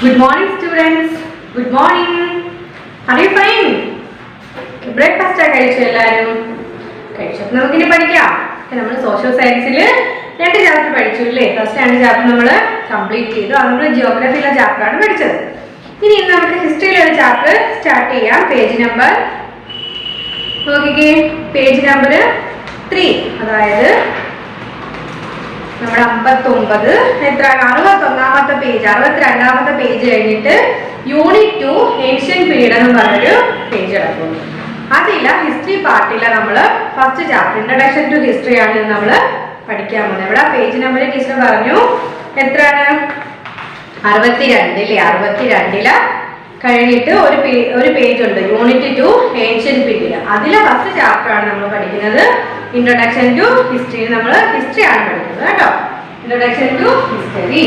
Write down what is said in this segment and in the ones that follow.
Good morning, students. Good morning. Are you fine? Breakfast കഴിച്ചു എല്ലാവരും? കഴിച്ചു. നമുക്കിനി പഠിക്കാം. നമ്മൾ സോഷ്യൽ സയൻസിൽ 2 ചാപ്റ്റർ പഠിച്ചു അല്ലേ? ഫസ്റ്റ് 2 ചാപ്റ്റർ നമ്മൾ കംപ്ലീറ്റ് ചെയ്തു. അത് നമ്മൾ ജിയോഗ്രഫിയിലെ ചാപ്റ്ററാണ് പഠിച്ചത്. ഇനി നമുക്ക് ഹിസ്റ്ററിയിലെ ഒരു ചാപ്റ്റർ സ്റ്റാർട്ട് ചെയ്യാം. പേജ് നമ്പർ നോക്കിക്കേ. Page number 3. അതായത് നമ്മുടെ 59 എത്രയാണ്? 61ാമത്തെ പേജ്, 62ാമത്തെ പേജ് കഴിഞ്ഞിട്ട് യൂണിറ്റ് 2 ഏഷ്യൻ പീരീഡ് എന്ന് പറഞ്ഞൊരു പേജ് കിടക്കുന്നു. അതില്ല, ഹിസ്റ്ററി പാർട്ടില്ല. നമ്മൾ first chapter introduction to history ആണ് നമ്മൾ പഠിക്കാൻ പോകുന്നത്. ഇവിടെ പേജ് നമ്പർ ടീച്ചർ പറഞ്ഞു എത്രയാണ്? 62 അല്ലേ? 62 കഴിഞ്ഞിട്ട് ഒരു പേജ് ഉണ്ട്, യൂണിറ്റ് 2 ഏഷ്യൻ പീരീഡ്. അതിലെ ഫസ്റ്റ് ചാപ്റ്റർ ആണ് നമ്മൾ പഠിക്കുന്നത്. Introduction to history. നമ്മൾ ഹിസ്റ്ററി ആണ് പഠിക്കുന്നത് കേട്ടോ. Introduction to history.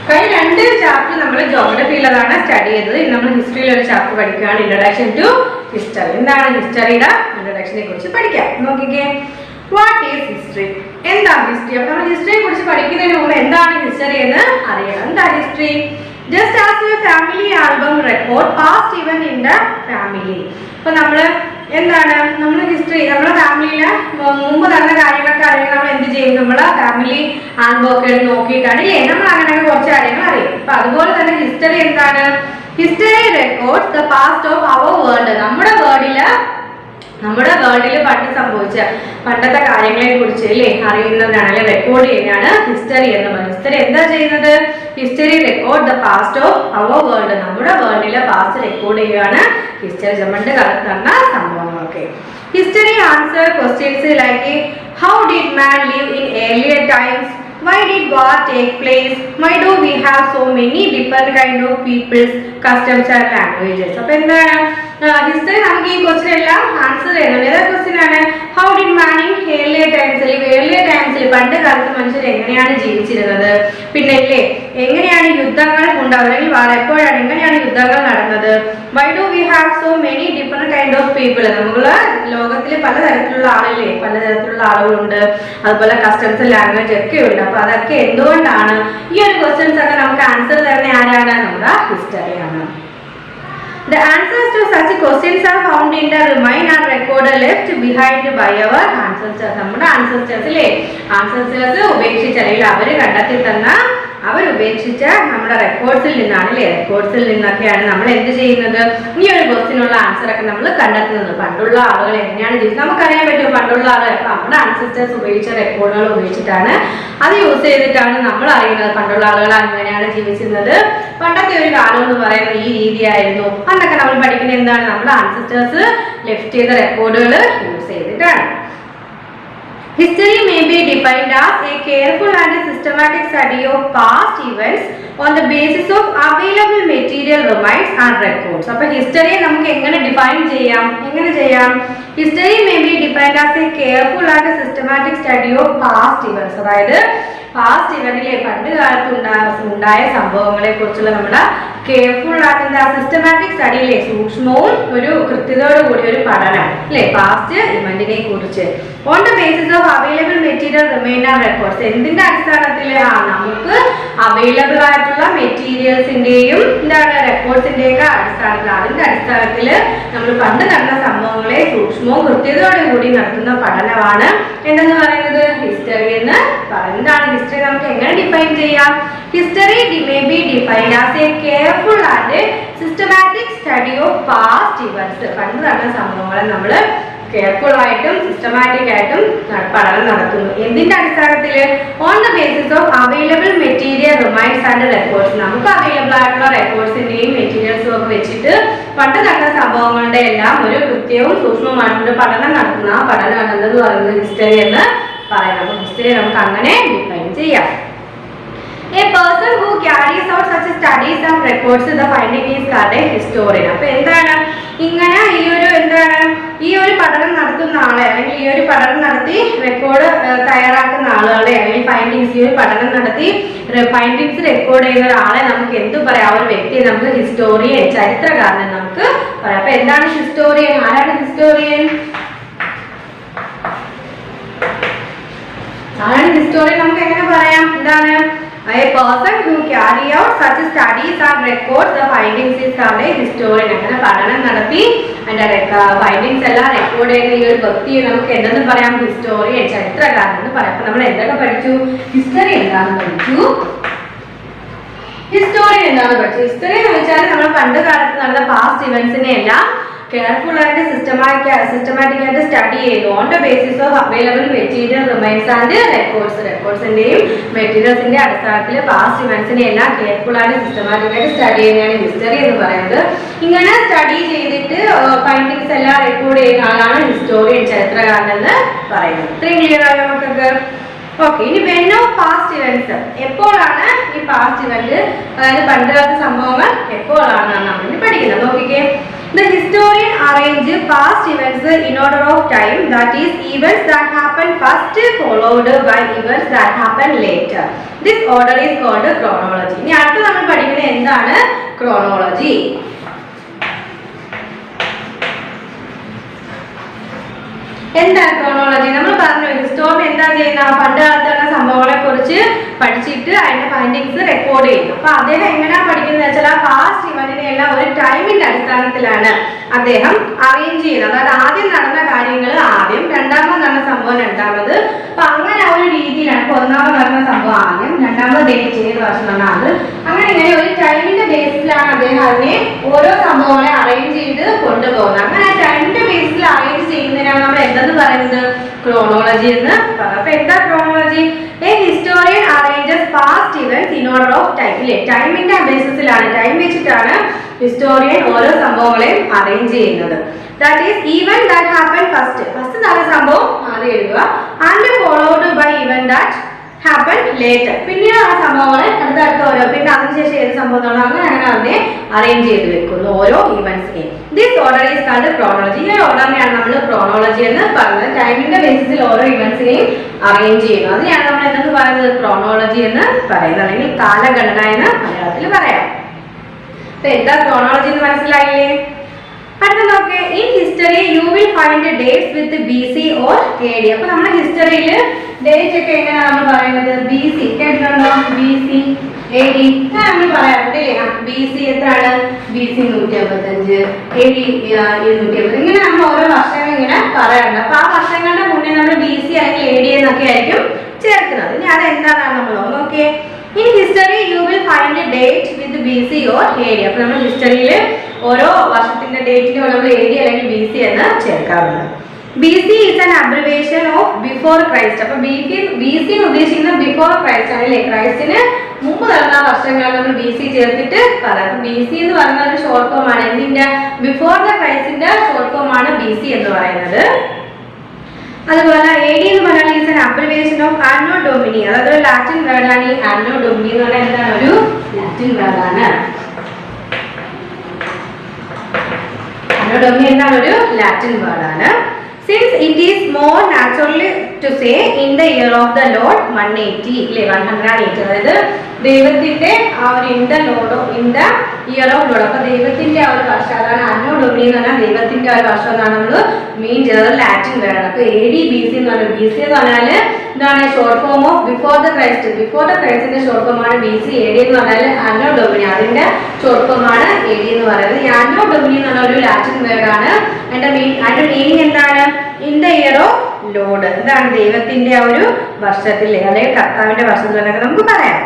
കഴിഞ്ഞ 2 ചാപ്റ്റർ നമ്മൾ ജോഗ്രഫിയിലതാണ് സ്റ്റഡി ചെയ്തത്. ഇന്ന് നമ്മൾ ഹിസ്റ്ററിയിലെ ഒരു ചാപ്റ്റർ പഠിക്കുകയാണ്, ഇൻട്രൊഡക്ഷൻ ടു ഹിസ്റ്ററി. എന്താണ് ഹിസ്റ്ററിയുടെ ഇൻട്രൊഡക്ഷനെ കുറിച്ച് പഠിക്കാം. നോക്കിക്കേ, വാട്ട് ഈസ് ഹിസ്റ്ററി? എന്താണ് ഹിസ്റ്ററി? അപ്പോൾ നമ്മൾ ഹിസ്റ്ററിയെ കുറിച്ച് പഠിക്കുന്നതിന് മുമ്പ് എന്താണ് ഹിസ്റ്ററി എന്ന് അറിയണം. എന്താണ് history? Just as your family album record past event in the family. അപ്പോൾ നമ്മൾ എന്താണ് നമ്മൾ ഹിസ്റ്ററി, നമ്മുടെ ഫാമിലിയിൽ മുമ്പ് നടന്ന കാര്യങ്ങളൊക്കെ അറിയാൻ നമ്മൾ എന്ത് ചെയ്യും? നമ്മളെ ഫാമിലി ആൽബം ഒക്കെ നോക്കിയിട്ടാണ് ഇല്ലേ നമ്മൾ അങ്ങനെയൊക്കെ കുറച്ച് കാര്യങ്ങൾ അറിയും. അപ്പൊ അതുപോലെ തന്നെ ഹിസ്റ്ററി എന്താണ്? History records the past of our world. നമ്മുടെ വേൾഡിൽ പണ്ട് സംഭവിച്ച പണ്ടത്തെ കാര്യങ്ങളെ കുറിച്ച് അല്ലേ അറിയുന്നതാണ്, അല്ലെ റെക്കോർഡ് ചെയ്യുന്നതാണ് ഹിസ്റ്ററി എന്ന് പറയുന്നത്. ഹിസ്റ്ററി എന്താ ചെയ്യുന്നത്? History record the past of our world. നമ്മുടെ വേൾഡിലെ പാസ്റ്റ് റെക്കോർഡ് ചെയ്യുകയാണ് ഹിസ്റ്ററി. പണ്ട് കാലത്ത് നടന്ന സംഭവങ്ങളൊക്കെ. History answer questions like how did man live in earlier times, why did war take place, why do we have so many different kind of peoples, customs and languages. അപ്പോൾ എന്താണ് history? നമുക്ക് ഈ question എല്ലാം answer ചെയ്യണം. ഏതാ question ആണ്? How did man in earlier ടൈംസിൽ, earlier ടൈംസിൽ പണ്ട് കാലത്ത് മനുഷ്യർ എങ്ങനെയാണ് ജീവിച്ചിരുന്നത്, പിന്നെ അല്ലേ എങ്ങനെയാണ് യുദ്ധങ്ങൾ ഉണ്ടാവുന്നത്, അല്ലെങ്കിൽ വാർ എപ്പോഴാണ്, എങ്ങനെയാണ് യുദ്ധങ്ങൾ നടന്നത്, why do we have so many different kind of people. നമ്മള് ലോകത്തിൽ പലതരത്തിലുള്ള ആളില്ലേ, പലതരത്തിലുള്ള ആളുകളുണ്ട്, അതുപോലെ കസ്റ്റംസ് ലാംഗ്വേജ് ഒക്കെ ഉണ്ട്. അപ്പൊ അതൊക്കെ എന്തുകൊണ്ടാണ്? ഈ ഒരു ക്വസ്റ്റ്യൻസ് ഒക്കെ നമുക്ക് ആൻസർ തരുന്ന ആരാണ്? നമ്മുടെ ഹിസ്റ്ററിയാണ്. The answers to such questions are found in the remain and record left behind by our ancestors. നമ്മുടെ ancestors അല്ലേ, ancestors ഉപേക്ഷിച്ച അല്ലെങ്കിൽ അവർ കണ്ടെത്തി തന്ന ഉപേക്ഷിച്ച നമ്മുടെ റെക്കോർഡ്സിൽ നിന്നാണ് അല്ലേ, റെക്കോർഡ്സിൽ നിന്നൊക്കെയാണ് നമ്മൾ എന്ത് ചെയ്യുന്നത്? ഈ ഒരു ക്വസ്റ്റിനുള്ള ആൻസർ ഒക്കെ നമ്മൾ കണ്ടെത്തുന്നത്. പണ്ടുള്ള ആളുകൾ എങ്ങനെയാണ് ജീവിച്ചത് നമുക്കറിയാൻ പറ്റും. പണ്ടുള്ള ആളുകൾ നമ്മുടെ ancestors ഉപയോഗിച്ച റെക്കോർഡുകൾ ഉപയോഗിച്ചിട്ടാണ്, അത് യൂസ് ചെയ്തിട്ടാണ് നമ്മൾ അറിയുന്നത് പണ്ടുള്ള ആളുകൾ എങ്ങനെയാണ് ജീവിച്ചിരുന്നത്. പണ്ടത്തെ ഒരു കാലം എന്ന് പറയുന്നത് ഈ രീതിയായിരുന്നു. അന്നൊക്കെ നമ്മൾ പഠിക്കുന്നത് എന്താണ്? നമ്മുടെ ancestors ലെഫ്റ്റ് ചെയ്ത റെക്കോർഡുകൾ യൂസ് ചെയ്തിട്ടാണ്. History may be defined as a careful and systematic study of past events on the basis of available material remains and records. അപ്പോൾ ഹിസ്റ്ററിയെ നമുക്ക് എങ്ങനെ ഡിഫൈൻ ചെയ്യാം? History may be defined as a careful and systematic study of past events. അതായത് past ഇവന്റിലെ പണ്ട് കാലത്ത് ഉണ്ടായ സംഭവങ്ങളെ കുറിച്ചുള്ള നമ്മുടെ കെയർഫുൾ ആയിട്ടുള്ള സിസ്റ്റമാറ്റിക് സ്റ്റഡിയിലെ സൂക്ഷ്മവും ഒരു കൃത്യതയോടു കൂടിയ ഒരു പഠനം അല്ലെ പാസ്റ്റ് ഇവന്റിനെ കുറിച്ച്. On the basis of available material remain and records. എന്തിന്റെ അടിസ്ഥാനത്തിൽ? നമുക്ക് അവൈലബിൾ ആയിട്ടുള്ള മെറ്റീരിയൽസിന്റെയും എന്താണ് റെക്കോർഡ്സിന്റെയും ഒക്കെ അടിസ്ഥാനത്തിൽ, അതിന്റെ അടിസ്ഥാനത്തിൽ നമ്മൾ പണ്ട് നടന്ന സംഭവങ്ങളെ സൂക്ഷ്മവും കൃത്യതയോടു കൂടി നടത്തുന്ന പഠനമാണ് എന്തെന്ന് പറയുന്നത്? ഹിസ്റ്ററി എന്ന് പറയുന്നത്. എന്താണ് ഹിസ്റ്ററി? നമുക്ക് എങ്ങനെ ഡിഫൈൻ ചെയ്യാം? History may be defined as a careful and systematic study of past events. പണ്ട് നടന്ന സംഭവങ്ങളെ നമ്മൾ കെയർഫുൾ ആയിട്ടും സിസ്റ്റമാറ്റിക് ആയിട്ടും പഠനം നടത്തുന്നു. എന്തിന്റെ അടിസ്ഥാനത്തിൽ? On the basis of available material remains and records. നമുക്ക് അവൈലബിൾ ആയിട്ടുള്ള റെക്കോർഡ്സിന്റെയും മെറ്റീരിയൽസും ഒക്കെ വെച്ചിട്ട് പണ്ട് നടന്ന സംഭവങ്ങളുടെ എല്ലാം ഒരു കൃത്യവും സൂക്ഷ്മമായിട്ടുള്ള പഠനം നടത്തുന്ന ആ പഠനമാണ് എന്തെന്ന് പറയുന്നത്? ഹിസ്റ്ററി എന്ന് പറയുന്നത്. ഹിസ്റ്ററി നമുക്ക് അങ്ങനെ ഡിഫൈൻ ചെയ്യാം. A person who carries out such studies and records the finding is called a historian. അപ്പോൾ എന്താണ് ഇങ്ങനെ ഈ ഒരു പഠനം നടത്തുന്ന ആളെ അല്ലെങ്കിൽ അല്ലെങ്കിൽ ഈ ഒരു പഠനം നടത്തി റെക്കോർഡ് തയ്യാറാക്കുന്ന ആളുകളെ അല്ലെങ്കിൽ ഫൈൻഡിങ്സ് ഈ ഒരു പഠനം നടത്തി ഫൈൻഡിങ്സ് റെക്കോർഡ് ചെയ്യുന്ന ഒരാളെ നമുക്ക് എന്ത് പറയാം? ഒരു വ്യക്തിയെ നമുക്ക് ഹിസ്റ്റോറിയൻ, ചരിത്രകാരൻ നമുക്ക് പറയാം. അപ്പൊ എന്താണ് ഹിസ്റ്റോറിയൻ? ആരാണ് ഹിസ്റ്റോറിയൻ? ആരാണ് ഹിസ്റ്റോറിയൻ? നമുക്ക് എങ്ങനെ പറയാം? എന്താണ്? A person who carry out such studies and records the findings is called a historian. അങ്ങനെ പഠനം നടത്തി അതിന്റെ ഫൈൻഡിങ്സ് എല്ലാം റെക്കോർഡ് ചെയ്യുന്ന ഈ ഒരു വ്യക്തിയെ നമുക്ക് എന്തെന്ന് പറയാം? ഹിസ്റ്റോറിയൻ, ചരിത്രകാരൻ എന്ന് പറയാം. അപ്പൊ നമ്മൾ എന്തൊക്കെ പഠിച്ചു? ഹിസ്റ്ററി എന്താണെന്ന് പഠിച്ചു. ഹിസ്റ്റോറിയൻ എന്താണെന്ന് പഠിച്ചു. ഹിസ്റ്ററി എന്ന് വെച്ചാൽ നമ്മൾ പണ്ട് കാലത്ത് നടന്ന പാസ്റ്റ് ഇവന്റ്സിനെ എല്ലാം കെയർഫുൾ ആയിട്ട് സിസ്റ്റമാറ്റിക് ആയിട്ട് സ്റ്റഡി ചെയ്തു. On the basis of available material remains and റെക്കോർഡ്സിന്റെയും മെറ്റീരിയൽസിന്റെ അടിസ്ഥാനത്തിൽ പാസ്റ്റ് ഇവന്റ്സിനെ എല്ലാം കെയർഫുൾ ആയിട്ട് സിസ്റ്റമാറ്റിക് ആയിട്ട് സ്റ്റഡി ചെയ്യുന്നതാണ് ഹിസ്റ്ററി എന്ന് പറയുന്നത്. ഇങ്ങനെ സ്റ്റഡി ചെയ്തിട്ട് ഫൈൻഡിങ്സ് എല്ലാം റെക്കോർഡ് ചെയ്യുന്ന ആളാണ് ഹിസ്റ്റോറിയൻ, ചരിത്രകാരൻ എന്ന് പറയുന്നത്. ഇത്രയും ക്ലിയർ ആയോ നമുക്കൊക്കെ? ഓക്കെ. ഇനി വെൻ ഓഫ് പാസ്റ്റ് ഇവന്റ്സ്, എപ്പോഴാണ് ഈ പാസ്റ്റ് ഇവന്റ്, അതായത് പണ്ടുകാലത്തെ സംഭവങ്ങൾ എപ്പോഴാണെന്നാണ് നമ്മൾ ഇനി പഠിക്കുന്നത്. നോക്കിക്കേ. The historian arrange past events in order of time, that is events that happen first followed by events that happen later. This order is called chronology. ഇനി അടുത്ത നമ്മൾ പഠിക്കുന്നത് എന്താണ്? ക്രോണോളജി. എന്താണ് ക്രോണോളജി? നമ്മൾ പറഞ്ഞു ഹിസ്റ്റോറിയൻ എന്താ ചെയ്യുന്ന? പണ്ട് കാലത്തുള്ള സംഭവങ്ങളെ കുറിച്ച് പഠിച്ചിട്ട് അതിന്റെ ഫൈൻഡിങ്സ് റെക്കോർഡ് ചെയ്യുന്നു. അപ്പൊ അദ്ദേഹം എങ്ങനെയാ പഠിക്കുന്നത് വെച്ചാൽ ആ പാസ്റ്റ് ഇവന്റിനെ എല്ലാം ഒരു ടൈമിന്റെ അടിസ്ഥാനത്തിലാണ് അദ്ദേഹം അറേഞ്ച് ചെയ്യുന്നത്. അതായത് ആദ്യം നടന്ന കാര്യങ്ങൾ ആദ്യം, രണ്ടാമത് നടന്ന സംഭവം രണ്ടാമത്. അപ്പൊ അങ്ങനെ ഒരു രീതിയിലാണ്. ഇപ്പൊ ഒന്നാമത് നടന്ന സംഭവം ആദ്യം, രണ്ടാമത് ഡേറ്റ് ചെയ്ത വർഷം നടന്ന അത്, അങ്ങനെ ഇങ്ങനെ ഒരു ടൈമിന്റെ ബേസിലാണ് അദ്ദേഹം അതിനെ ഓരോ സംഭവങ്ങളെ അറേഞ്ച് ചെയ്ത് കൊണ്ടുപോകുന്നത്. അങ്ങനെ ടൈമിന്റെ ബേസിൽ അറേഞ്ച് ചെയ്യുന്നതിനാണ് നമ്മൾ എന്തെന്ന് പറയുന്നത്? ക്രോണോളജി എന്ന് പറയുന്നത്. അപ്പൊ എന്താ chronology? A historian arranges past events in order of time. ഇല്ലേ, ടൈമിന്റെ ബേസിസിലാണ്, ടൈം വെച്ചിട്ടാണ് ഹിസ്റ്റോറിയൻ ഓരോ സംഭവങ്ങളെയും അറേഞ്ച് ചെയ്യുന്നത്. That is event that happen first. First നടന്ന സംഭവം ആദ്യം എഴുതുക. And followed by event that happen later. പിന്നീട് ആ സംഭവങ്ങൾ അടുത്തടുത്ത ഓരോ, പിന്നെ അതിനുശേഷം ഏത് സംഭവം അങ്ങനെ അതിനെ അറേഞ്ച് ചെയ്ത് വെക്കുന്നു ഓരോ ഇവന്റ്സിനെയും. This order is called chronology. ഈ ഓർഡറിനെയാണ് നമ്മൾ ക്രോണോളജി എന്ന് പറയുന്നത്. ടൈമിന്റെ ബേസിസിൽ ഓരോ ഇവന്റ്സിനെയും അറേഞ്ച് ചെയ്യുന്നു. അതിനെയാണ് നമ്മൾ എന്തെന്ന് പറയുന്നത്? ക്രോണോളജി എന്ന് പറയുന്നത്, അല്ലെങ്കിൽ കാലഗണന എന്ന് മലയാളത്തിൽ പറയാം. അപ്പൊ എന്താ ക്രോണോളജി എന്ന് മനസ്സിലായില്ലേ? അടുത്ത നോക്കേ. In history you will find dates with BC or AD. അപ്പൊ നമ്മുടെ ഹിസ്റ്ററിയിൽ ഡേറ്റ് ഒക്കെ എങ്ങനെയാണ് നമ്മൾ പറയുന്നത്? BC കേട്ടിട്ടുണ്ടോ? BC AD നമ്മൾ പറയാറുണ്ട് അല്ലേ? BC എത്രയാണ്? BC 155, AD 250. ഇങ്ങനെ നമ്മൾ ഓരോ വർഷങ്ങൾ ഇങ്ങനെ പറയാറുണ്ട്. അപ്പൊ ആ വർഷങ്ങളുടെ മുന്നേ നമ്മൾ BC അല്ലെങ്കിൽ AD എന്നൊക്കെ ആയിരിക്കും ചേർക്കുന്നത്. ഇനി അതെന്താണെന്ന് നമ്മൾ നോക്കിയേ. In history you will find date with BC or AD. അപ്പൊ നമ്മൾ ഹിസ്റ്ററിയിൽ ഓരോ വർഷത്തിന്റെ ഡേറ്റിന് നമ്മൾ AD അല്ലെങ്കിൽ BC എന്ന് ചേർക്കാറുണ്ട്. BC is an abbreviation of before Christ. അപ്പൊ BC ഉദ്ദേശിക്കുന്നത് ബിഫോർ ക്രൈസ്റ്റ് ആണ് അല്ലേ? ക്രൈസ്റ്റിന് മുമ്പ് നടന്ന വർഷങ്ങളാണ് നമ്മൾ BC ചേർത്തിട്ട് പറയാം. BC എന്ന് പറയുന്ന ഒരു ഷോർട്ട് ഫോം ആണ്. എന്തിന്റെ? ബിഫോർ ദ ക്രൈസ്റ്റിന്റെ ഷോർട്ട് ഫോം ആണ് BC എന്ന് പറയുന്നത്. അതുപോലെ AD എന്ന് പറഞ്ഞാൽ is an abbreviation of Anno Domini. അതായത് ഒരു ലാറ്റിൻ വേർഡ് ആണ്. ഈ Anno Domini എന്ന് പറഞ്ഞാൽ എന്താണ്? ഒരു ലാറ്റിൻ വേർഡ് ആണ്. Anno Domini എന്താണ്? ഒരു ലാറ്റിൻ വേർഡ് ആണ്. Since it is more naturally to say in the year of the Lord 180, 180, അതായത് ദൈവത്തിന്റെ ആ ഒരു in the year of load. അപ്പൊ ദൈവത്തിന്റെ ആ ഒരു വർഷം, അതാണ് അന്നോ ഡൊമിനി എന്ന് പറഞ്ഞാൽ ദൈവത്തിന്റെ ആ ഒരു വർഷം എന്നാണ് നമ്മൾ മീൻ ചെയ്തത്. Latin word. അപ്പൊ AD BC എന്ന് പറഞ്ഞാൽ BC എന്ന് പറഞ്ഞാൽ എന്താണ്? Short form of before the Christ. Before the ക്രൈസ്റ്റിന്റെ ഷോർട്ട് ഫോം ആണ് BC. AD എന്ന് പറഞ്ഞാൽ അന്നോ ഡൊമിനി, അതിന്റെ ഷോർട്ട് ഫോം ആണ് AD എന്ന് പറയുന്നത്. ഈ അന്നോ ഡൊമിനി എന്ന് പറഞ്ഞ ഒരു ലാറ്റിൻ വേർഡ് ആണ്. അതിന്റെ മീനിങ് എന്താണ്? In the year of load. എന്താണ്? ദൈവത്തിന്റെ ആ ഒരു വർഷത്തിൽ അല്ലെങ്കിൽ കർത്താവിന്റെ വർഷത്തിൽ എന്നൊക്കെ നമുക്ക് പറയാം.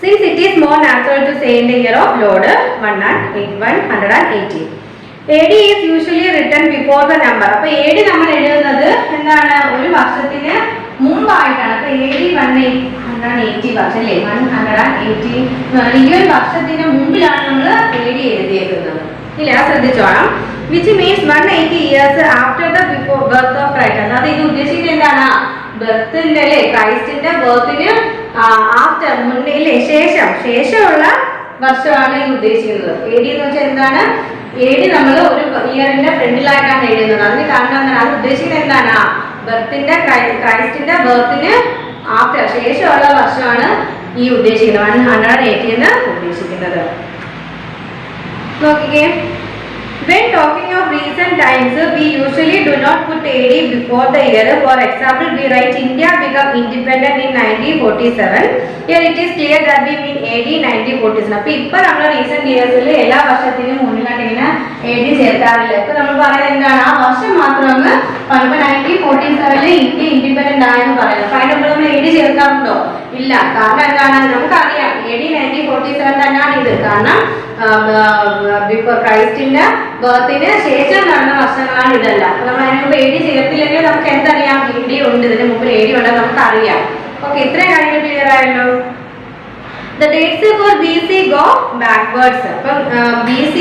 Since it is more natural to say in the year of Lord 180. AD is usually written before the number. അപ്പൊ AD നമ്മൾ എഴുതുന്നത് എന്താണ്? ഒരു വർഷത്തിന് മുമ്പായിട്ടാണ്. അപ്പൊ AD 180 വർഷം അല്ലേ? 180 ഈ ഒരു വർഷത്തിന് മുമ്പിലാണ് നമ്മൾ AD എഴുതിയേക്കുന്നത്. ഇല്ല, ശ്രദ്ധിച്ചോണം. Which means 180 years after the birth of Christ. അതായത് ഇത് ഉദ്ദേശിക്കുന്നത് എന്താണ്? ബർത്തിന്റെ അല്ലേ? ക്രൈസ്റ്റിന്റെ ബർത്തിന് ആഫ്റ്റർ, മുന്നേ അല്ലേ? ശേഷമുള്ള വർഷമാണ് ഇത് ഉദ്ദേശിക്കുന്നത്. AD എന്ന് വെച്ചാൽ എന്താണ്? AD നമ്മൾ ഒരു ഇയറിന്റെ ഫ്രണ്ടിലായിട്ടാണ് എഴുതുന്നത്. അതിന് കാരണം എന്താണ്? അത് ഉദ്ദേശിക്കുന്നത് എന്താണ്? ബർത്തിന്റെ ക്രൈസ്റ്റിന്റെ ബർത്തിന് ആഫ്റ്റർ ശേഷമുള്ള വർഷമാണ് ഈ ഉദ്ദേശിക്കുന്നത് 180 എന്ന് ഉദ്ദേശിക്കുന്നത്. നോക്കിക്കേ, when talking of recent times, we usually do not put AD before the year. For example, we write India become independent in 1947. Here it is clear that we mean AD 1947. അപ്പോൾ ഇപ്പോൾ നമ്മൾ റീസെന്റ് ഇയേഴ്സിൽ എല്ലാ വർഷത്തിനും മുന്നിലായിട്ട് ഇങ്ങനെ AD ചേർക്കാറില്ല. ഇപ്പോൾ നമ്മൾ പറയുന്നത് എന്താണ്? ആ വർഷം മാത്രം അങ്ങ് 1947 ഇന്ത്യ ഇൻഡിപെൻഡന്റ് ആയെന്ന് പറയുന്നത്. അപ്പോൾ അതിന് നമ്മൾ AD ചേർക്കാറുണ്ടോ? ഇല്ല. കാരണം എന്താണ്? നമുക്കറിയാം AD 1947 തന്നെയാണ് ഇത്. കാരണം ബിഫോർ ക്രൈസ്റ്റിന്റെ ബർത്തിന് ശേഷം നടന്ന വർഷങ്ങളാണ് ഇതല്ല. അപ്പൊ നമ്മൾ അതിന് മുമ്പ് AD ചേർത്തില്ലെങ്കിൽ നമുക്ക് എന്തറിയാം? AD ഉണ്ട്, ഇതിന് മുമ്പ് AD ഉണ്ടെന്ന് നമുക്ക് അറിയാം. ഓക്കെ, ഇത്രയും കാര്യങ്ങൾ ക്ലിയർ ആയല്ലോ. The dates for BC go backwards. അപ്പം BC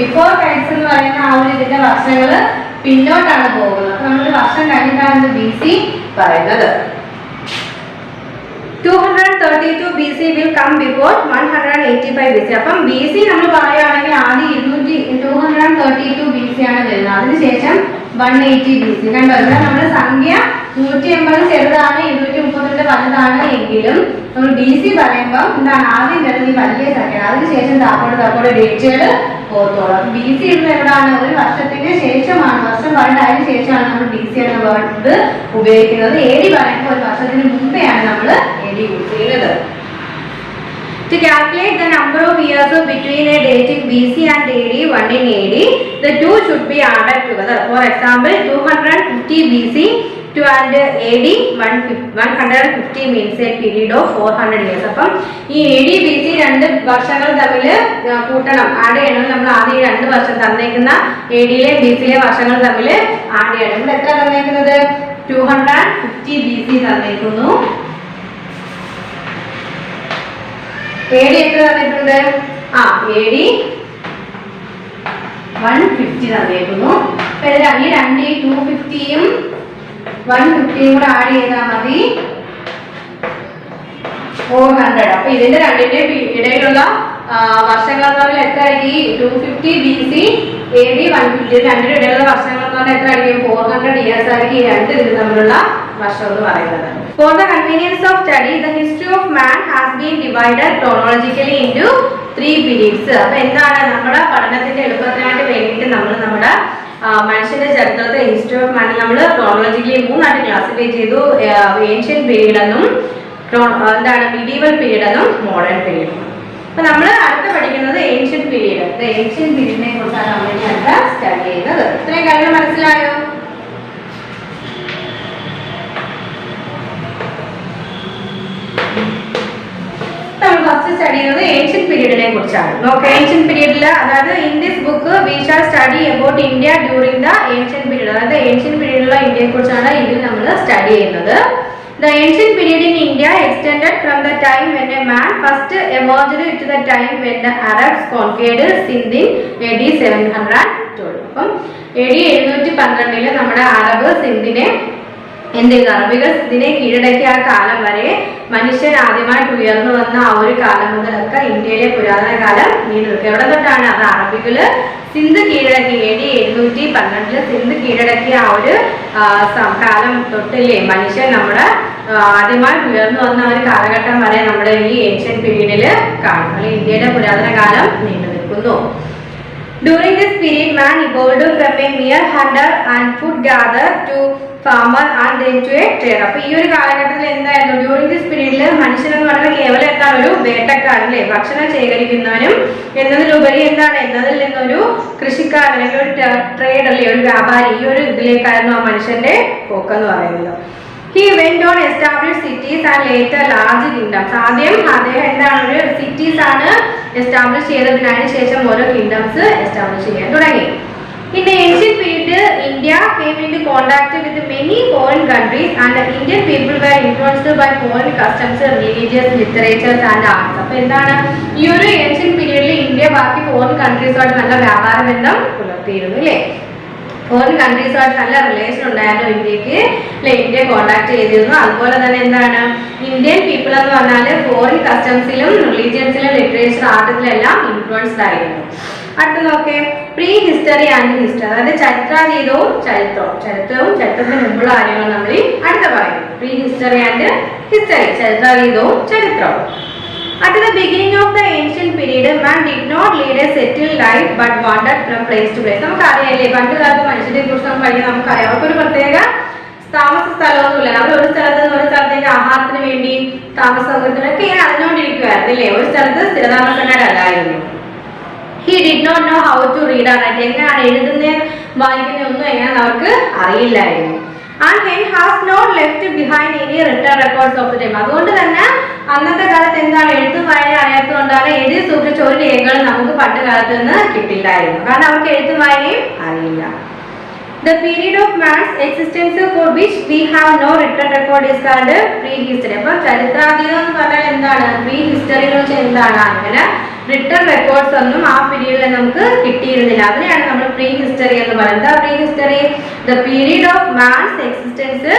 ബിഫോർ ക്രൈസ്റ്റ് എന്ന് പറയുന്ന ആ ഒരു ഇതിന്റെ വർഷങ്ങൾ പിന്നോട്ടാണ് പോകുന്നത്. അപ്പൊ നമ്മൾ വർഷം കഴിഞ്ഞിട്ടാണ് BC പറയുന്നത്. 232 BC will come before 185 BC. അപ്പം BC നമ്മൾ പറയുകയാണെങ്കിൽ ആദ്യം 232 BC ആണ് വരുന്നത്. അതിനുശേഷം 180 BC. കണ്ടോ, ഇവിടെ നമ്മുടെ സംഖ്യ 180 ചെറുതാണ്, 232 വലുതാണ് എങ്കിലും നമ്മൾ BC പറയുമ്പോൾ എന്താണ്? ആദ്യം വരുന്നത് ഈ വലിയ സംഖ്യ, അതിനുശേഷം താപ്പോട് ഡേറ്റുകൾ പോകത്തോളം. BC ഇടുന്നത് എവിടെയാണ്? ഒരു വർഷത്തിന് ശേഷമാണ്, വർഷം വേണ്ടതിന് ശേഷമാണ് നമ്മൾ BC എന്ന വേർഡ് ഉപയോഗിക്കുന്നത്. AD പറയുമ്പോൾ ഒരു വർഷത്തിന് മുമ്പെയാണ് നമ്മൾ AD യൂസ് ചെയ്യുന്നത്. To calculate the number of years between a date in BC and AD, one in AD, the two should be added together. For example, 250 BC to and AD 150 means a period of 400 years. അപ്പം ഈ AD BC രണ്ട് വർഷങ്ങൾ തമ്മിൽ കൂട്ടണം, add ചെയ്യണം. നമ്മൾ ആദ്യം 2 വർഷം തന്നേക്കുന്ന ADയിലെ BCയിലെ വർഷങ്ങൾ തമ്മിൽ ആഡ് ചെയ്യണം. ഇവിടെ എത്ര തന്നേക്കുന്നത്? 250 BC തന്നേക്കുന്നു. AD എത്ര തന്നിട്ടുണ്ട്? AD 150 തന്നേക്കുന്നു. ഈ 250യും 150യും കൂടെ ആഡ് ചെയ്താൽ മതി 400. അപ്പൊ ഇതിന്റെ രണ്ടിന്റെ ഇടയിലുള്ള വർഷങ്ങൾ തമ്മിൽ എത്ര ആയിരിക്കും? 250 BC AD 150 രണ്ടിന്റെ ഇടയിലുള്ള വർഷങ്ങൾ തമ്മിൽ എത്ര ആയിരിക്കും? 400 ഇയേഴ്സ് ആയിരിക്കും ഈ രണ്ട് ഇതിന് തമ്മിലുള്ള വർഷം എന്ന് പറയുന്നത്. For the convenience of study, the history of man has been divided chronologically into 3 periods. അപ്പൊ എന്താണ്? നമ്മുടെ പഠനത്തിന്റെ എളുപ്പത്തിനായിട്ട് വേണ്ടിയിട്ട് നമ്മൾ നമ്മുടെ മനുഷ്യന്റെ ചരിത്രത്തെ ഹിസ്റ്ററി ഓഫ് മാൻ നമ്മൾ ക്രോണോളജിക്കലി 3 ആയിട്ട് ക്ലാസിഫൈ ചെയ്തു. ഏൻഷ്യൻ പീരീഡ് എന്നും എന്താണ് മീഡിയവൽ പീരീഡ് എന്നും മോഡേൺ പീരീഡ് എന്നും. അപ്പൊ നമ്മൾ അടുത്ത പഠിക്കുന്നത് ഏൻഷ്യൻ പീരീഡ്. ഏൻഷ്യൻ പീരീഡിനെ കുറിച്ചാണ് നമ്മൾ അടുത്ത സ്റ്റഡി ചെയ്യുന്നത്. ഇത്രയും കാര്യങ്ങൾ മനസ്സിലായോ? ഫസ്റ്റ് സ്റ്റഡി ചെയ്യുന്നത് ഏൻഷ്യൻ പീരീഡിനെ കുറിച്ചാണ്. നോക്കാം, ഏൻഷ്യൻ പീരീഡിൽ അതായത് in this book we shall study about India during the ancient period. അതായത് ഏൻഷ്യൻ പീരീഡിലുള്ള ഇന്ത്യയെ കുറിച്ചാണ് ഇതിൽ നമ്മൾ സ്റ്റഡി ചെയ്യുന്നത്. The ancient period in India extended from the time when a man first emerged to the time when the Arabs conquered Sindh in AD 712. അപ്പം AD 712 നമ്മുടെ Arab സിന്ധിനെ എന്ത് ചെയ്തു? അറബികൾ ഇതിനെ കീഴടക്കിയ ആ കാലം വരെ മനുഷ്യൻ ആദ്യമായിട്ട് ഉയർന്നു വന്ന ആ ഒരു കാലം മുതലൊക്കെ ഇന്ത്യയിലെ പുരാതന കാലം നീണ്ടു നിൽക്കുക. എവിടെ തൊട്ടാണ്? അത് അറബികള് സിന്ധ് കീഴടക്കി AD 712 സിന്ധ് കീഴടക്കിയ ആ ഒരു കാലം തൊട്ടില്ലേ മനുഷ്യൻ നമ്മുടെ ആദ്യമായിട്ട് ഉയർന്നു വന്ന ഒരു കാലഘട്ടം വരെ നമ്മുടെ ഈ ഏൻഷ്യൻ പീരീഡിൽ കാണും. അല്ലെങ്കിൽ ഇന്ത്യയുടെ പുരാതന കാലം നീണ്ടു നിൽക്കുന്നു. During this period, man evolved from a mere hunter and food gatherer to farmer and then to a trader. അപ്പോൾ ഈ ഒരു കാലഘട്ടത്തിൽ എന്തായിരുന്നു? ഡ്യൂറിംഗ് ദിസ് പീരീഡിൽ മനുഷ്യൻ എന്ന് പറയുന്നത് കേവലം എന്താണ്? ഒരു വേട്ടക്കാരൻ അല്ലേ, ഭക്ഷണം ശേഖരിക്കുന്നവനും എന്നതിലുപരി എന്താണ്? എന്നതിൽ നിന്നൊരു കൃഷിക്കാരൻ അല്ലെങ്കിൽ ഒരു ട്രേഡ് അല്ലേ, ഒരു വ്യാപാരി, ഈ ഒരു ഇതിലേക്കായിരുന്നു ആ മനുഷ്യന്റെ പോക്കെന്ന് പറയുന്നത്. He went on established cities and later large kingdoms. ആദ്യം അദ്ദേഹം എന്താണ്? ഒരു സിറ്റീസ് ആണ് എസ്റ്റാബ്ലിഷ് ചെയ്തതിന് ശേഷം ഓരോ കിങ്ഡംസ് എസ്റ്റാബ്ലിഷ് ചെയ്യാൻ തുടങ്ങി. In the ancient period, India came into contact with many foreign countries and the Indian people were influenced by foreign customs, religious, literature and arts. അപ്പോൾ എന്താണ്? ഈ ഒരു ഏൻഷ്യന്റ് പീരീഡിൽ ഇന്ത്യ ബാക്കി ഫോറിൻ കൺട്രീസുമായിട്ട് നല്ല വ്യാപാര ബന്ധം പുലർത്തിയിരുന്നു അല്ലേ. ഫോറിൻ കൺട്രീസുമായിട്ട് നല്ല റിലേഷൻ ഉണ്ടായിരുന്നു ഇന്ത്യക്ക് അല്ലെ, ഇന്ത്യ കോണ്ടാക്ട് ചെയ്തിരുന്നു. അതുപോലെ തന്നെ എന്താണ്? ഇന്ത്യൻ പീപ്പിൾ എന്ന് പറഞ്ഞാൽ ഫോറിൻ കസ്റ്റംസിലും റിലീജിയൻസിലും ലിറ്ററേച്ചർ ആർട്ടിലും എല്ലാം ഇൻഫ്ലുവൻസ്ഡ് ആയിരുന്നു. അടുത്ത നോക്കേ, പ്രീ ഹിസ്റ്ററി ആൻഡ് ഹിസ്റ്ററി, അതായത് ചരിത്രാതീതവും ചരിത്രത്തിന് മുമ്പുള്ള കാര്യങ്ങൾ നമ്മൾ ഈ അടുത്ത പറയും. പ്രീ ഹിസ്റ്ററി ആൻഡ് ഹിസ്റ്ററി, ചരിത്രാതീതവും ചരിത്രവും. At the beginning of the ancient period, man did not lead a settled life but wandered from place to place. നമുക്കറിയാല്ലേ, പണ്ട് കാലത്ത് മനുഷ്യരെ കുറിച്ച് നമുക്ക് പഠിക്കാൻ നമുക്കറിയാം. അവർക്കൊരു പ്രത്യേക താമസ സ്ഥലമൊന്നുമില്ല. അവർ ഒരു സ്ഥലത്ത് നിന്ന് ഒരു സ്ഥലത്തേക്ക് ആഹാരത്തിന് വേണ്ടി താമസ സൗകര്യത്തിനൊക്കെ ഇങ്ങനെ അറിഞ്ഞുകൊണ്ടിരിക്കുകയായിരുന്നു അല്ലേ. ഒരു സ്ഥലത്ത് സ്ഥിരതാമസക്കാരല്ലായിരുന്നു. He did not know how to read or write. എങ്ങനെയാണ് എഴുതുന്നത് വായിക്കുന്നത് ഒന്നും എങ്ങനെയാണെന്ന് അവർക്ക് അറിയില്ലായിരുന്നു. And he has not left behind any written records of the time. അതുകൊണ്ട് തന്നെ അന്നത്തെ കാലത്ത് എന്താണ് എഴുത്തും വായന അറിയാത്തതുകൊണ്ടാണ് എഴുതി സൂക്ഷിച്ച ഒരു രേഖകൾ നമുക്ക് പണ്ട് കാലത്ത് നിന്ന് കിട്ടില്ലായിരുന്നു. കാരണം അവർക്ക് എഴുത്തും വായനയും അറിയില്ല. The period of man's existence for which we have no written record is called prehistory. അപ്പോൾ ചരിത്രാതീതം എന്ന് പറഞ്ഞാൽ എന്താണ്? പ്രീ ഹിസ്റ്ററി എന്ന് വെച്ചാൽ എന്താണ്? അങ്ങനെ റിട്ടൺ റെക്കോർഡ്സ് ഒന്നും ആ പീരീഡിൽ നമുക്ക് കിട്ടിയിരുന്നില്ല. അതിനെയാണ് നമ്മൾ പ്രീ ഹിസ്റ്ററി എന്ന് പറയുന്നത്. Pre history, the period of man's existence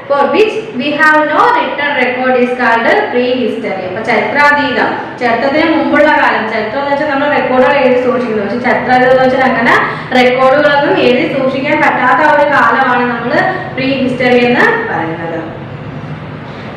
for which we have no written record is called pre history. അപ്പൊ ചരിത്രാതീതം, ചരിത്രത്തിന് മുമ്പുള്ള കാലം. ചരിത്രം എന്ന് വെച്ചാൽ നമ്മൾ റെക്കോർഡുകൾ എഴുതി സൂക്ഷിക്കുന്നു. പക്ഷെ ചരിത്രാതീതം എന്ന് വെച്ചാൽ അങ്ങനെ റെക്കോർഡുകളൊന്നും എഴുതി സൂക്ഷിക്കാൻ പറ്റാത്ത ഒരു കാലമാണ് നമ്മൾ പ്രീ ഹിസ്റ്ററി എന്ന് പറയുന്നത്.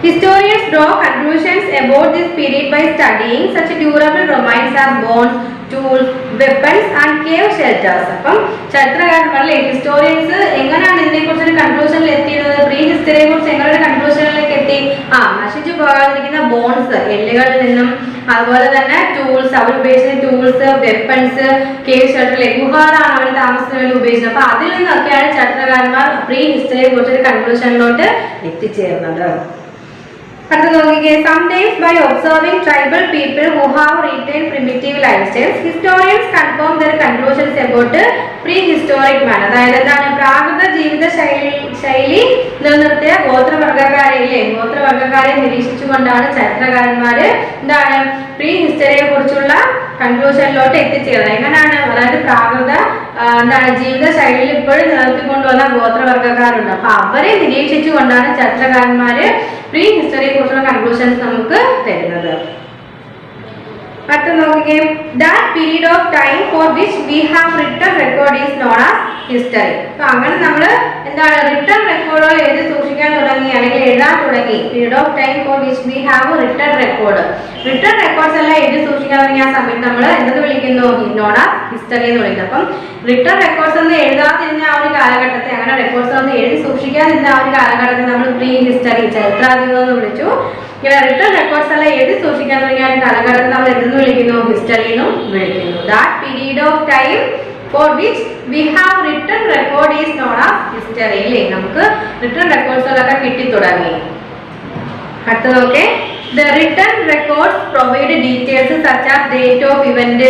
Historians draw conclusions about this period by studying such durable remains as bones, tools, weapons and cave shelters. അപ്പം ചരിത്രകാരന്മാരല്ലേ ഹിസ്റ്റോറിയൻസ് എങ്ങനെയാണ് ഇതിനെക്കുറിച്ചൊരു കൺക്ലൂഷനിൽ എത്തിയത്? പ്രീ ഹിസ്റ്ററിയെ കുറിച്ച് എങ്ങനെ ഒരു കൺക്ലൂഷനിലേക്ക് എത്തി? നശിച്ചു പോകാതിരിക്കുന്ന ബോൺസ്, എല്ലുകളിൽ നിന്നും, അതുപോലെ തന്നെ ടൂൾസ്, അവർ ഉപയോഗിച്ച ടൂൾസ്, വെപ്പൺസ്, കേവ് ഷെൽട്ടർ, ഗുഹകളാണ് അവർ താമസത്തിന് വേണ്ടി ഉപയോഗിച്ചത്. അപ്പൊ അതിൽ നിന്നൊക്കെയാണ് ചരിത്രകാരന്മാർ പ്രീ ഹിസ്റ്ററിയെ കുറിച്ചൊരു കൺക്ലൂഷനിലോട്ട് എത്തിച്ചേർന്നത്. അടുത്ത നോക്കിക്കേ, sometimes by observing tribal people who have retained primitive lifestyles, historians confirm their conclusions about prehistoric man. അതായത് എന്താണ്? പ്രാകൃത ജീവിത ശൈലി നിലനിർത്തിയ ഗോത്രവർഗ്ഗക്കാരെ നിരീക്ഷിച്ചുകൊണ്ടാണ് ചരിത്രകാരന്മാര് എന്താണ് പ്രീ ഹിസ്റ്ററിയെ കുറിച്ചുള്ള കൺക്ലൂഷനിലോട്ട് എത്തിച്ചേർന്നത്. എങ്ങനെയാണ്? അതായത് പ്രാകൃത എന്താണ് ജീവിത ശൈലിയിൽ ഇപ്പോഴും നിലനിർത്തിക്കൊണ്ടുവന്ന ഗോത്രവർഗ്ഗക്കാരുണ്ട്. അപ്പൊ അവരെ നിരീക്ഷിച്ചുകൊണ്ടാണ് ചരിത്രകാരന്മാര് പ്രീ ഹിസ്റ്ററിയെ കുറിച്ചുള്ള കൺക്ലൂഷൻസ് നമുക്ക് തരുന്നത്. അടുത്ത നോക്കിക്കേ, that period of time for which we have written record is known as history. അപ്പൊ അങ്ങനെ നമ്മൾ എന്താണ് റിട്ടൺ റെക്കോർഡുകൾ എഴുതി സൂക്ഷിക്കാൻ തുടങ്ങി, അല്ലെങ്കിൽ എഴുതാൻ തുടങ്ങി. Period of time for which we have written record, written records എല്ലാം എഴുതി സൂക്ഷിക്കാൻ തുടങ്ങിയ ആ സമയത്ത് നമ്മൾ എന്തെന്ന് വിളിക്കുന്നു? നോൺ ആസ് ഹിസ്റ്ററി എന്ന് വിളിക്കുന്നത്. അപ്പം റിട്ടൺ റെക്കോർഡ്സ് ഒന്നും എഴുതാതിരുന്ന ആ ഒരു കാലഘട്ടത്തെ, അങ്ങനെ റെക്കോർഡ്സ് ഒന്നും എഴുതി സൂക്ഷിക്കാതിരുന്ന ആ ഒരു കാലഘട്ടത്തെ നമ്മൾ പ്രീ ഹിസ്റ്ററി, ചരിത്രാതീതം എന്ന് വിളിച്ചു. ഇങ്ങനെ റിട്ടൺ റെക്കോർഡ്സ് എല്ലാം എഴുതി സൂക്ഷിക്കാൻ തുടങ്ങിയ ഒരു കാലഘട്ടത്തെ നമ്മൾ എന്തെന്ന് വിളിക്കുന്നു? ഹിസ്റ്ററി എന്നും വിളിക്കുന്നു. That period of time for which we have written record is known as history. അല്ലേ, നമുക്ക് റിട്ടൺ റെക്കോർഡ്സുകളൊക്കെ കിട്ടി തുടങ്ങി. അടുത്തത് നോക്കേ, the written records provide details such as date of event,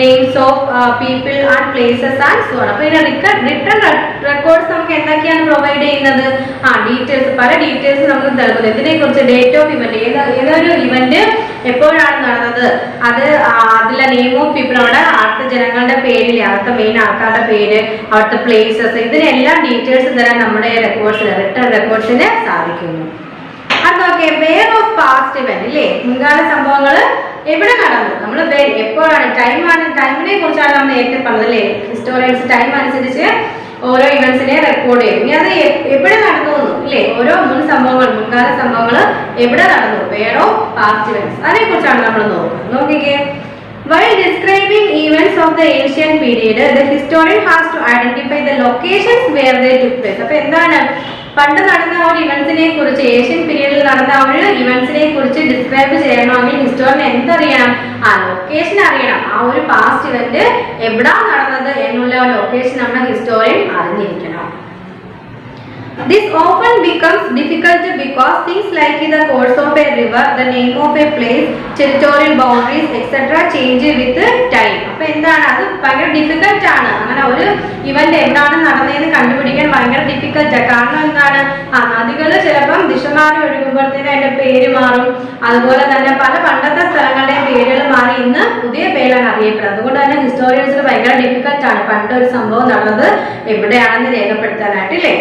names of people and places and so on. അപ്പോൾ ഇതിന്റെ written records നമുക്ക് എന്തൊക്കെയാണ് പ്രൊവൈഡ് ചെയ്യുന്നത്? ഡീറ്റെയിൽസ്, പല ഡീറ്റെയിൽസ് നമുക്ക് നൽകുന്നത്. ഇതിനെ കുറിച്ച് ഡേറ്റ് ഓഫ് ഇവന്റ്, ഏതൊരു ഇവന്റ് എപ്പോഴാണ് നടന്നത്, അത് അതിലെ നെയിം ഓഫ് പീപ്പിൾ, അവിടെ അടുത്ത ജനങ്ങളുടെ പേരില്ലേ, അവിടുത്തെ മെയിൻ ആൾക്കാരുടെ പേര്, അവിടുത്തെ പ്ലേസസ്, ഇതിനെല്ലാം ഡീറ്റെയിൽസ് തരാൻ നമ്മുടെ റെക്കോർഡ്സിന്, റിട്ടൺ റെക്കോർഡ്സിന് സാധിക്കുന്നു. അതൊക്കെ വേർ ഓഫ് പാസ്റ്റ് ഇവന്റ് ഇല്ലേ, മുൻകാല സംഭവങ്ങൾ എവിടെ നടന്നു, നമ്മൾ എപ്പോഴാണ്, ടൈമിനെ കുറിച്ചാണ് നമ്മൾ നേരത്തെ പറഞ്ഞത് അല്ലേ. ഹിസ്റ്റോറിയൻസ് ടൈം അനുസരിച്ച് ഓരോ ഇവന്റ്സിനെ റെക്കോർഡ് ചെയ്യും. ഇനി അത് എവിടെ നടന്നു ഇല്ലേ, ഓരോ മുൻകാല സംഭവങ്ങൾ എവിടെ നടന്നു, വേർ ഓഫ് പാസ്റ്റ് ഇവന്റ്സ്, അതിനെ കുറിച്ചാണ് നമ്മൾ നോക്കുന്നത്. നോക്കിക്കേ, while describing events of the ancient period, the historian has to identify the locations where they took place. അപ്പോൾ എന്താണ് പണ്ട് നടന്ന ഒരു ഇവന്റ്സിനെ കുറിച്ച്, ഏഷ്യൻ പീരീഡിൽ നടന്ന ഒരു ഇവന്റ്സിനെ കുറിച്ച് ഡിസ്ക്രൈബ് ചെയ്യണമെങ്കിൽ ഹിസ്റ്റോറിയൻ എന്തറിയണം? ലൊക്കേഷൻ അറിയണം. ആ ഒരു പാസ്റ്റ് ഇവന്റ് എവിടാ നടന്നത് എന്നുള്ള ലൊക്കേഷൻ നമ്മുടെ ഹിസ്റ്റോറിയൻ അറിഞ്ഞിരിക്കണം. This often becomes difficult because things like the course of a river, the name of a place, territorial boundaries, etc. change with time. അപ്പോൾ എന്താണ്, അത് ഭയങ്കര ഡിഫിക്കൽട്ട് ആണ്. അങ്ങനെ ഒരു ഇവന്റ് എവിടാണ് നടന്നതെന്ന് കണ്ടുപിടിക്കാൻ ഭയങ്കര ഡിഫിക്കൽട്ടാണ്. കാരണം എന്താണ്, നദികൾ ചിലപ്പം ദിശമാറി ഒഴുകുമ്പോഴത്തേനും അതിന്റെ പേര് മാറും. അതുപോലെ തന്നെ പല പണ്ടത്തെ സ്ഥലങ്ങളുടെ പേരുകൾ മാറി ഇന്ന് പുതിയ പേരാണ് അറിയപ്പെടുന്നത്. അതുകൊണ്ട് തന്നെ ഹിസ്റ്റോറിയൻസിന് ഭയങ്കര ഡിഫിക്കൽട്ടാണ് പണ്ട് ഒരു സംഭവം നടന്നത് എവിടെയാണെന്ന് രേഖപ്പെടുത്താനായിട്ട് അല്ലേ.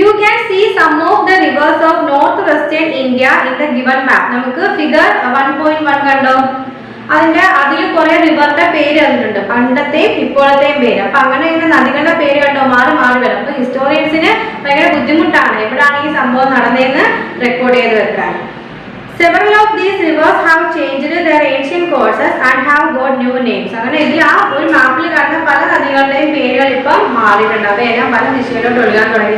You can see some of the rivers of northwestern India in the given map. നമുക്ക് ഫിഗർ 1.1 കണ്ടോ? അതിൽ കുറെ റിവറിന്റെ പേര് തന്നിട്ടുണ്ട്, പണ്ടത്തെയും ഇപ്പോഴത്തെയും പേര്. അപ്പൊ അങ്ങനെ ഇങ്ങനെ നദികളുടെ പേര് കണ്ടോ മാറി മാറി വരും. അപ്പൊ ഹിസ്റ്റോറിയൻസിന് ഭയങ്കര ബുദ്ധിമുട്ടാണ് എവിടാണ് ഈ സംഭവം നടന്നതെന്ന് റെക്കോർഡ് ചെയ്ത് വെക്കാൻ. Several of these rivers have changed their ancient courses and have got new names. അങ്ങനെ ഇതിൽ ആ ഒരു മാപ്പിൽ കാണുന്ന പല നദികളുടെയും പേരുകൾ ഇപ്പം മാറിയിട്ടുണ്ട്. അവയെല്ലാം പല ദിശയിലോട്ട് ഒഴുകാൻ തുടങ്ങി.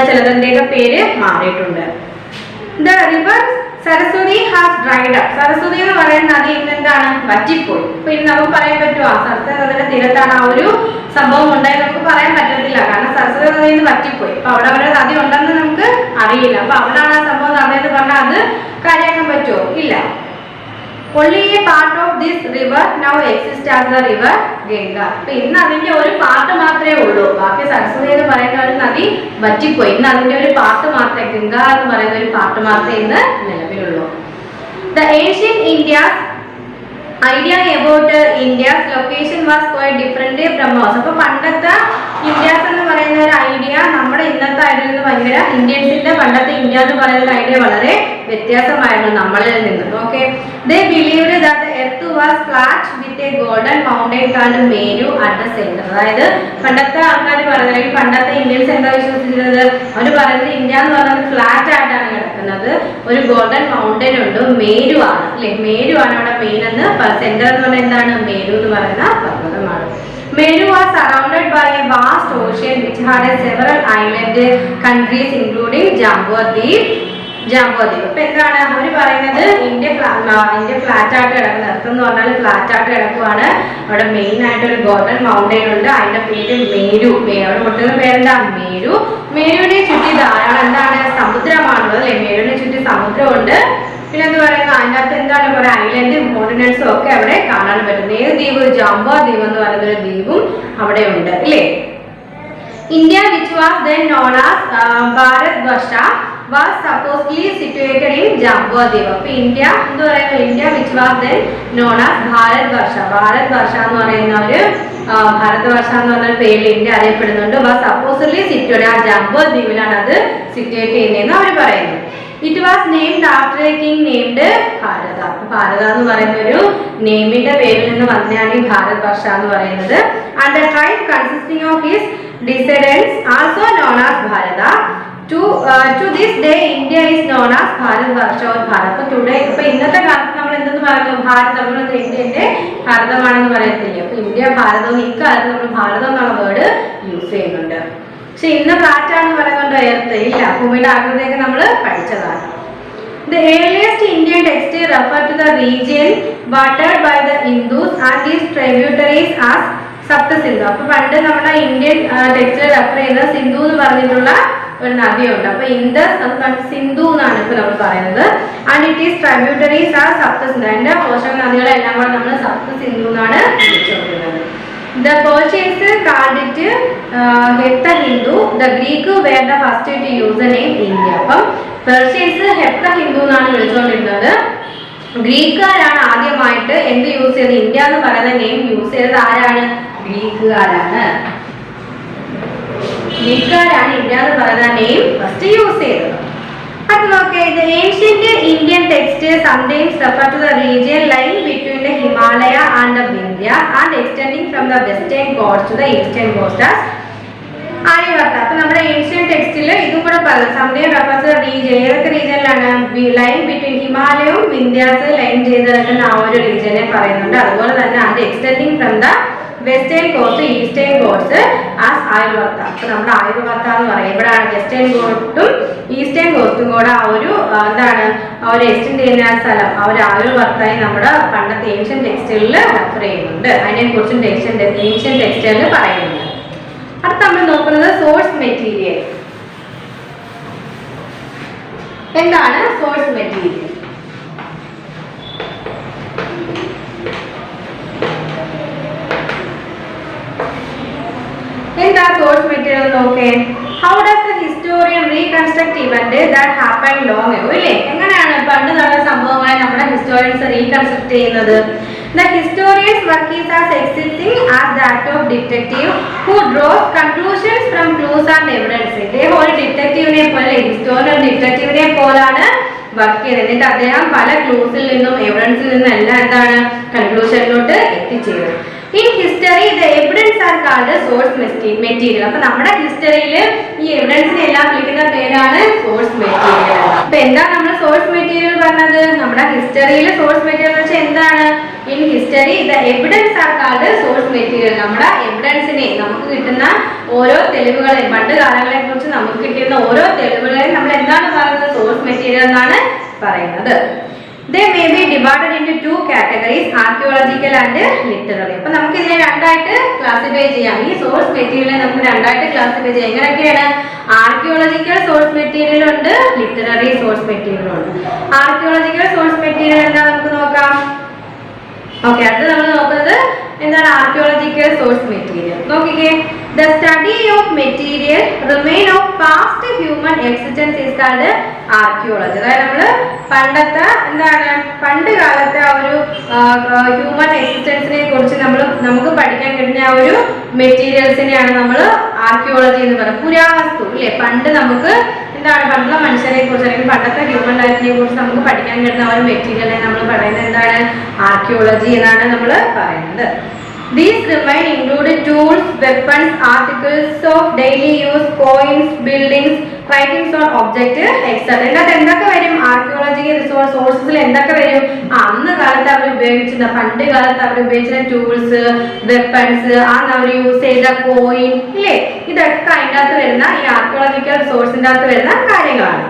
ചിലതിന്റെയൊക്കെ പേര് മാറിയിട്ടുണ്ട്. The river Saraswati has dried up. Saraswati എന്ന് പറയുന്ന നദി ഇന്ന് എന്താണ്, വറ്റിപ്പോയി. അപ്പൊ ഇനി നമുക്ക് പറയാൻ പറ്റുമോ സരസ്വതി നദിയുടെ തീരത്താണ് ആ ഒരു സംഭവം ഉണ്ടായത്? നമുക്ക് പറയാൻ പറ്റത്തില്ല, കാരണം സരസ്വതി നദിയിൽ നിന്ന് വറ്റിപ്പോയി. അപ്പൊ അവിടെ ഒരു നദി ഉണ്ടെന്ന് നമുക്ക് അറിയില്ല. അപ്പൊ അവിടെയാണ് ആ സംഭവം നടന്നതെന്ന് പറഞ്ഞാൽ അത് കാര്യമാക്കാൻ പറ്റുമോ? ഇല്ല. Only a part of this river now exists as the river Ganga. അപ്പൊ ഇന്ന് അതിന്റെ ഒരു പാർട്ട് മാത്രമേ ഉള്ളൂ. ബാക്കി സരസ്വതി എന്ന് പറയുന്ന ഒരു നദി വറ്റിപ്പോയി. ഇന്ന് അതിന്റെ ഒരു പാർട്ട് മാത്രമേ, ഗംഗ എന്ന് പറയുന്ന ഒരു പാർട്ട് മാത്രമേ ഇന്ന് നിലവിലുള്ളൂ. The ancient India's idea about India's location was quite different from us. അപ്പൊ പണ്ടത്തെ ഇന്ത്യാസ് എന്ന് പറയുന്ന ഒരു ഐഡിയ നമ്മുടെ ഇന്നത്തെ ഐഡിയയിൽ നിന്ന് ഭയങ്കര, ഇന്ത്യൻസിന്റെ പണ്ടത്തെ ഇന്ത്യ എന്ന് പറയുന്ന ഐഡിയ വളരെ വ്യത്യാസമായിരുന്നു നമ്മളിൽ നിന്ന്. Okay, they believed that the earth was flat with a golden mountain called Meru at the center. അതായത് പണ്ടത്തെ ആൾക്കാർ പറയുന്നത്, പണ്ടത്തെ ഇന്ത്യൻസ് എന്താ വിശ്വസിച്ചിരുന്നത്? അവർ പറയുന്നത് ഇന്ത്യ എന്ന് പറയുന്നത് ഫ്ലാറ്റ് ആയിട്ടാണ് കിടക്കുന്നത്, ഒരു ഗോൾഡൻ മൗണ്ടൻ ഉണ്ട്, മേരു ആണ് അല്ലെ, മേരു ആണ് അവിടെ മെയിൻ എന്ന്. സെന്റർ എന്ന് പറഞ്ഞാൽ എന്താണ്? മേരു എന്ന് പറയുന്ന പർവ്വതമാണ്. Meru was surrounded by a vast ocean which had several island countries including Jambudweep. അപ്പൊ എന്താണ് അവർ പറയുന്നത്? ഇന്ത്യ ഫ്ലാറ്റ് ആയിട്ട് കിടക്കുന്ന, എർത്ത് എന്ന് പറഞ്ഞാൽ ഫ്ലാറ്റ് ആയിട്ട് കിടക്കുവാണ്. അവിടെ മെയിൻ ആയിട്ട് ഒരു ഗോൾഡൻ മൗണ്ടൈൻ ഉണ്ട്, അതിന്റെ പേര് മേരു. അവിടെ പൊട്ടുന്ന പേരെന്താ? മേരു. മേരുവിനെ ചുറ്റി ധാരാളം എന്താണ്, സമുദ്രമാണുള്ളത് അല്ലെ. മേരുവിനെ ചുറ്റി സമുദ്രമുണ്ട്. പിന്നെ എന്ത് പറയുന്നത്, അതിൻ്റെ അകത്ത് എന്താണ് കുറെ ഐലൻഡും കോണ്ടിനെന്റ്സും ഒക്കെ അവിടെ കാണാൻ പറ്റുന്നത്. ഏത് ദ്വീപ്? ജാംബുദ്വീപ് എന്ന് പറയുന്ന ഒരു ദ്വീപും അവിടെ ഉണ്ട് അല്ലേ. India which was then known as Bharatvarsha was supposedly situated in Jambudweep. അപ്പൊ ഇന്ത്യ എന്ന് പറയുന്നത്, India which was then known as Bharatvarsha. ഭാരത്വർഷ എന്ന് പറയുന്ന ഒരു ഭാരതവർഷ എന്ന് പറഞ്ഞ പേരിൽ ഇന്ത്യ അറിയപ്പെടുന്നുണ്ട്. was supposedly situated ആ ജാംബുദ്വീപിലാണ് അത് സിറ്റുവേറ്റ് ചെയ്യുന്നതെന്ന് അവർ പറയുന്നു. It was named after a king named ഭാരത. ഭാരത എന്ന് പറയുന്ന ഒരു നെയിമിന്റെ പേരിൽ നിന്ന് വന്നതാണ് ഈ ഭാരതവർഷ എന്ന് പറയുന്നത്. And the tribe consisting of his descendants also known as Bharata. To this day India is known as Bharatvarsha or Bharat. Today ഇപ്പൊ ഇന്നത്തെ കാലത്ത് നമ്മൾ എന്തെന്ന് പറയുന്നു? ഭാരതം. നമ്മൾ ഇന്ത്യന്റെ ഭാരതമാണെന്ന് പറയത്തില്ല. അപ്പൊ ഇന്ത്യ ഭാരതവും ഇക്കാലത്ത് നമ്മൾ ഭാരതം എന്നുള്ള വേർഡ് യൂസ് ചെയ്യുന്നുണ്ട്. പക്ഷെ ഇന്ന് ഫ്ലാറ്റ് ആണെന്ന് പറയുന്നുണ്ടോ? എർത്ത് ഇല്ല, ഭൂമിയുടെ ആകൃതിയൊക്കെ നമ്മൾ പഠിച്ചതാണ്. The earliest Indian text refer to the region watered by the Indus and its tributaries as Saptasindhu. അപ്പൊ പണ്ട് നമ്മുടെ ഇന്ത്യൻ ടെക്സ്റ്റിൽ റെഫർ ചെയ്യുന്നത് സിന്ധു എന്ന് പറഞ്ഞിട്ടുള്ള ഒരു നദിയുണ്ട്. അപ്പൊ ഇൻഡസ് അത് സിന്ധു എന്നാണ് ഇപ്പൊ നമ്മൾ പറയുന്നത്. And it is tributaries are Saptasindhu. അതിന്റെ പോഷക നദികളെല്ലാം കൂടെ നമ്മൾ സപ്തസിന്ധു എന്നാണ് വിളിച്ചുകൊണ്ടിരുന്നത്. The Persians called it Hepta Hindu. The Greek were the first to use the name India. അപ്പം പെർഷ്യൻസ് ഹെപ്ത ഹിന്ദു എന്നാണ് വിളിച്ചുകൊണ്ടിരുന്നത്. ഗ്രീക്കുകാരാണ് ആദ്യമായിട്ട് എന്ത് യൂസ് ചെയ്തത്? ഇന്ത്യ എന്ന് പറയുന്ന നെയിം യൂസ് ചെയ്തത് ആരാണ്? ഗ്രീക്കുകാരാണ്. ഗ്രീക്കുകാരാണ് ഇന്ത്യ എന്ന് പറയുന്ന നെയിം ഫസ്റ്റ് യൂസ് ചെയ്തത്. അത് നോക്കേ, the ancient Indian text sometimes refer to the region lying between the Himalaya and the Vindhya and extending from the western coast to the eastern coast as ആര്യവർത്ത. അപ്പൊ നമ്മുടെ ancient ടെക്സ്റ്റിൽ ഇതും കൂടെ പറഞ്ഞു. Something refers region, ഏതൊക്കെ റീജിയനിലാണ്? Line between ഹിമാലയവും Vindhyas line ചെയ്ത് കിടക്കുന്ന ആ ഒരു റീജിയനെ പറയുന്നുണ്ട്. അതുപോലെ തന്നെ അത് extending from the western coast eastern coast as Aryavarta. അപ്പൊ നമ്മുടെ ആയുർവർത്ത എന്ന് പറയും. ഇവിടെയാണ് വെസ്റ്റേൺ കോസ്റ്റും ഈസ്റ്റേൺ കോസ്റ്റും കൂടെ ആ ഒരു എന്താണ് ആ ഒരു എക്സ്റ്റെൻഡ് ചെയ്യുന്ന സ്ഥലം, ആ ഒരു ആയുർവർത്തായി നമ്മുടെ പണ്ടത്തെ ഏൻഷ്യൻ ടെക്സ്റ്റുകളിൽ റെഫർ ചെയ്യുന്നുണ്ട്. അതിനെ കുറിച്ചും ഏൻഷ്യൻ ടെക്സ്റ്റുകളിൽ പറയുന്നുണ്ട്. അടുത്ത നമ്മൾ നോക്കുന്നത് സോഴ്സ് മെറ്റീരിയൽ. എന്താണ് സോഴ്സ് മെറ്റീരിയൽ? എന്താ സോഴ്സ് മെറ്റീരിയൽ നോക്കേ. How does the historian reconstruct event that happen long ago? ഇല്ലേ, എങ്ങനെയാണ് പണ്ട് നടന്ന സംഭവങ്ങളെ നമ്മുടെ ഹിസ്റ്റോറിയൻസ് റീകൺസ്ട്രക്ട് ചെയ്യുന്നത്? The historian's work is as existing as that of detective who draws conclusions from clues and evidence. ഇതേ ഒരു ഡിറ്റക്റ്റീവിനെ പോലെ, ഹിസ്റ്റോറിയൻ ഡിറ്റക്റ്റീവിനെ പോലാണ് വർക്ക് ചെയ്തത്. എന്നിട്ട് അദ്ദേഹം പല ക്ലൂസിൽ നിന്നും എവിഡൻസിൽ നിന്നും എല്ലാം എന്താണ് കൺക്ലൂഷനിലോട്ട് എത്തിച്ചേരും. In history the evidence are called source material. അപ്പൊ നമ്മുടെ ഹിസ്റ്ററിയിൽ ഈ എവിഡൻസിനെ എല്ലാം വിളിക്കുന്ന പേരാണ് സോഴ്സ് മെറ്റീരിയൽ. അപ്പൊ എന്താ നമ്മൾ സോഴ്സ് മെറ്റീരിയൽ പറഞ്ഞത്? നമ്മുടെ ഹിസ്റ്ററിയിൽ സോഴ്സ് മെറ്റീരിയൽ എന്ന് വെച്ചാൽ എന്താണ്? In history the evidence are called source material. നമ്മുടെ എവിഡൻസിനെ, നമുക്ക് കിട്ടുന്ന ഓരോ തെളിവുകളെയും, പണ്ട് കാലങ്ങളെ കുറിച്ച് നമുക്ക് കിട്ടുന്ന ഓരോ തെളിവുകളെയും നമ്മൾ എന്താണ് പറയുന്നത്? സോഴ്സ് മെറ്റീരിയൽ എന്നാണ് പറയുന്നത്. They may be divided into two categories, archaeological and literary. അപ്പോൾ നമുക്ക് ഇതിനെ രണ്ടായിട്ട് ക്ലാസിഫൈ ചെയ്യാം. ഈ സോഴ്സ് മെറ്റീരിയലിനെ നമുക്ക് രണ്ടായിട്ട് ക്ലാസിഫൈ ചെയ്യാം. എങ്ങനെയൊക്കെയാണ്? ആർക്കിയോളജിക്കൽ സോഴ്സ് മെറ്റീരിയൽ ഉണ്ട്, ലിറ്റററി സോഴ്സ് മെറ്റീരിയൽ ഉണ്ട്. ആർക്കിയോളജിക്കൽ സോഴ്സ് മെറ്റീരിയൽ എന്താ നമുക്ക് നോക്കാം. ഓക്കെ, അടുത്ത് നമ്മൾ നോക്കുന്നത് എന്താണ്? Archaeological source material. നോക്കിക്കേ, the study of material remain of past human existence is called archaeology. അതായത് നമ്മൾ പണ്ടത്തെ എന്താണ്, പണ്ട് കാലത്തെ ആ ഒരു ഹ്യൂമൻ എക്സിസ്റ്റൻസിനെ കുറിച്ച് നമുക്ക് പഠിക്കാൻ കിട്ടുന്ന ആ ഒരു മെറ്റീരിയൽസിനെയാണ് നമ്മൾ ആർക്കിയോളജി എന്ന് പറയുന്നത്. പുരാവസ്തു ഇല്ലേ, പണ്ട് നമുക്ക് എന്താണ്, പണ്ടുള്ള മനുഷ്യരെ കുറിച്ച് അല്ലെങ്കിൽ പണ്ടത്തെ ഹ്യൂമൻ ലൈഫിനെ കുറിച്ച് നമുക്ക് പഠിക്കാൻ കിട്ടുന്ന ആ ഒരു മെറ്റീരിയലിനെ നമ്മൾ പറയുന്നത് എന്താണ്? ആർക്കിയോളജി എന്നാണ് നമ്മൾ പറയുന്നത്. These remain include tools, weapons, articles of daily use, coins, buildings, writings on object, etc. ഇതിനകത്ത് എന്തൊക്കെ വരും? ആർക്കിയോളജിക്കൽ സോഴ്സസിൽ എന്തൊക്കെ വരും? അന്ന് കാലത്ത് അവർ ഉപയോഗിച്ചിരുന്ന, പണ്ട് കാലത്ത് അവർ ഉപയോഗിച്ചിരുന്ന ടൂൾസ്, വെപ്പൺസ്, അവർ യൂസ് ചെയ്ത കോയിൻ ഇല്ലേ, ഇതൊക്കെ അതിൻ്റെ അകത്ത് വരുന്ന, ഈ ആർക്കിയോളജിക്കൽ സോഴ്സിൻ്റെ അകത്ത് വരുന്ന കാര്യങ്ങളാണ്.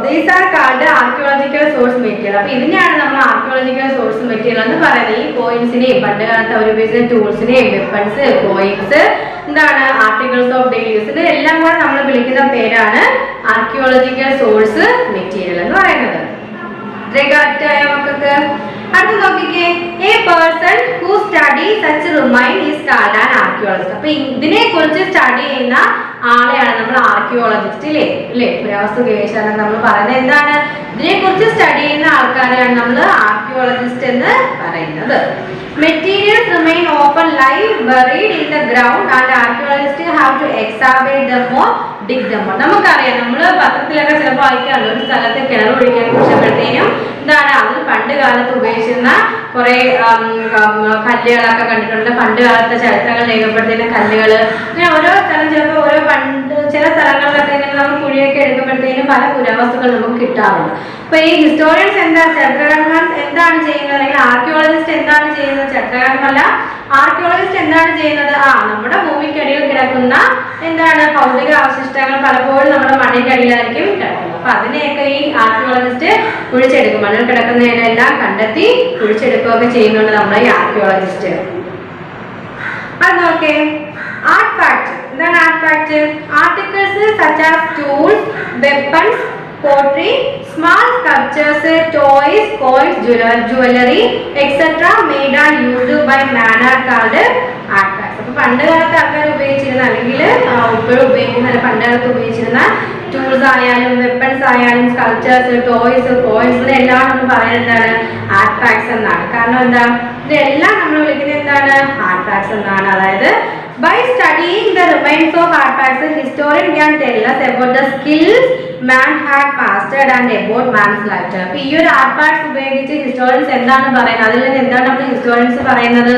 These are called archaeological source material. അപ്പോൾ ഇതിനെയാണ് നമ്മൾ ആർക്കിയോളജിക്കൽ സോഴ്സ് മെറ്റീരിയൽ എന്ന് പറയുന്നത്. ഈ കോയിൻസിനെയും പണ്ട് കാലത്ത് അവർ ഉപയോഗിച്ച ടൂൾസിനെയും വെപ്പൺസ്, കോയിൻസ്, എന്താണ്, ആർട്ടിക്കിൾസ് ഓഫ് ഡെയിലി യൂസ്, ഇതെല്ലാം കൂടെ നമ്മൾ വിളിക്കുന്ന പേരാണ് ആർക്കിയോളജിക്കൽ സോഴ്സ് മെറ്റീരിയൽ എന്ന് പറയുന്നത്. മക്കൾക്ക് അടുത്ത് നോക്കിക്കേ, A person who study such remain is called an archaeologist. അപ്പൊ ഇതിനെ കുറിച്ച് സ്റ്റഡി ചെയ്യുന്ന ആളെയാണ് നമ്മൾ ആർക്കിയോളജിസ്റ്റ് ഇല്ലേ, പുരാവസ്തു ഗവേഷകർ നമ്മൾ പറയുന്നത്. എന്താണ്? ഇതിനെ കുറിച്ച് സ്റ്റഡി ചെയ്യുന്ന ആൾക്കാരെയാണ് നമ്മൾ ആർക്കിയോളജിസ്റ്റ് എന്ന് പറയുന്നത്. Materials remain open live buried in the ground and archaeologist have to examine them or dig them or. നമുക്കറിയാം, നമ്മൾ പത്രത്തിലൊക്കെ ചിലപ്പോൾ വായിക്കാറുണ്ട്, ഒരു സ്ഥലത്ത് കിണർ ഒഴിക്കാൻ കുറിച്ചപ്പോഴത്തേനും എന്താണ്, അത് പണ്ട് കാലത്ത് ഉപയോഗിച്ചിരുന്ന കുറെ കല്ലുകളൊക്കെ കണ്ടിട്ടുണ്ട്. പണ്ട് കാലത്തെ ചരിത്രങ്ങൾ രേഖപ്പെടുത്തുന്ന കല്ലുകൾ, അങ്ങനെ ഓരോ സ്ഥലം ചിലപ്പോൾ ഓരോ പണ്ട് ചില സ്ഥലങ്ങളിലൊക്കെ ഇങ്ങനെ നമ്മൾ കുഴിയൊക്കെ എടുക്കുമ്പോഴത്തേനും പല പുരാവസ്തുക്കൾ നമുക്ക് കിട്ടാറുണ്ട്. അപ്പൊ ഈ ഹിസ്റ്റോറിയൻസ് ചരിത്രകാരന്മാർ എന്താണ് ചെയ്യുന്നത്, അല്ലെങ്കിൽ ആർക്കിയോളജിസ്റ്റ് എന്താണ് ചെയ്യുന്നത്? ചരിത്രകാരനല്ല, ആർക്കിയോളജിസ്റ്റ് എന്താണ് ചെയ്യുന്നത്? നമ്മുടെ ഭൂമിക്കടിയിൽ കിടക്കുന്ന എന്താണ്, ഭൗതിക അവശിഷ്ടങ്ങൾ പലപ്പോഴും നമ്മുടെ മണ്ണിനടിയിലായിരിക്കും കിടക്കുന്നത്. അപ്പൊ അതിനെയൊക്കെ ഈ ആർക്കിയോളജിസ്റ്റ് കുഴിച്ചെടുക്കും. മണ്ണിൽ കിടക്കുന്നതിനെല്ലാം കണ്ടെത്തി കുഴിച്ചെടുക്കുകയൊക്കെ ചെയ്യുന്നുണ്ട് നമ്മുടെ ഈ ആർക്കിയോളജിസ്റ്റ്. അത് നോക്കേ, ആർട്ട് ഫാക്ട്. എന്താണ് art fact? Articles such as tools, weapons, pottery, small sculptures, toys, coins, jewelry, etc. made and used by man are called artifacts. അപ്പോൾ പണ്ട് കാലത്ത് ആൾക്കാർ ഉപയോഗിച്ചിരുന്ന, അല്ലെങ്കിൽ ഇപ്പോഴും ഉപയോഗിക്കുന്ന, പണ്ട് കാലത്ത് ഉപയോഗിച്ചിരുന്ന ടൂൾസ് ആയാലും വെപ്പൺസ് ആയാലും സ്കൾപ്ചേഴ്സ്, ടോയ്സ്, കോയിൻസ്, എല്ലാം നമ്മൾ പറയുന്നത് എന്താണ്? ആർട്ടിഫാക്ട്സ് എന്നാണ്. കാരണം എന്താ, ഇതെല്ലാം നമ്മൾ വിളിക്കുന്നത് എന്താണ്? ആർട്ടിഫാക്ട്സ് എന്നാണ്. അതായത് by studying the remains of artifacts, historian can tell us about the skills man had mastered and about man's lifetime. അപ്പോൾ ഈ ഒരു ആർട്ടിഫാക്ട്സ് ഉപയോഗിച്ച് ഹിസ്റ്റോറിയൻസ് എന്താണ് പറയുന്നത്? അതിൽ നിന്ന് എന്താണ് നമ്മൾ ഹിസ്റ്റോറിയൻസ് പറയുന്നത്?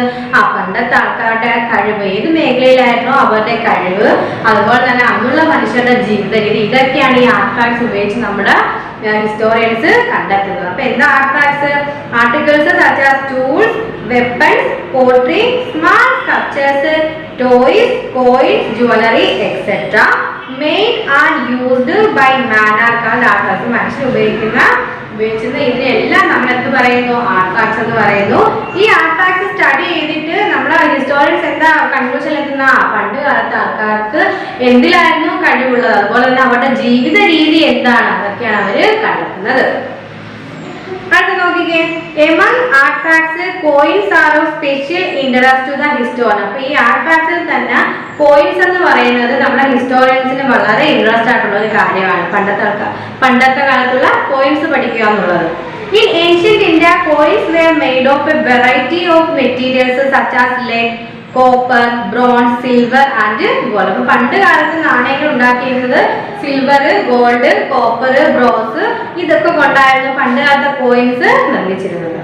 പണ്ടത്തെ ആൾക്കാരുടെ കഴിവ്, ഏത് മേഖലയിലായിരുന്നോ അവരുടെ കഴിവ്, അതുപോലെ തന്നെ അന്നുള്ള മനുഷ്യരുടെ ജീവിത രീതി, ഇതൊക്കെയാണ് ഈ ആർട്ടിഫാക്ട്സ് ഉപയോഗിച്ച് നമ്മുടെ ഹിസ്റ്റോറിയൻസ് കണ്ടെത്തുന്നത്. അപ്പൊ എന്താ artefacts? Articles such as tools, weapons, pottery, small sculptures, toys, coins, jewellery, etcetera made and used by man are called artefacts. മനുഷ്യർ ഉപയോഗിച്ചിരുന്ന ഇതിനെല്ലാം നമ്മൾ എന്ത് പറയുന്നു? ആർട്ടിഫാക്ട്സ് എന്ന് പറയുന്നു. ഈ ആർട്ടിഫാക്ട്സ് സ്റ്റഡി ചെയ്തിട്ട് നമ്മുടെ ഹിസ്റ്റോറിയൻസ് എന്താ കൺക്ലൂഷൻ എത്തുന്ന? പണ്ട് കാലത്തെ ആൾക്കാർക്ക് എന്തിലായിരുന്നു കഴിവുള്ളത്, അതുപോലെ തന്നെ അവരുടെ ജീവിത രീതി എന്താണ്, അതൊക്കെയാണ് അവര് കണ്ടെത്തുന്നത്. അടുത്ത നോക്കിക്കേ, among artifacts coins are of special interest to the historian. അപ്പൊ ഈ ആർട്ടിഫാക്ട്സിൽ തന്നെ കോയിൻസ് എന്ന് പറയുന്നത് നമ്മുടെ ഹിസ്റ്റോറിയൻസിന് വളരെ ഇൻട്രസ്റ്റ് ആയിട്ടുള്ള ഒരു കാര്യമാണ്. പണ്ടത്തെ കാലത്തുള്ള കോയിൻസ് പഠിക്കുക എന്നുള്ളത്. In ancient India, coins were made of a variety of materials such as lead, copper, bronze, silver and gold. അപ്പൊ പണ്ട് കാലത്ത് നാണയങ്ങൾ ഉണ്ടാക്കിയിരുന്നത് സിൽവർ, ഗോൾഡ്, കോപ്പർ, ബ്രോൺസ് ഇതൊക്കെ കൊണ്ടായിരുന്നു പണ്ട് കാലത്തെ coins നിർമ്മിച്ചിരുന്നത്.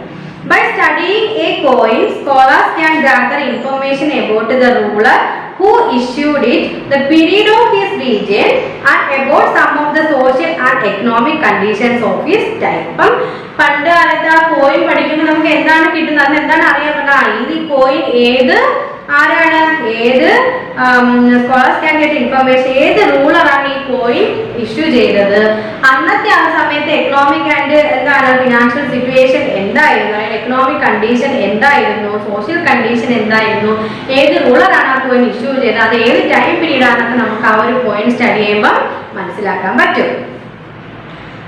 By studying a coin, scholars can gather information about the ruler who issued it, the period of his reign, and about some of the social and economic conditions of his time. അപ്പം പണ്ട് കാലത്ത് ആ coin പഠിക്കുമ്പോൾ നമുക്ക് എന്താണ് കിട്ടുന്നത്, എന്താണ് അറിയാൻ പറ്റുന്നത്, ഈ കോയിൻ ഏത് ആരാണ്, ഏത് സ്കോളേഴ്സ് ക്യാൻ ഗെറ്റ് ഇൻഫർമേഷൻ, ഏത് റൂളറാണ് ഈ കോയിൻ ഇഷ്യൂ ചെയ്തത്, അന്നത്തെ ആ സമയത്ത് എക്കണോമിക് ആൻഡ് എന്താണ് ഫിനാൻഷ്യൽ സിറ്റുവേഷൻ എന്തായിരുന്നു, അല്ലെങ്കിൽ എക്കണോമിക് കണ്ടീഷൻ എന്തായിരുന്നു, സോഷ്യൽ കണ്ടീഷൻ എന്തായിരുന്നു, ഏത് റൂളറാണ് ആ കോയിൻ ഇഷ്യൂ ചെയ്തത്, അത് ഏത് ടൈം പീരീഡ് ആണെന്നൊക്കെ നമുക്ക് ആ ഒരു കോയിൻ സ്റ്റഡി ചെയ്യുമ്പോൾ മനസ്സിലാക്കാൻ പറ്റും.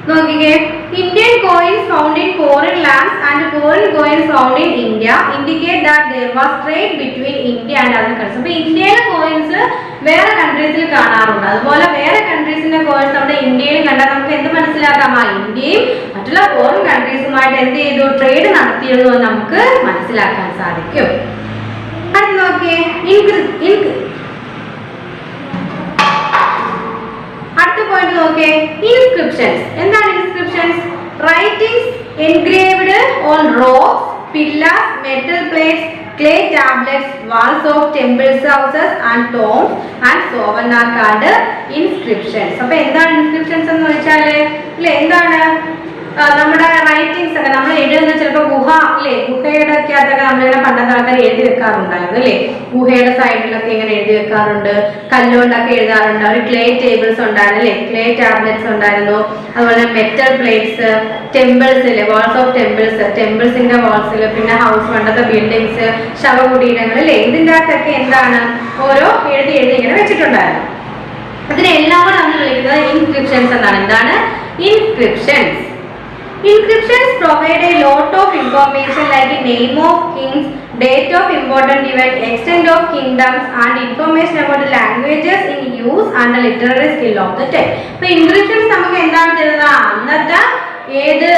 നോക്കിക്കേ, Indian coins found in foreign lands and foreign coins found in India indicate that there was trade between India and other countries. അപ്പോൾ ഇന്ത്യയിലെ കോയിൻസ് വേറെ കൺട്രീസിൽ കാണാറുണ്ട്, അതുപോലെ വേറെ കൺട്രീസിന്റെ കോയിൻസ് നമ്മുടെ ഇന്ത്യയിൽ കണ്ടാൽ നമുക്ക് എന്ത് മനസ്സിലാക്കാം, ആ ഇന്ത്യയും മറ്റുള്ള ഫോറിൻ കൺട്രീസുമായിട്ട് എന്ത് ചെയ്തു, ട്രേഡ് നടത്തിയിരുന്നു എന്ന് നമുക്ക് മനസ്സിലാക്കാൻ സാധിക്കും. അടുത്ത നോക്കിയേ, അടുത്ത പോയിന്റ് നോക്കിയേ, ഇൻസ്ക്രിപ്ഷൻസ്. എന്താണ് inscriptions? Writings engraved on rocks, pillars, metal plates, clay tablets, walls of temples, houses and tombs and so on are called inscriptions. അപ്പോൾ എന്താണ് ഇൻസ്ക്രിപ്ഷൻസ് എന്ന് വെച്ചാൽ അല്ലേ, എന്താണ് നമ്മുടെ റൈറ്റിംഗ്സ് ഒക്കെ നമ്മൾ എഴുതുന്ന ചിലപ്പോൾ ഗുഹ അല്ലേ, ഗുഹയുടെ ഒക്കെ അകത്തൊക്കെ നമ്മളിങ്ങനെ പണ്ടത്തെ ആൾക്കാർ എഴുതി വെക്കാറുണ്ടായിരുന്നു അല്ലേ, ഗുഹയുടെ സൈഡിലൊക്കെ ഇങ്ങനെ എഴുതി വെക്കാറുണ്ട്, കല്ലുകൊണ്ടൊക്കെ എഴുതാറുണ്ട്. അവർ ക്ലേ ടേബിൾസ് ഉണ്ടായിരുന്നു അല്ലേ, ക്ലേ ടാബ്ലറ്റ്സ് ഉണ്ടായിരുന്നു, അതുപോലെ മെറ്റൽ പ്ലേറ്റ്സ്, ടെമ്പിൾസ് അല്ലേ, വാൾസ് ഓഫ് ടെമ്പിൾസ്, ടെമ്പിൾസിന്റെ വാൾസിൽ, പിന്നെ ഹൗസ്, പണ്ടത്തെ ബിൽഡിങ്സ്, ശവകുടീരങ്ങൾ അല്ലേ, ഇതിൻ്റെ അകത്തൊക്കെ എന്താണ് ഓരോ എഴുതി ഇങ്ങനെ വെച്ചിട്ടുണ്ടായിരുന്നു. അതിനെല്ലാം കൂടെ നമ്മൾ വിളിക്കുന്നത് ഇൻസ്ക്രിപ്ഷൻസ് എന്നാണ്. എന്താണ് inscriptions? Inscriptions provide a lot of information like the name of kings, date of important event, extent of kingdoms and information about the languages in use and the literary skill of the time. So inscriptions നമുക്ക് എന്താണ് തരുന്നത്, അന്നത്തെ ഏത്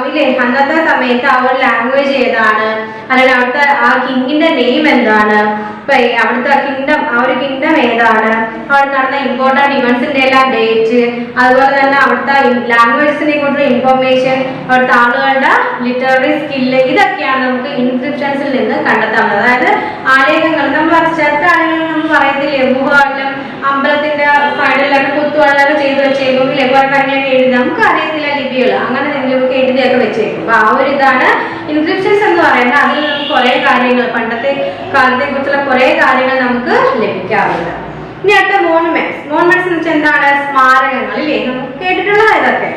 ഇല്ലേ, അന്നത്തെ സമയത്ത് ആ ഒരു ലാംഗ്വേജ് ഏതാണ്, അല്ലെങ്കിൽ അവിടുത്തെ ആ കിങ്ങിന്റെ നെയിം എന്താണ്, ഇപ്പൊ അവിടുത്തെ കിങ്ഡം, ആ ഒരു കിങ്ഡം ഏതാണ്, അവിടെ നടന്ന ഇമ്പോർട്ടൻറ്റ് ഇവന്റ്സിന്റെ എല്ലാം ഡേറ്റ്, അതുപോലെ തന്നെ അവിടുത്തെ ലാംഗ്വേജസിനെ കുറിച്ചുള്ള ഇൻഫർമേഷൻ, അവിടുത്തെ ആളുകളുടെ ലിറ്റററി സ്കില്ല്, ഇതൊക്കെയാണ് നമുക്ക് ഇൻസ്ക്രിപ്ഷൻസിൽ നിന്ന് കണ്ടെത്താവുന്നത്. അതായത് ആലേഖങ്ങൾ, നമ്മൾ ചില ആളുകൾ നമ്മൾ പറയത്തില്ലേ, ഗുഹകളിലും അമ്പലത്തിന്റെ സൈഡിലൊക്കെ കുത്തുവാളൊക്കെ ചെയ്ത് വെച്ചേക്കും ഇല്ലേ, കുറെ കാര്യങ്ങളൊക്കെ എഴുതി, നമുക്ക് അറിയത്തില്ല ലിപികൾ, അങ്ങനെ എന്തെങ്കിലുമൊക്കെ എഴുതിയൊക്കെ വെച്ചേക്കും. അപ്പൊ ആ ഒരു ഇതാണ് ഇൻസ്ക്രിപ്ഷൻസ് എന്ന് പറയുന്നത്. അതിൽ നമുക്ക് കുറെ കാര്യങ്ങൾ, പണ്ടത്തെ കാലത്തെ കുറിച്ചുള്ള കുറെ കാര്യങ്ങൾ നമുക്ക് ലഭിക്കാറുണ്ട്. ഇനി അടുത്ത മോണുമെന്റ്സ്. മോണുമെന്റ്സ് എന്ന് വെച്ചാൽ എന്താണ്, സ്മാരകങ്ങൾ ഇല്ലേ, നമുക്ക് കേട്ടിട്ടുള്ളത് ഇതൊക്കെ.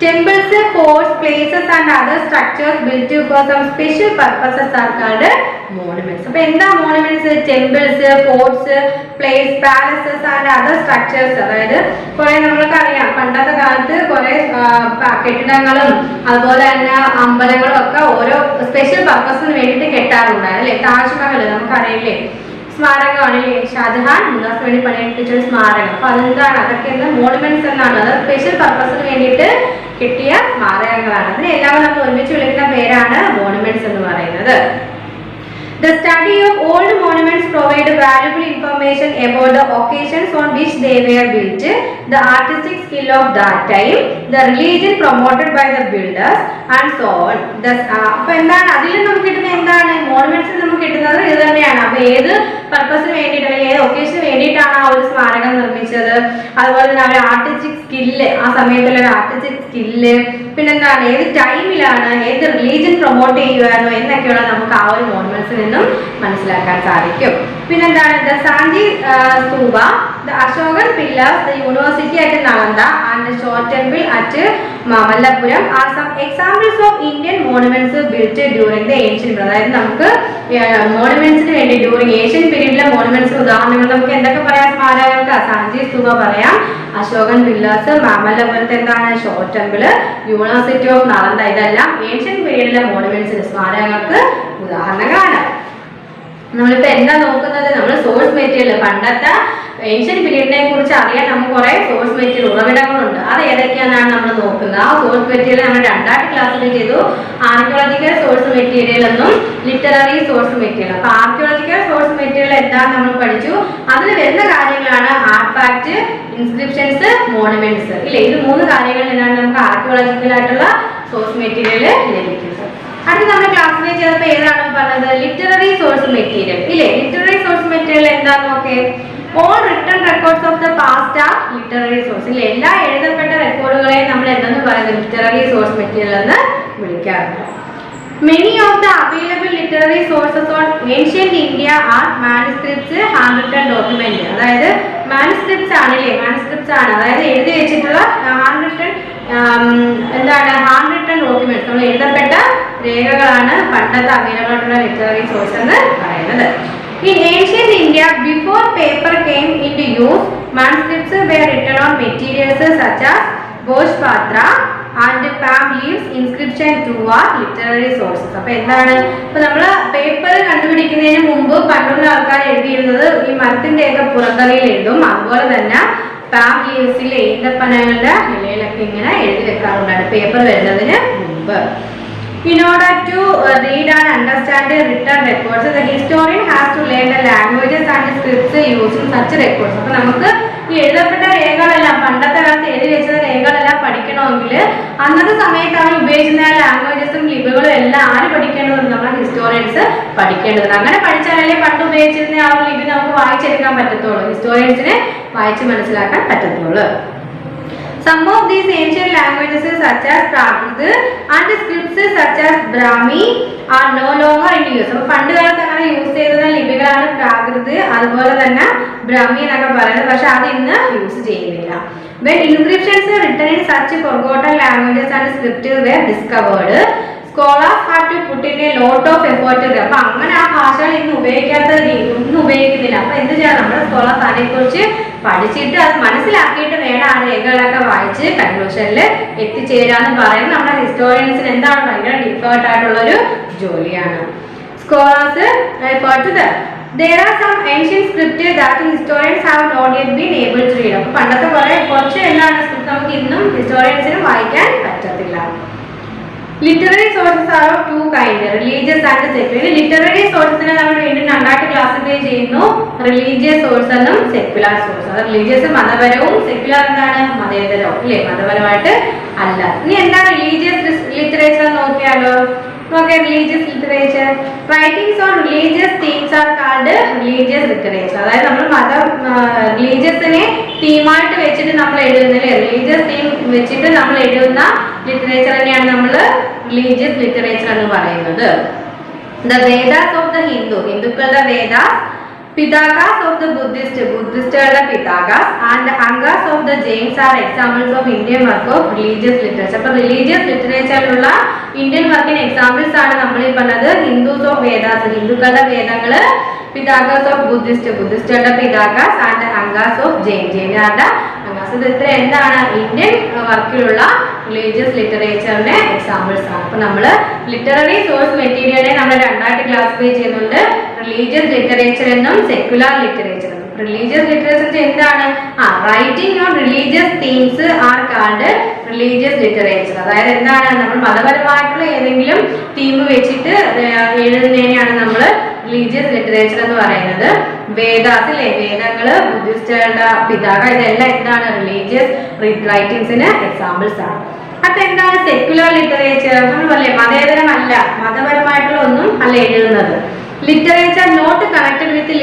Temples, forts, places and other structures built for some special purposes are called monuments. അപ്പോൾ എന്താ monuments? Temples, forts, place, palaces and other structures. അതായത് കുറെ നമ്മൾക്ക് അറിയാം, പണ്ടത്തെ കാലത്ത് കുറെ കെട്ടിടങ്ങളും അതുപോലെ തന്നെ അമ്പലങ്ങളും ഒക്കെ ഓരോ സ്പെഷ്യൽ പർപ്പസിന് വേണ്ടിയിട്ട് കെട്ടാറുണ്ടായിരുന്നു അല്ലേ. താജ്മഹൽ നമുക്കറിയില്ലേ, സ്മാരകമാണല്ലേ, ഷാജഹാൻ മുംതാസിന് വേണ്ടി പണിയെടുപ്പിച്ച ഒരു സ്മാരകം. അപ്പൊ അതെന്താണ്, അതൊക്കെ എന്താ മോണുമെന്റ്സ് എന്നാണ്. അത് സ്പെഷ്യൽ പർപ്പസിന് വേണ്ടിയിട്ട് കിട്ടിയ സ്മാരകങ്ങളാണ്. അതിനെ എല്ലാം നമ്മൾ ഒരുമിച്ച് വിളിക്കുന്ന പേരാണ് മോണുമെന്റ്സ് എന്ന് പറയുന്നത്. The study of old monuments provide valuable information about the occasions on which they were built, the artistic skill of that time, the religion promoted by the builders and so on. അപ്പോൾ എന്താണ് അതിൽ നമുക്ക് കിട്ടുന്നത്, എന്താണ് മോണുമെന്റ്സിൽ നമുക്ക് കിട്ടുന്നത് ഇത് തന്നെയാണ്. അപ്പൊ ഏത് പർപ്പസിന് വേണ്ടിയിട്ട് അല്ലെങ്കിൽ ഏത് ഒക്കേഷന് വേണ്ടിയിട്ടാണ് ആ ഒരു സ്മാരകം നിർമ്മിച്ചത്, അതുപോലെ തന്നെ അവർ ആർട്ടിസ്റ്റിക് സ്കില്ല്, ആ സമയത്തുള്ള ഒരു ആർട്ടിസ്റ്റിക് സ്കില്ല്, പിന്നെന്താണ് ഏത് ടൈമിലാണ്, ഏത് റിലീജിയൻ പ്രൊമോട്ട് ചെയ്യുമായിരുന്നു എന്നൊക്കെയുള്ള നമുക്ക് ആ ഒരു മോണുമെന്റ്സിൽ നിന്നും മനസ്സിലാക്കാൻ സാധിക്കും. പിന്നെന്താണ് the Sanchi stupa, the Ashokan pillars, the university at Nalanda and the shore temple at Mamallapuram are some examples of Indian monuments built during the ancient period. അതായത് നമുക്ക് മോണുമെന്റ്സിന് വേണ്ടി ഡ്യൂറിംഗ് ഏഷ്യൻ പീരീഡിലെ മോണുമെന്റ്സിന് ഉദാഹരണങ്ങൾ നമുക്ക് എന്തൊക്കെ പറയാം, സ്മാരകങ്ങൾക്ക് സാഞ്ചി സ്തൂപ പറയാം, അശോകൻ പില്ലേഴ്സ്, മാമല്ലപുരത്ത് എന്താണ് show temple, university of Nalanda, ഇതെല്ലാം ഏൻഷ്യൻ പീരീഡിലെ മോണുമെന്റ്സിന് സ്മാരകങ്ങൾക്ക് ഉദാഹരണങ്ങളാണ്. നമ്മളിപ്പോ എന്താ നോക്കുന്നത്? നമ്മൾ സോഴ്സ് മെറ്റീരിയൽ, പണ്ടത്തെ ഏൻഷ്യൻ പീരീഡിനെ കുറിച്ച് അറിയാൻ നമുക്ക് കുറെ സോഴ്സ് മെറ്റീരിയൽ ഉറവിടങ്ങളുണ്ട്. അത് ഏതൊക്കെയാണെന്നാണ് നമ്മൾ നോക്കുന്നത്. ആ സോഴ്സ് മെറ്റീരിയൽ നമ്മൾ രണ്ടായിട്ട് ക്ലാസിഫൈ ചെയ്തു. ആർക്കിയോളജിക്കൽ സോഴ്സ് മെറ്റീരിയൽ എന്നും ലിറ്റററി സോഴ്സ് മെറ്റീരിയൽ. അപ്പൊ ആർക്കിയോളജിക്കൽ സോഴ്സ് മെറ്റീരിയൽ എന്താണെന്ന് നമ്മൾ പഠിച്ചു. അതിൽ വരുന്ന കാര്യങ്ങളാണ് ആർട്ടിഫാക്ട്, ഇൻസ്ക്രിപ്ഷൻസ്, മോണുമെന്റ്സ് ഇല്ലേ. ഇത് മൂന്ന് കാര്യങ്ങളിൽ നിന്നാണ് നമുക്ക് ആർക്കിയോളജിക്കൽ ആയിട്ടുള്ള സോഴ്സ് മെറ്റീരിയൽ ലഭിക്കുന്നത്. അടുത്ത നമ്മൾ ക്ലാസിഫൈ ചെയ്തപ്പോൾ ഏതാണ് പറഞ്ഞത്? ലിറ്റററി സോഴ്സ് മെറ്റീരിയൽ ഇല്ലേ. ലിറ്റററി സോഴ്സ് മെറ്റീരിയൽ എന്താന്ന് നോക്കേ. All written records of the past are literary source ഇല്ലേ. എല്ലാ എഴുതപ്പെട്ട റെക്കോർഡുകളെയും നമ്മൾ എന്തെന്ന് പറയുന്നത്? ലിറ്റററി സോഴ്സ് മെറ്റീരിയൽ എന്ന് വിളിക്കാറുണ്ട്. Many of the available literary sources on ancient India are manuscripts, handwritten documents. അതായത് manuscripts ആണല്ലേ, manuscripts ആണ്, അതായത് എഴുതി വെച്ചിട്ടുള്ള handwritten എന്താണ് handwritten documents, നമ്മൾ എഴുതപ്പെട്ട രേഖകളാണ് പണ്ടത്തെ അവൈലബിൾ ആയിട്ടുള്ള ലിറ്റററി സോഴ്സ് എന്ന് പറയുന്നത്. In ancient India, before paper came into use, manuscripts were written on materials such as Bhojpatra and palm leaves. Inscription to are literary sources. അപ്പോൾ എന്താണ്? ഇപ്പോൾ നമ്മൾ പേപ്പർ കണ്ടുപിടിക്കുന്നതിന് മുമ്പ് പണ്ടുള്ള ആൾക്കാർ എഴുതിയിരുന്നത് ഈ മരത്തിൻ്റെയൊക്കെ പുറത്തറയിൽ എഴുതും. അതുപോലെ തന്നെ പാം ലീവ്സിലെ ഈന്തപ്പനകളുടെ ഇലയിലൊക്കെ ഇങ്ങനെ എഴുതി വെക്കാറുണ്ടായിരുന്നു പേപ്പർ വരുന്നതിന് മുമ്പ്. In order to read and understand the written records, the historian has to learn the languages and scripts using such records. അപ്പോൾ നമുക്ക് ഈ എഴുതപ്പെട്ട രേഖകളെല്ലാം, പണ്ടത്തെ കാലത്ത് എഴുതി വെച്ച രേഖകളെല്ലാം പഠിക്കണമെങ്കിൽ അന്നത്തെ സമയത്ത് അവർ ഉപയോഗിക്കുന്ന ലാംഗ്വേജസും ലിപികളും എല്ലാം ആര് പഠിക്കേണ്ടതുണ്ട്? നമ്മളെ ഹിസ്റ്റോറിയൻസ് പഠിക്കേണ്ടതുണ്ട്. അങ്ങനെ പഠിച്ചാലല്ലേ പണ്ട് ഉപയോഗിച്ചിരുന്ന ആ ഒരു ലിപി നമുക്ക് വായിച്ചെടുക്കാൻ പറ്റത്തുള്ളൂ, ഹിസ്റ്റോറിയൻസിന് വായിച്ച് മനസ്സിലാക്കാൻ പറ്റത്തുള്ളൂ. Some of these ancient languages such as Prakrit and scripts such as Brahmi are no longer in use. അപ്പോൾ പണ്ട് കാലത്ത് അങ്ങനെ യൂസ് ചെയ്തിരുന്ന ലിപികളാണ് പ്രാകൃത്, അതുപോലെ തന്നെ ബ്രാഹ്മി എന്നൊക്കെ പറയുന്നത്. പക്ഷെ അത് ഇന്ന് യൂസ് ചെയ്യുന്നില്ല. When inscriptions written in such forgotten languages and scripts were discovered, scholars had to put in a lot of effort. അപ്പൊ അങ്ങനെ ആ ഭാഷകൾ ഇന്ന് ഉപയോഗിക്കുന്നില്ല. അപ്പൊ എന്ത് ചെയ്യണം? നമ്മുടെ സ്കോളേഴ്സ് അതിനെക്കുറിച്ച് പഠിച്ചിട്ട് അത് മനസ്സിലാക്കിയിട്ട് വേണം ആ രേഖകളൊക്കെ വായിച്ച് കൺക്ലൂഷനിൽ എത്തിച്ചേരാന്ന് പറയുന്നത് നമ്മുടെ ഹിസ്റ്റോറിയൻസിന് എന്താണ് ഭയങ്കര ഡിഫിക്കൽട്ട് ആയിട്ടുള്ള ഒരു ജോലിയാണ്. Scholars there are some ancient scripts that historians have not yet been able to read. അപ്പോൾ പണ്ടത്തെ കുറച്ച് എന്താണ് സ്ക്രിപ്റ്റ് നമുക്ക് ഇന്നും ഹിസ്റ്റോറിയൻസിന് വായിക്കാൻ പറ്റത്തില്ല. Literary sources are of two kind, religious and secular. Literary സോഴ്സിനെ നമ്മൾ വീണ്ടും രണ്ടായിട്ട് ക്ലാസിഫൈ ചെയ്യുന്നു. റിലീജിയസ് സോഴ്സ് എന്നും സെക്യുലർ സോഴ്സ്. അത് റിലീജിയസ് മതപരവും, സെക്യുലർ എന്താണ്? മതേതരവും അല്ലേ, മതപരമായിട്ട് അല്ല. ഇനി എന്താണ് റിലീജിയസ് ലിറ്ററേച്ചർ നോക്കിയാലോ. Okay, religious literature. Writings on religious themes are called religious literature. അതായത് നമ്മൾ റിലീജിയസിനെ തീമായിട്ട് വെച്ചിട്ട് നമ്മൾ എഴുതുന്നില്ലേ, റിലീജിയസ് തീം വെച്ചിട്ട് നമ്മൾ എഴുതുന്ന ലിറ്ററേച്ചർ തന്നെയാണ് നമ്മൾ റിലീജിയസ് ലിറ്ററേച്ചർ എന്ന് പറയുന്നത്. The Vedas of the ഹിന്ദുക്കളുടെ Vedas, Pitakas of the ബുദ്ധിസ്റ്റുകളുടെ Pitakas, and Angas of the Jains are examples of Indian work of religious literature. അപ്പോൾ റിലീജിയസ് ലിറ്ററേച്ചറിലുള്ള ഇന്ത്യൻ വർക്കിന് എക്സാമ്പിൾസ് ആണ് നമ്മൾ ഈ പറഞ്ഞത്. ഹിന്ദുസ് ഓഫ് വേദാസ്, ഹിന്ദുക്കളുടെ വേദങ്ങള്, Pitakas of ബുദ്ധിസ്റ്റുകളുടെ Pitakas, and Angas of ജൈനരുടെ Angas. ഇത് ഇത്ര എന്താണ് ഇന്ത്യൻ വർക്കിലുള്ള റിലീജിയസ് ലിറ്ററേച്ചറിന്റെ എക്സാമ്പിൾസ് ആണ്. അപ്പൊ നമ്മൾ ലിറ്റററി സോഴ്സ് മെറ്റീരിയലിനെ നമ്മൾ രണ്ടായിട്ട് ക്ലാസിഫൈ ചെയ്യുന്നുണ്ട്. റിലീജിയസ് ലിറ്ററേച്ചർ എന്നും സെക്യുലർ ലിറ്ററേച്ചർ എന്നും. റിലീജിയസ് ലിറ്ററേച്ചർ എന്താണ്? Writing on religious themes are called religious literature. അതായത് എന്താണ്? നമ്മൾ മതപരമായിട്ടുള്ള ഏതെങ്കിലും തീം വെച്ചിട്ട് എഴുതുന്നതിനെയാണ് നമ്മൾ റിലീജിയസ് ലിറ്ററേച്ചർ എന്ന് പറയുന്നത്. വേദാസിലെ വേദങ്ങള്, ബുദ്ധിസ്റ്റുകളുടെ പിതാക, ഇതെല്ലാം എന്താണ്? റിലീജിയസ് റൈറ്റിംഗ്സിന് എക്സാമ്പിൾസ് ആണ്. അതെന്താണ് സെക്യുലർ ലിറ്ററേച്ചർ? നമ്മൾ പറയേ മതേതരമല്ല, മതപരമായിട്ടുള്ള ഒന്നും അല്ല എഴുതുന്നത്. Literature not connected with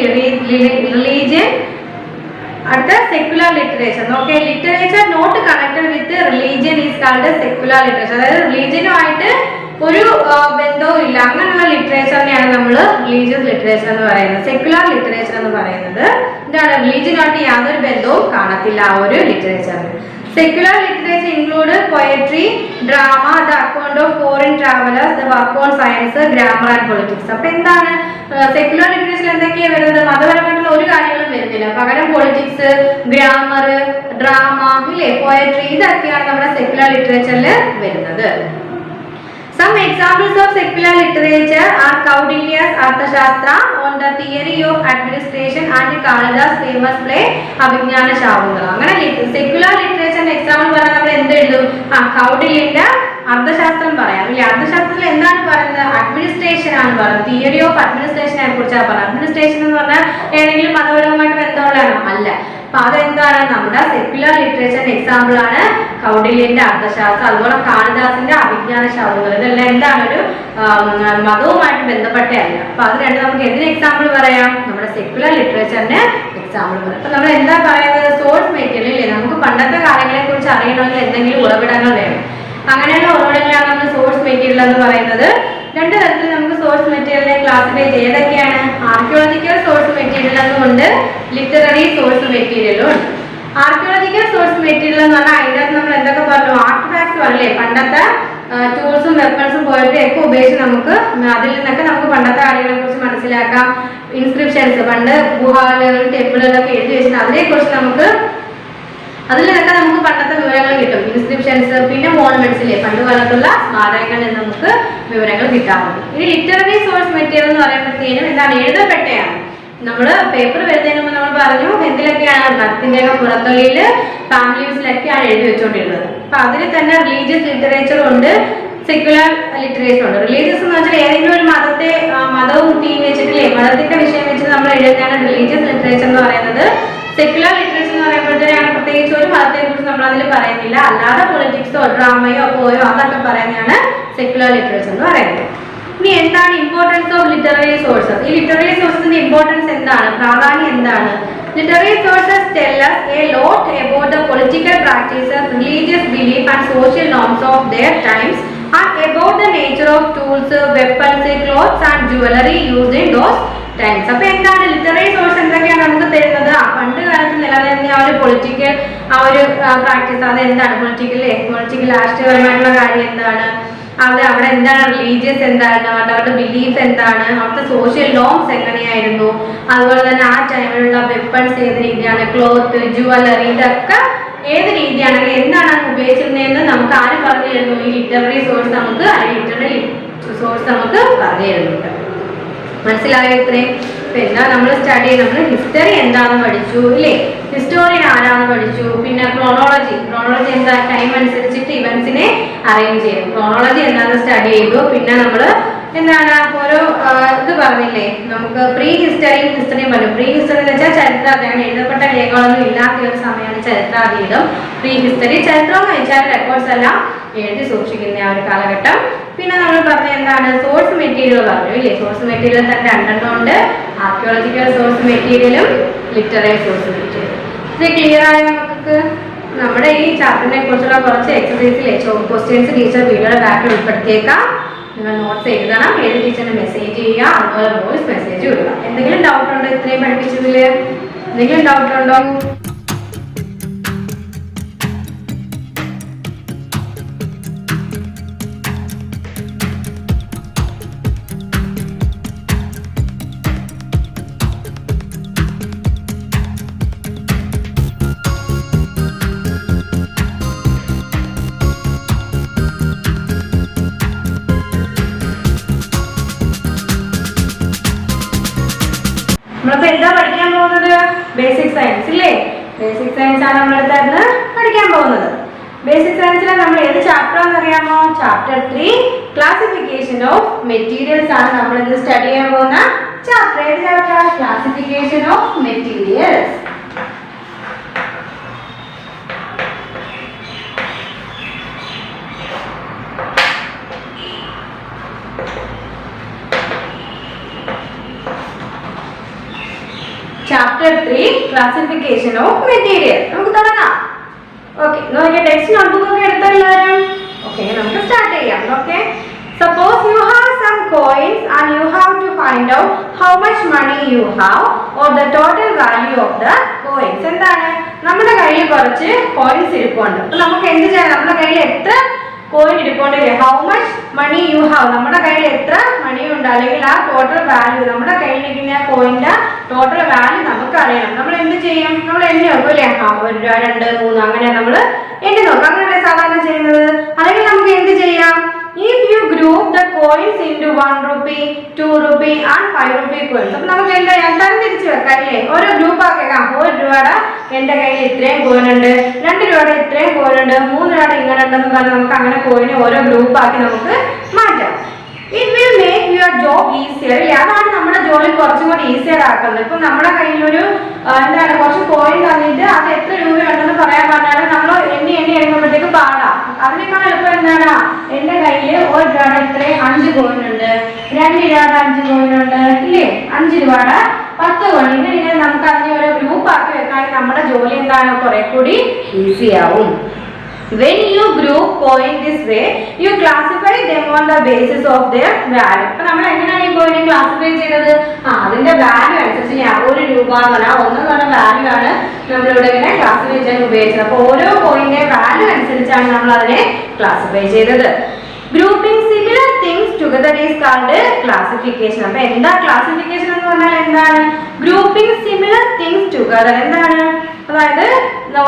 religion. അടുത്ത secular literature. Okay, literature not connected with religion is called secular literature. അതായത് റിലീജിയനുമായിട്ട് ഒരു ബന്ധവും ഇല്ല, അങ്ങനെയുള്ള ലിറ്ററേച്ചറിനെയാണ് നമ്മൾ റിലീജിയസ് ലിറ്ററേച്ചർ എന്ന് പറയുന്നത്. സെക്യുലർ ലിറ്ററേച്ചർ എന്ന് പറയുന്നത് എന്താണ്? റിലീജിയനുമായിട്ട് യാതൊരു ബന്ധവും കാണത്തില്ല ആ ഒരു ലിറ്ററേച്ചറിന്. Secular literature include poetry, drama, the account of foreign travelers, the work on science, grammar and politics. അപ്പോൾ എന്താണ് സെക്യുലർ ലിറ്ററേച്ചർ? എന്തൊക്കെയാണ് വരുന്നത്? മതപരമായിട്ടുള്ള ഒരു കാര്യങ്ങളും വരുന്നില്ല, പകരം പൊളിറ്റിക്സ്, ഗ്രാമർ, ഡ്രാമ, ഇല്ലേ, പോയട്രി, ഇതൊക്കെയാണ് നമ്മുടെ സെക്യുലർ ലിറ്ററേച്ചറിൽ വരുന്നത്. Some examples of secular literature are Kaudilya's Arthashastra on the theory of administration and Kalidas famous play Abhignana Shakuntalam. അങ്ങനെ സെക്യുലർ ലിറ്ററേച്ചറിന്റെ എക്സാമ്പിൾ പറയാൻ നമ്മൾ എന്ത് എഴുതും? കൗഡില്യന്റെ അർത്ഥശാസ്ത്രം പറയാം അല്ലെ. അർത്ഥശാസ്ത്രത്തിൽ എന്താണ് പറയുന്നത്? അഡ്മിനിസ്ട്രേഷൻ ആണ് പറയുന്നത്. തിയറി ഓഫ് അഡ്മിനിസ്ട്രേഷനെ കുറിച്ചാണ് പറയുന്നത്. അഡ്മിനിസ്ട്രേഷൻ എന്ന് പറഞ്ഞാൽ ഏതെങ്കിലും മതപരവുമായിട്ട് ബന്ധമുള്ളതാണോ? അല്ല. അപ്പൊ അതെന്താണ്? നമ്മുടെ സെക്യുലർ ലിറ്ററേച്ചറിന്റെ എക്സാമ്പിൾ ആണ് കൗഡില്യന്റെ അർത്ഥശാസ്ത്രം, അതുപോലെ കാളിദാസിന്റെ അഭിജ്ഞാന ശാകുന്തളം. ഇതെല്ലാം എന്താണ്? ഒരു മതവുമായിട്ട് ബന്ധപ്പെട്ടതല്ല. അപ്പൊ അത് രണ്ട് നമുക്ക് എന്തിന് എക്സാമ്പിൾ പറയാം? നമ്മുടെ സെക്യുലർ ലിറ്ററേച്ചറിന്റെ എക്സാമ്പിൾ പറയാം. അപ്പൊ നമ്മൾ എന്താ പറയുന്നത്? സോഴ്സ് മെറ്റീരിയൽ ഇല്ലേ, നമുക്ക് പണ്ടത്തെ കാര്യങ്ങളെ കുറിച്ച് അറിയണമെങ്കിൽ എന്തെങ്കിലും ഉറവിടങ്ങൾ വേണം. അങ്ങനെയുള്ള ഉറവിടങ്ങളാണ് നമ്മൾ സോഴ്സ് മെറ്റീരിയൽ എന്ന് പറയുന്നത്. രണ്ട് തരത്തിൽ നമുക്ക് സോഴ്സ് മെറ്റീരിയലിനെ ക്ലാസിഫൈ ചെയ്തൊക്കെയാണ്. ആർക്കിയോളജിക്കൽ സോഴ്സ് മെറ്റീരിയൽ എന്നുണ്ട്, ലിറ്റററി സോഴ്സ് മെറ്റീരിയലും ഉണ്ട്. ആർക്കിയോളജിക്കൽ സോഴ്സ് മെറ്റീരിയൽ എന്ന് പറഞ്ഞാൽ അതിൻ്റെ അകത്ത് നമ്മൾ എന്തൊക്കെ പറഞ്ഞു? ആർട്ടിഫാക്ട്സ് അല്ലേ, പണ്ടത്തെ ടൂൾസും വെപ്പൺസും പോയിട്ട് ഒക്കെ ഉപയോഗിച്ച് നമുക്ക് അതിൽ നിന്നൊക്കെ നമുക്ക് പണ്ടത്തെ കാര്യങ്ങളെ കുറിച്ച് മനസ്സിലാക്കാം. ഇൻസ്ക്രിപ്ഷൻസ്, പണ്ട് ഗുഹാലുകൾ ടെമ്പിളുകളൊക്കെ എഴുതി വെച്ചിട്ട് അതിനെക്കുറിച്ച് നമുക്ക് അതിൽ നിന്നൊക്കെ നമുക്ക് പണ്ടത്തെ വിവരങ്ങൾ കിട്ടും. ഇൻസ്ക്രിപ്ഷൻസ്, പിന്നെ മോണമെന്റ്സിലെ പണ്ട് കാലത്തുള്ള സ്മാരകങ്ങളിൽ നിന്ന് നമുക്ക് വിവരങ്ങൾ കിട്ടാറുണ്ട്. ഇനി ലിറ്റററി സോഴ്സ് മെറ്റീരിയൽ എന്ന് പറയുമ്പോഴത്തേനും എന്താണ്? എഴുതപ്പെട്ടയാണ്. നമ്മൾ പേപ്പർ വരുന്നതിന് മുമ്പ് നമ്മൾ പറഞ്ഞു എന്തിലൊക്കെയാണ്? മരത്തിന്റെ ഒക്കെ പുറത്തൊലിയിൽ ഫാമിലീസിലൊക്കെയാണ് എഴുതി വെച്ചുകൊണ്ടിരുന്നത്. അപ്പൊ അതിൽ തന്നെ റിലീജിയസ് ലിറ്ററേച്ചർ ഉണ്ട്, സെക്യുലർ ലിറ്ററേച്ചർ ഉണ്ട്. റിലീജിയസ് എന്ന് വെച്ചാൽ ഏതെങ്കിലും ഒരു മതവും തീം വെച്ചിട്ടില്ലേ, മതത്തിന്റെ വിഷയം വെച്ചിട്ട് നമ്മൾ എഴുതുന്നതാണ് റിലീജിയസ് ലിറ്ററേച്ചർ എന്ന് പറയുന്നത്. സെക്യുലർ ലിറ്ററേച്ചർ എന്ന് പറയുമ്പോഴത്തേനാണ് പ്രത്യേകിച്ച് ഒരു മതത്തെ കുറിച്ച് നമ്മൾ അതിൽ പറയുന്നില്ല, അല്ലാതെ പൊളിറ്റിക്സോ ഡ്രാമയോ പോയോ അതൊക്കെ പറയുന്നതാണ് സെക്യുലർ ലിറ്ററേച്ചർ എന്ന് പറയുന്നത്. ഇനി എന്താണ് ഇമ്പോർട്ടൻസ് ഓഫ് ലിറ്റററി സോഴ്സസ്? ഈ ലിറ്റററി സോഴ്സസിന്റെ ഇമ്പോർട്ടൻസ് എന്താണ്? പ്രാധാന്യം എന്താണ്? Literary sources tell us a lot about the political practices, religious belief and social norms of their times and about the nature of tools, weapons, clothes and jewelry used in those times. അപ്പൊ എന്താണ് literary source? എന്തൊക്കെയാണ് നമുക്ക് തരുന്നത്? പണ്ട് കാലത്ത് നിലനിന്ന ആ ഒരു പൊളിറ്റിക്കൽ പ്രാക്ടീസ്, അത് എന്താണ്? പൊളിറ്റിക്കൽ രാഷ്ട്രീയപരമായിട്ടുള്ള കാര്യം എന്താണ്? അവിടെ എന്താണ്? റിലീജിയസ് എന്തായിരുന്നു? അവരുടെ ബിലീഫ് എന്താണ്? അവിടുത്തെ സോഷ്യൽ നോംസ് എങ്ങനെയായിരുന്നു? അതുപോലെ തന്നെ ആ ടൈമിലുള്ള വെപ്പൺസ് ഏത് രീതിയാണ്? ക്ലോത്ത്, ജുവലറി, ഇതൊക്കെ ഏത് രീതിയാണ്, എന്താണ് ഉപയോഗിച്ചിരുന്നതെന്ന് നമുക്ക് ആര് പറഞ്ഞു തരുന്നു? ഈ ലിറ്റററി സോഴ്സ് നമുക്ക്, ലിറ്റററി സോഴ്സ് നമുക്ക് പറഞ്ഞു തരുന്നുണ്ട്. മനസ്സിലായോ ഇത്രയും? പിന്നെ നമ്മൾ സ്റ്റഡി ചെയ്ത് നമ്മൾ ഹിസ്റ്ററി എന്താണെന്ന് പഠിച്ചു ഇല്ലേ, ഹിസ്റ്റോറിയൻ ആരാന്ന് പഠിച്ചു, പിന്നെ ക്രോണോളജി എന്താ? ടൈം അനുസരിച്ചിട്ട് ഇവന്റ്സിനെ അറേഞ്ച് ചെയ്യും. ക്രോണോളജി എന്താണെന്ന് സ്റ്റഡി ചെയ്തു. പിന്നെ നമ്മൾ എന്താണ് ഓരോ ഇത് പറഞ്ഞില്ലേ, നമുക്ക് പ്രീ ഹിസ്റ്ററിയും പറഞ്ഞു. പ്രീ ഹിസ്റ്ററി എന്ന് വെച്ചാൽ ചരിത്രം, എഴുതപ്പെട്ട രേഖകളൊന്നും ഇല്ലാത്ത ഒരു സമയമാണ് ചരിത്രാതീതം. പ്രീ ഹിസ്റ്ററി ചരിത്രം എന്ന് വെച്ചാൽ റെക്കോർഡ്സ് എല്ലാം എഴുതി സൂക്ഷിക്കുന്ന ആ ഒരു കാലഘട്ടം. പിന്നെ നമ്മൾ പറഞ്ഞ എന്താണ്? സോഴ്സ് മെറ്റീരിയൽ പറഞ്ഞു ഇല്ലേ. സോഴ്സ് മെറ്റീരിയൽ തന്നെ രണ്ടെണ്ണം ഉണ്ട്, ആർക്കിയോളജിക്കൽ സോഴ്സ് മെറ്റീരിയലും ലിറ്റററി സോഴ്സ് മെറ്റീരിയലും. ഇത് ക്ലിയർ ആയ നമുക്ക്? നമ്മുടെ ഈ ചാപ്റ്ററിനെ കുറിച്ചുള്ള കുറച്ച് എക്സസൈസിലെ ക്വസ്റ്റ്യൻസ് ടീച്ചർ വീഡിയോയുടെ ബാക്കിൽ ഉൾപ്പെടുത്തിയേക്കാം. നിങ്ങൾ നോട്ട്സ് എഴുതണം, ഏത് ടീച്ചറിന് മെസ്സേജ് ചെയ്യുക, അതുപോലെ വോയിസ് മെസ്സേജ് വിടുക. എന്തെങ്കിലും ഡൗട്ട് ഉണ്ടോ ഇത്രയും പഠിപ്പിച്ചതിൽ? എന്തെങ്കിലും ഡൗട്ട് ഉണ്ടോ? നമ്മളിപ്പോ എന്താ പഠിക്കാൻ പോകുന്നത്? ബേസിക് സയൻസ് ഇല്ലേ. ബേസിക് സയൻസ് ആണ് നമ്മളെടുത്തായിരുന്നു പഠിക്കാൻ പോകുന്നത്. ബേസിക് സയൻസിലെ നമ്മൾ ഏത് ചാപ്റ്റർ ആണെന്ന് അറിയാമോ? ചാപ്റ്റർ 3 ക്ലാസിഫിക്കേഷൻ ഓഫ് മെറ്റീരിയൽസ് ആണ് നമ്മൾ ഇന്ന് സ്റ്റഡി ചെയ്യാൻ പോകുന്ന ചാപ്റ്റർ. ഏത് chapter? Classification of materials. Chapter 3 Classification of Material. നമുക്ക് തുടങ്ങാം. ഓക്കെ, നോക്കിയ ടെക്സ്റ്റ് നോട്ട്ബുക്ക് ഒക്കെ എടുത്തോ എല്ലാവരും? ഓക്കെ, നമുക്ക് സ്റ്റാർട്ട് ചെയ്യാം. Okay, suppose you have some coins and you have to find out how much money you have or the total value of the coins. എന്താണ്? നമ്മുടെ കയ്യിൽ കുറച്ച് കോയിൻസ് ഇരിപ്പുണ്ട്. അപ്പോൾ നമുക്ക് എന്ത് ചെയ്യണം? നമ്മുടെ കയ്യിൽ എത്ര കോയിൻ ഇരിപ്പുണ്ടല്ലേ, how much money you have, നമ്മുടെ കയ്യിൽ എത്ര മണി ഉണ്ട്, അല്ലെങ്കിൽ ആ ടോട്ടൽ വാല്യൂ, നമ്മുടെ കയ്യിൽ ഇരിക്കുന്ന കോയിന്റെ ടോട്ടൽ വാല്യൂ നമുക്ക് അറിയണം. നമ്മൾ എന്ത് ചെയ്യും? നമ്മൾ എണ്ണി നോക്കും അല്ലേ, 1 2 3 അങ്ങനെ നമ്മൾ എണ്ണി നോക്കാം. അങ്ങനെയല്ലേ സാധാരണ ചെയ്യുന്നത്? അല്ലെങ്കിൽ നമുക്ക് എന്ത് ചെയ്യാം? if you group the coins into 1 rupee, 2 rupee and 5 rupee coins. അപ്പോൾ നമുക്ക് എന്താ തരം തിരിച്ചു വെക്കാം അല്ലേ? ഓരോ ഗ്രൂപ്പ് ആക്കാം. 1 രൂപയുടെ എൻ്റെ കയ്യിൽ ഇത്രയും കോയിൻ ഉണ്ട്, 2 രൂപയുടെ ഇത്രയും കോയിൻ ഉണ്ട്, 3 രൂപയുടെ ഇങ്ങനെ ഉണ്ടെന്ന് പറഞ്ഞ് നമുക്ക് അങ്ങനെ കോയിനെ ഓരോ ഗ്രൂപ്പ് ആക്കി നമുക്ക് മാറ്റാം. It will make your job easier. അതാണ് നമ്മുടെ ജോലി കുറച്ചും കൂടി ഈസിയർ ആക്കുന്നത്. ഇപ്പൊ നമ്മുടെ കയ്യിലൊരു എന്താണ് കുറച്ച് കോയിൻ തന്നിട്ട് അത് എത്ര രൂപയുണ്ടെന്ന് പറയാൻ പറഞ്ഞാൽ നമ്മൾ എണ്ണി എടുക്കുമ്പോഴത്തേക്ക് പാടാം. അതിനേക്കാൾ എളുപ്പം എന്താണ്, എന്റെ കയ്യിൽ 1 രൂപയുടെ ഇത്രയും 5 കോയിൻ ഉണ്ട്, 2 രൂപയുടെ 5 കോയിൻ ഉണ്ട്, ഇല്ലേ, 5 രൂപയുടെ 10 കോയിൻ. ഇങ്ങനെ നമുക്ക് അതിനെ ഒരു ഗ്രൂപ്പ് ആക്കി വെക്കാണെങ്കിൽ നമ്മുടെ ജോലി എന്താണ് കുറെ കൂടി ഈസി ആവും. When you group coin this way, you classify them on the basis of their value. അപ്പോൾ നമ്മൾ എങ്ങനെയാണ് ഈ കോയിനെ ക്ലാസിഫൈ ചെയ്തത്? അതിന്റെ വാല്യൂ അനുസരിച്ച് 1 രൂപ എന്ന് പറഞ്ഞാൽ 1 എന്ന് പറഞ്ഞ വാല്യൂ ആണ് നമ്മളിവിടെ ഇങ്ങനെ ക്ലാസിഫൈ ചെയ്യാൻ ഉപയോഗിച്ചത്. അപ്പോൾ ഓരോ കോയിന്റെ വാല്യൂ അനുസരിച്ചാണ് നമ്മൾ അതിനെ ക്ലാസിഫൈ ചെയ്തത്. Grouping similar things together is called classification. അപ്പൊ എന്താ ക്ലാസിഫിക്കേഷൻ എന്ന് പറഞ്ഞാൽ എന്താണ്? ഗ്രൂപ്പിംഗ് സിമിലർ തിങ്സ് ടുഗദർ എന്താണ്? അതായത്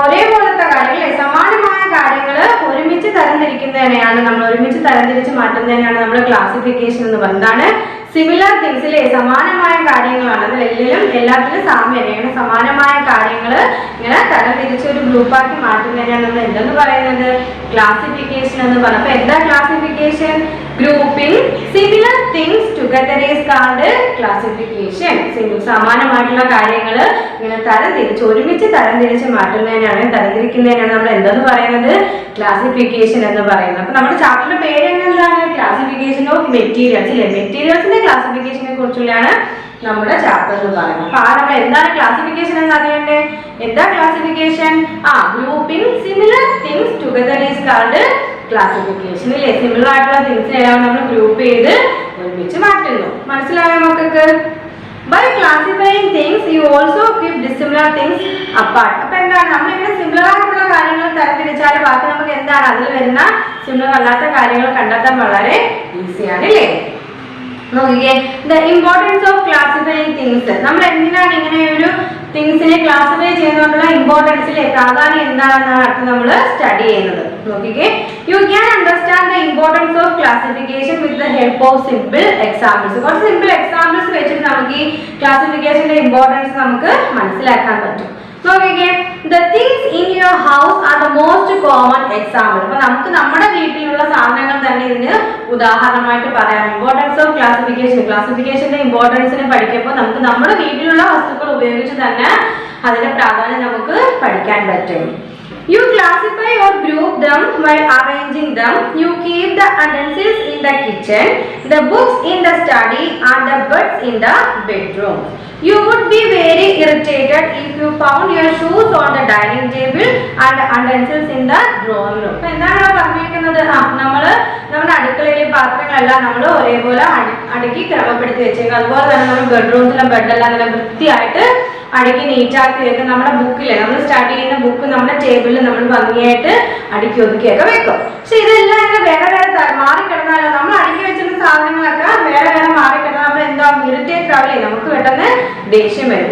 ഒരേപോലത്തെ കാര്യങ്ങൾ, സമാനമായ കാര്യങ്ങൾ ഒരുമിച്ച് തരംതിരിക്കുന്നതിനെയാണ് നമ്മൾ ഒരുമിച്ച് തരംതിരിച്ച് മാറ്റുന്നതിനാണ് നമ്മൾ ക്ലാസിഫിക്കേഷൻ എന്ന് പറയുന്നത്. സിമിലർ തിങ്സിലെ സമാനമായ കാര്യങ്ങളാണ്, അത് എല്ലാത്തിലും സാമ്യമാണ്. സമാനമായ കാര്യങ്ങൾ ഇങ്ങനെ തരംതിരിച്ച് ഒരു ഗ്രൂപ്പാക്കി മാറ്റുന്നതിനാണ് നമ്മൾ എന്തെന്ന് പറയുന്നത്? ക്ലാസിഫിക്കേഷൻ എന്ന് പറയുന്നത്. അപ്പൊ എന്താ classification? Grouping similar things together is called classification. സമാനമായിട്ടുള്ള കാര്യങ്ങൾ ഇങ്ങനെ ഒരുമിച്ച് തരംതിരിച്ച് മാറ്റുന്നതിനാണ്, തരംതിരിക്കുന്നതിനാണ് നമ്മൾ എന്തെന്ന് പറയുന്നത്? ക്ലാസിഫിക്കേഷൻ എന്ന് പറയുന്നത്. അപ്പൊ നമ്മുടെ ചാപ്റ്ററിന്റെ പേര് എന്താണ്? ക്ലാസിഫിക്കേഷൻ ഓഫ് മെറ്റീരിയൽസ് അല്ലെ? മെറ്റീരിയൽസിന്റെ ക്ലാസിഫിക്കേഷനെ കുറിച്ചുള്ളതാണ് നമ്മുടെ ചാപ്റ്റർ എന്ന് പറയുന്നത്. അപ്പൊ നമ്മൾ എന്താണ് ക്ലാസിഫിക്കേഷൻ എന്ന് അറിയണ്ടേ? എന്താ classification? Grouping similar things together is called classification അല്ലേ? സിമിലർ ആയിട്ടുള്ള തിങ്സിനെല്ലാം നമ്മൾ ഗ്രൂപ്പ് ചെയ്ത് ഒരുമിച്ച് മാറ്റുന്നു. മനസ്സിലായോ മക്കൾക്ക്? By classifying things, you also keep dissimilar things apart. അപ്പൊ എന്താണ്, നമ്മളിങ്ങനെ സിമിലർ ആയിട്ടുള്ള കാര്യങ്ങൾ തരംതിരിച്ചാൽ ബാക്കി നമുക്ക് എന്താണ് അതിൽ വരുന്ന സിമിലർ അല്ലാത്ത കാര്യങ്ങൾ കണ്ടെത്താൻ വളരെ ഈസിയാണ് അല്ലേ? നോക്കിക്കേ, the importance of classifying things. നമ്മൾ എന്തിനാണ് ഇങ്ങനെ ഒരു തിങ്സിനെ ക്ലാസിഫൈ ചെയ്യുന്നതുകൊണ്ടുള്ള ഇമ്പോർട്ടൻസിലെ പ്രാധാന്യം എന്താണെന്നാണ് അടുത്ത് നമ്മൾ സ്റ്റഡി ചെയ്യുന്നത്. നോക്കിക്കേ, you can understand the importance of classification with the help of simple examples. കുറച്ച് സിമ്പിൾ എക്സാമ്പിൾസ് വെച്ചിട്ട് നമുക്ക് ഈ ക്ലാസിഫിക്കേഷന്റെ ഇമ്പോർട്ടൻസ് നമുക്ക് മനസ്സിലാക്കാൻ പറ്റും. നോക്കിക്കേ, the things in your house are the most common example. അപ്പൊ നമുക്ക് നമ്മുടെ വീട്ടിലുള്ള സാധനങ്ങൾ തന്നെ ഇതിന് ഉദാഹരണമായിട്ട് പറയാം. ഇമ്പോർട്ടൻസ് ഓഫ് ക്ലാസിഫിക്കേഷന്റെ ഇമ്പോർട്ടൻസിനെ പഠിക്കുമ്പോൾ നമുക്ക് നമ്മുടെ വീട്ടിലുള്ള വസ്തുക്കൾ ഉപയോഗിച്ച് തന്നെ അതിന്റെ പ്രാധാന്യം നമുക്ക് പഠിക്കാൻ പറ്റും. You classify or group them while arranging them. You keep the utensils in the kitchen, the books in the study, and the beds in the bedroom. You would be very irritated if you found your shoes on the dining table and the utensils in the drawing room. അപ്പോൾ എന്താണ് പറഞ്ഞിരിക്കുന്നത്? നമ്മുടെ അടുക്കളയിലെ പാത്രങ്ങളെല്ലാം നമ്മൾ ഒരേപോലെ അടുക്കി ക്രമപ്പെടുത്തി വെച്ചേക്കും. അതുപോലെ തന്നെ നമ്മൾ ബെഡ്റൂംസിലെ ബെഡെല്ലാം നല്ല വൃത്തിയായിട്ട് അടുക്കി നീറ്റാക്കി വെക്കും. നമ്മുടെ ബുക്കിലെ നമ്മൾ സ്റ്റഡി ചെയ്യുന്ന ബുക്ക് നമ്മുടെ ടേബിളിൽ നമ്മൾ ഭംഗിയായിട്ട് അടുക്കി ഒതുക്കിയൊക്കെ വെക്കും. പക്ഷെ ഇതെല്ലാം ഇങ്ങനെ വേറെ മാറിക്കിടന്നാലോ, നമ്മൾ അടുക്കി വെച്ചിരുന്ന സാധനങ്ങളൊക്കെ വേറെ മാറിക്കിടന്നാൽ നമ്മൾ എന്താ ഇറിറ്റേറ്റ് ആവില്ലേ? നമുക്ക് പെട്ടെന്ന് ദേഷ്യം വരും.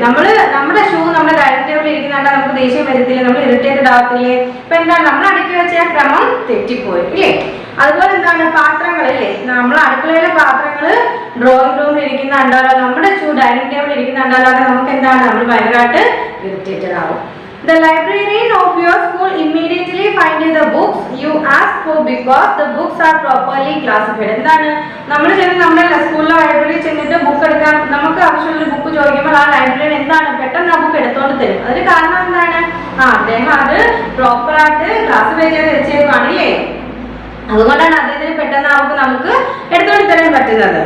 നമ്മുടെ ഷൂ നമ്മുടെ ഡൈനിങ് ടേബിളിൽ ഇരിക്കുന്നുണ്ടാ നമുക്ക് ദേഷ്യം വരത്തില്ലേ? നമ്മൾ ഇറിറ്റേറ്റഡ് ആവത്തില്ലേ? ഇപ്പൊ എന്താണ്, നമ്മൾ അടുക്കി വെച്ച ക്രമം തെറ്റിപ്പോയി ഇല്ലേ? അതുപോലെ എന്താണ് പാത്രങ്ങളല്ലേ, നമ്മൾ അടുക്കളയിലെ പാത്രങ്ങൾ ഡ്രോയിങ് റൂമിൽ ഇരിക്കുന്ന ഉണ്ടാലോ, നമ്മുടെ ഷൂ ഡൈനിങ് ടേബിളിൽ ഇരിക്കുന്ന ഉണ്ടാലോ, അത് നമുക്ക് എന്താണ് നമ്മൾ ഭയങ്കരമായിട്ട് ഇറിറ്റേറ്റഡ് ആവും. The librarian of your school immediately find the books you ask for because the books are properly classified. എന്താണ്, നമ്മൾ ചെന്ന് നമ്മുടെ സ്കൂളിലെ ലൈബ്രറിയിൽ ചെന്നിട്ട് ബുക്ക് എടുക്കാൻ നമുക്ക് ആവശ്യമുള്ള ബുക്ക് ചോദിക്കുമ്പോൾ ആ ലൈബ്രറിയൻ എന്താണ് പെട്ടെന്ന് ആ ബുക്ക് എടുത്തോണ്ട് തരും. അതിന് കാരണം എന്താണ്? അദ്ദേഹം അത് പ്രോപ്പറായിട്ട് ക്ലാസിഫൈ ചെയ്ത് വെച്ചേക്കാണ് അല്ലേ? അതുകൊണ്ടാണ് അദ്ദേഹത്തിന് പെട്ടെന്ന് നമുക്ക് എടുത്തോണ്ട് തരാൻ പറ്റുന്നത്.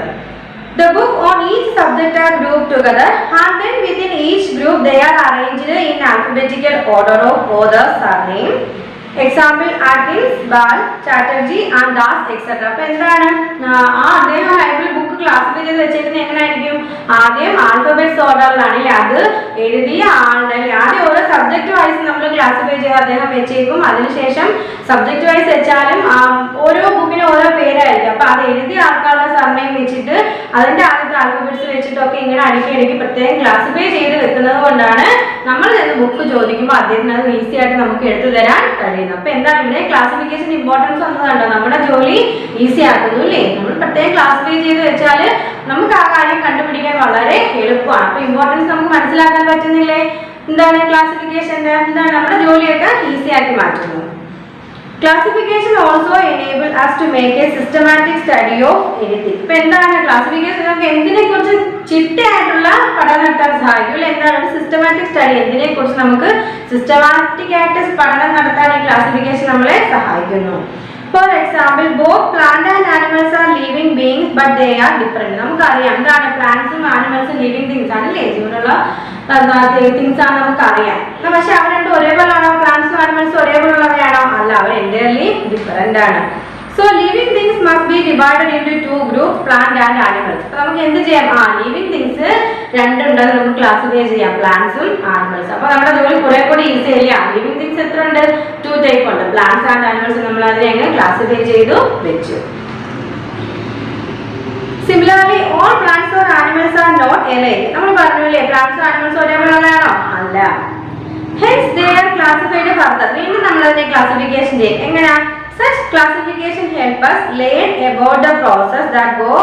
The book on each subject are grouped together and then within each group they are arranged in alphabetical order of author's surname. Example, Atkins, Bal, Chatterjee and Das etc. അപ്പോൾ എന്താണ് അദ്ദേഹം ലൈബ്രറി ബുക്ക് ക്ലാസിഫൈ ചെയ്ത് വെച്ചേക്കുന്നത് എങ്ങനെയായിരിക്കും? ആദ്യം alphabets ഓർഡറിലാണ് അല്ലേ അത് എഴുതിയ ആളുടെ ആദ്യം ഓരോ സബ്ജക്ട് വൈസ് നമ്മൾ ക്ലാസിഫൈ ചെയ്ത് അദ്ദേഹം വെച്ചേക്കും. അതിനുശേഷം സബ്ജക്ട് വൈസ് വെച്ചാലും ഓരോ ബുക്കിനും ഓരോ പേരായിരിക്കും. അപ്പൊ അത് എഴുതിയ ആൾക്കാരുടെ സർനെയിം വെച്ചിട്ട് അതിന്റെ ആദ്യത്തെ ആൽഫബറ്റ്സ് വെച്ചിട്ടൊക്കെ ഇങ്ങനെ അടുക്കി പ്രത്യേകം ക്ലാസിഫൈ ചെയ്ത് വെക്കുന്നത് കൊണ്ടാണ് നമ്മൾ ചെന്ന് ബുക്ക് ചോദിക്കുമ്പോൾ അദ്ദേഹത്തിന് അത് ഈസി ആയിട്ട് നമുക്ക് എടുത്തു തരാൻ കഴിയുന്നു. അപ്പൊ എന്താണ് ഇവിടെ ക്ലാസിഫിക്കേഷൻ ഇമ്പോർട്ടൻസ് വന്നതുണ്ടോ? നമ്മുടെ ജോലി ഈസി ആക്കുന്നു അല്ലേ? നമ്മൾ പ്രത്യേകം ക്ലാസിഫൈ ചെയ്ത് വെച്ചാൽ നമുക്ക് ആ കാര്യം കണ്ടുപിടിക്കാൻ വളരെ എളുപ്പമാണ്. അപ്പൊ ഇമ്പോർട്ടൻസ് നമുക്ക് മനസ്സിലാക്കാൻ പറ്റുന്നില്ലേ? എന്താണ് ക്ലാസിഫിക്കേഷന്റെ എന്താണ് നമ്മുടെ ജോലിയൊക്കെ ഈസി ആക്കി മാറ്റുന്നു. Classification also enable us to make a systematic study of anything. ഇപ്പൊ എന്താണ് ക്ലാസിഫിക്കേഷൻ? നമുക്ക് എന്തിനെ കുറിച്ച് ചിട്ടയായിട്ടുള്ള പഠനം നടത്താൻ സഹായിക്കും. എന്താണ് സിസ്റ്റമാറ്റിക് സ്റ്റഡി? എന്തിനെ കുറിച്ച് നമുക്ക് സിസ്റ്റമാറ്റിക് ആയിട്ട് പഠനം നടത്താൻ ഈ ക്ലാസിഫിക്കേഷൻ നമ്മളെ സഹായിക്കുന്നു. For example, both plant and animals are living beings, but they are different. നമുക്കറിയാം എന്താണ് പ്ലാന്റ്സും ആനിമൽസും ലിവിങ് തിങ്സ് ആണ് അല്ലേ? ജീവനുള്ള തിങ്സ് ആണ് നമുക്കറിയാം. പക്ഷെ അവർ രണ്ടും ഒരേപോലെയാണോ? പ്ലാന്റ്സും ആനിമൽസും ഒരേപോലുള്ളവയാണോ? അല്ല, അവർ എൻ്റയർലി ഡിഫറെന്റ് ആണ്. So living things must be divided into two groups, plant and animals. അപ്പോൾ നമുക്ക് എന്ത് ചെയ്യാം? ലിവിങ് തിങ്സ് രണ്ടുണ്ടെന്ന് നമുക്ക് ക്ലാസിഫൈ ചെയ്യാം, പ്ലാന്റ്സും ആനിമൽസും. അപ്പോൾ നമ്മുടെ ജോലി കുറെ കൂടി ഈസി അല്ല. ലിവിങ് തിങ്സ് എത്ര ഉണ്ട്? 2 ടൈപ്പ് ഉണ്ട്, പ്ലാന്റ്സ് ആൻഡ് ആനിമൽസ്. നമ്മൾ അതിനെ എങ്ങനെ ക്ലാസിഫൈ ചെയ്തു വെച്ചു. Similarly, all plants or animals are not alike. നമ്മൾ പറഞ്ഞില്ലേ പ്ലാന്റ്സും ആനിമൽസും ഒരേപോലെയാണോ? അല്ല. Hence they are classified further. വീണ്ടും നമ്മൾ അതിനെ ക്ലാസിഫിക്കേഷൻ ചെയ്യും. എങ്ങനെയാ? Such classification help us learn about the process that go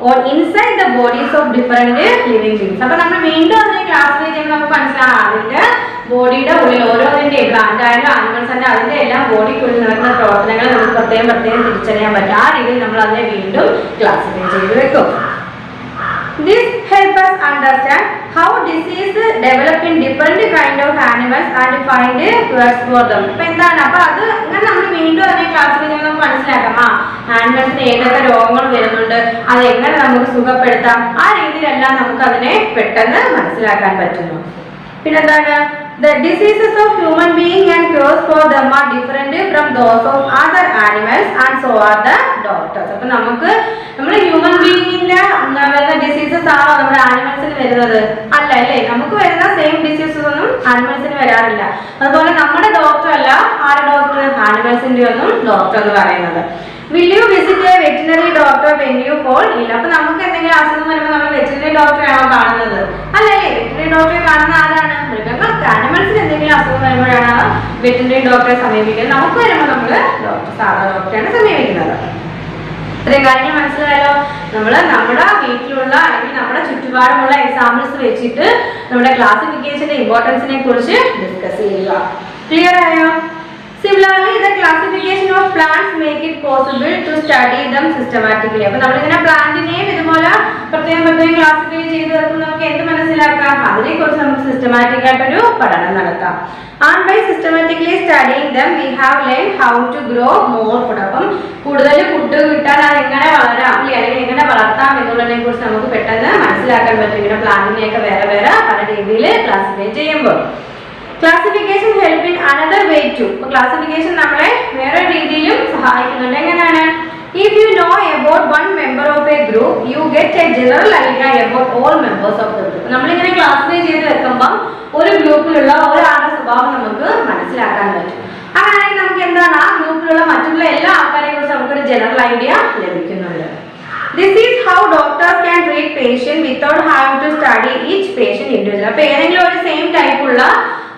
on inside the bodies of different living beings. അപ്പോൾ നമ്മൾ വീണ്ടും അതിനെ ക്ലാസിഫൈ ചെയ്യുമ്പോൾ നമുക്ക് മനസ്സിലാവും അതിന്റെ ബോഡിയുടെ ഉള്ളിൽ ഓരോന്നിന്റെ പ്ലാന്റ് ആയാലും ആനിമൽസ് ആയാലും അതിന്റെ എല്ലാം ബോഡിക്കുള്ളിൽ നടക്കുന്ന പ്രവർത്തനങ്ങൾ നമുക്ക് പ്രത്യേകം തിരിച്ചറിയാൻ പറ്റും. ആ രീതിയിൽ നമ്മൾ അതിനെ വീണ്ടും ക്ലാസിഫൈ ചെയ്ത് വെക്കും. This helps us understand how disease develop in different kind of animals and find cures for them. ഇപ്പൊ എന്താണ്? അപ്പൊ അത് അങ്ങനെ നമ്മൾ വീണ്ടും അതിനെ ക്ലാസിഫൈ ചെയ്യുമ്പോൾ നമുക്ക് മനസ്സിലാക്കാം ആനിമൽസിന് ഏതൊക്കെ രോഗങ്ങൾ വരുന്നുണ്ട്, അത് എങ്ങനെ നമുക്ക് സുഖപ്പെടുത്താം. ആ രീതിയിലെല്ലാം നമുക്ക് അതിനെ പെട്ടെന്ന് മനസ്സിലാക്കാൻ പറ്റുന്നു. പിന്നെന്താണ്? The diseases of human being and cures for them are different from those of other animals and so are the doctors. അപ്പോൾ നമ്മുടെ ഹ്യൂമൻ ബീയിങ്ങിന്റെ വരുന്ന ഡിസീസസ് ആണോ നമ്മുടെ ആനിമൽസിന് വരുന്നത്? അല്ല അല്ലേ? നമുക്ക് വരുന്ന സെയിം ഡിസീസസ് ഒന്നും ആനിമൽസിന് വരാറില്ല. അതുപോലെ നമ്മുടെ ഡോക്ടർ അല്ല ആരുടെ ഡോക്ടർ? ആനിമൽസിന്റെ ഒന്നും ഡോക്ടർ എന്ന് പറയുന്നത്. Will you visit a veterinary doctor when you fall ill? അപ്പോൾ നമുക്ക് എന്തെങ്കിലും അസുഖം വരുമ്പോൾ നമ്മൾ വെറ്റിനറി ഡോക്ടറെയാണോ കാണുന്നത്? അല്ലല്ലേ? വെറ്റിനറി ഡോക്ടറെ കാണുന്ന ആരാണ്? മൃഗങ്ങൾക്ക്, ആനിമൽസിന് എന്തെങ്കിലും അസുഖം വരുമ്പോഴാണ് വെറ്റിനറി ഡോക്ടറെ സമീപിക്കുന്നത്. നമുക്ക് വരുമ്പോൾ നമ്മൾ സാധാ ഡോക്ടറെയാണ് സമീപിക്കുന്നത്. ഇത്രയും കാര്യങ്ങൾ മനസ്സിലായല്ലോ. നമ്മൾ നമ്മുടെ വീട്ടിലുള്ള അല്ലെങ്കിൽ നമ്മുടെ ചുറ്റുപാടുമുള്ള എക്സാമ്പിൾസ് വെച്ചിട്ട് നമ്മുടെ ക്ലാസിഫിക്കേഷന്റെ ഇമ്പോർട്ടൻസിനെ കുറിച്ച് ഡിസ്കസ് ചെയ്യുക. ക്ലിയർ ആയോ? Similarly, the classification of plants make it possible to study them systematically. അപ്പോൾ നമ്മളിങ്ങനെ പ്ലാന്റിനെയും ഇതുപോലെ പ്രത്യേകം ക്ലാസിഫൈ ചെയ്ത് വെക്കും. നമുക്ക് എന്ത് മനസ്സിലാക്കാം? അതിനെക്കുറിച്ച് നമുക്ക് സിസ്റ്റമാറ്റിക് ആയിട്ടൊരു പഠനം നടത്താം. And by systematically studying them, we have learned how to grow more food. അപ്പം കൂടുതൽ ഫുഡ് കിട്ടാൻ അത് എങ്ങനെ വളരാം അല്ലെങ്കിൽ എങ്ങനെ വളർത്താം എന്നുള്ളതിനെ കുറിച്ച് നമുക്ക് പെട്ടെന്ന് മനസ്സിലാക്കാൻ പറ്റും. ഇങ്ങനെ പ്ലാന്റിനെയൊക്കെ വേറെ വേറെ പല രീതിയിൽ ക്ലാസിഫൈ ചെയ്യുമ്പോൾ. Classification help in another way too. അപ്പോൾ ക്ലാസിഫിക്കേഷൻ നമ്മളെ വേറെ രീതിയിലും സഹായിക്കുന്നുണ്ട്. എങ്ങനെയാണ്? If you know about one member of a group, you get a general idea about all members of the group. നമ്മളിങ്ങനെ ക്ലാസിഫൈ ചെയ്ത് വെക്കുമ്പോൾ ഒരു ഗ്രൂപ്പിലുള്ള ഒരാളുടെ സ്വഭാവം നമുക്ക് മനസ്സിലാക്കാൻ പറ്റും. അങ്ങനെയാണെങ്കിൽ നമുക്ക് എന്താണ് ആ ഗ്രൂപ്പിലുള്ള മറ്റുള്ള എല്ലാ ആൾക്കാരെ കുറിച്ച് നമുക്കൊരു ജനറൽ ഐഡിയ ലഭിക്കുന്നുണ്ട്. This is how doctors can treat patient without having to study each patient individually. അപ്പോൾ ഏതെങ്കിലും ഒരു സെയിം ടൈപ്പുള്ള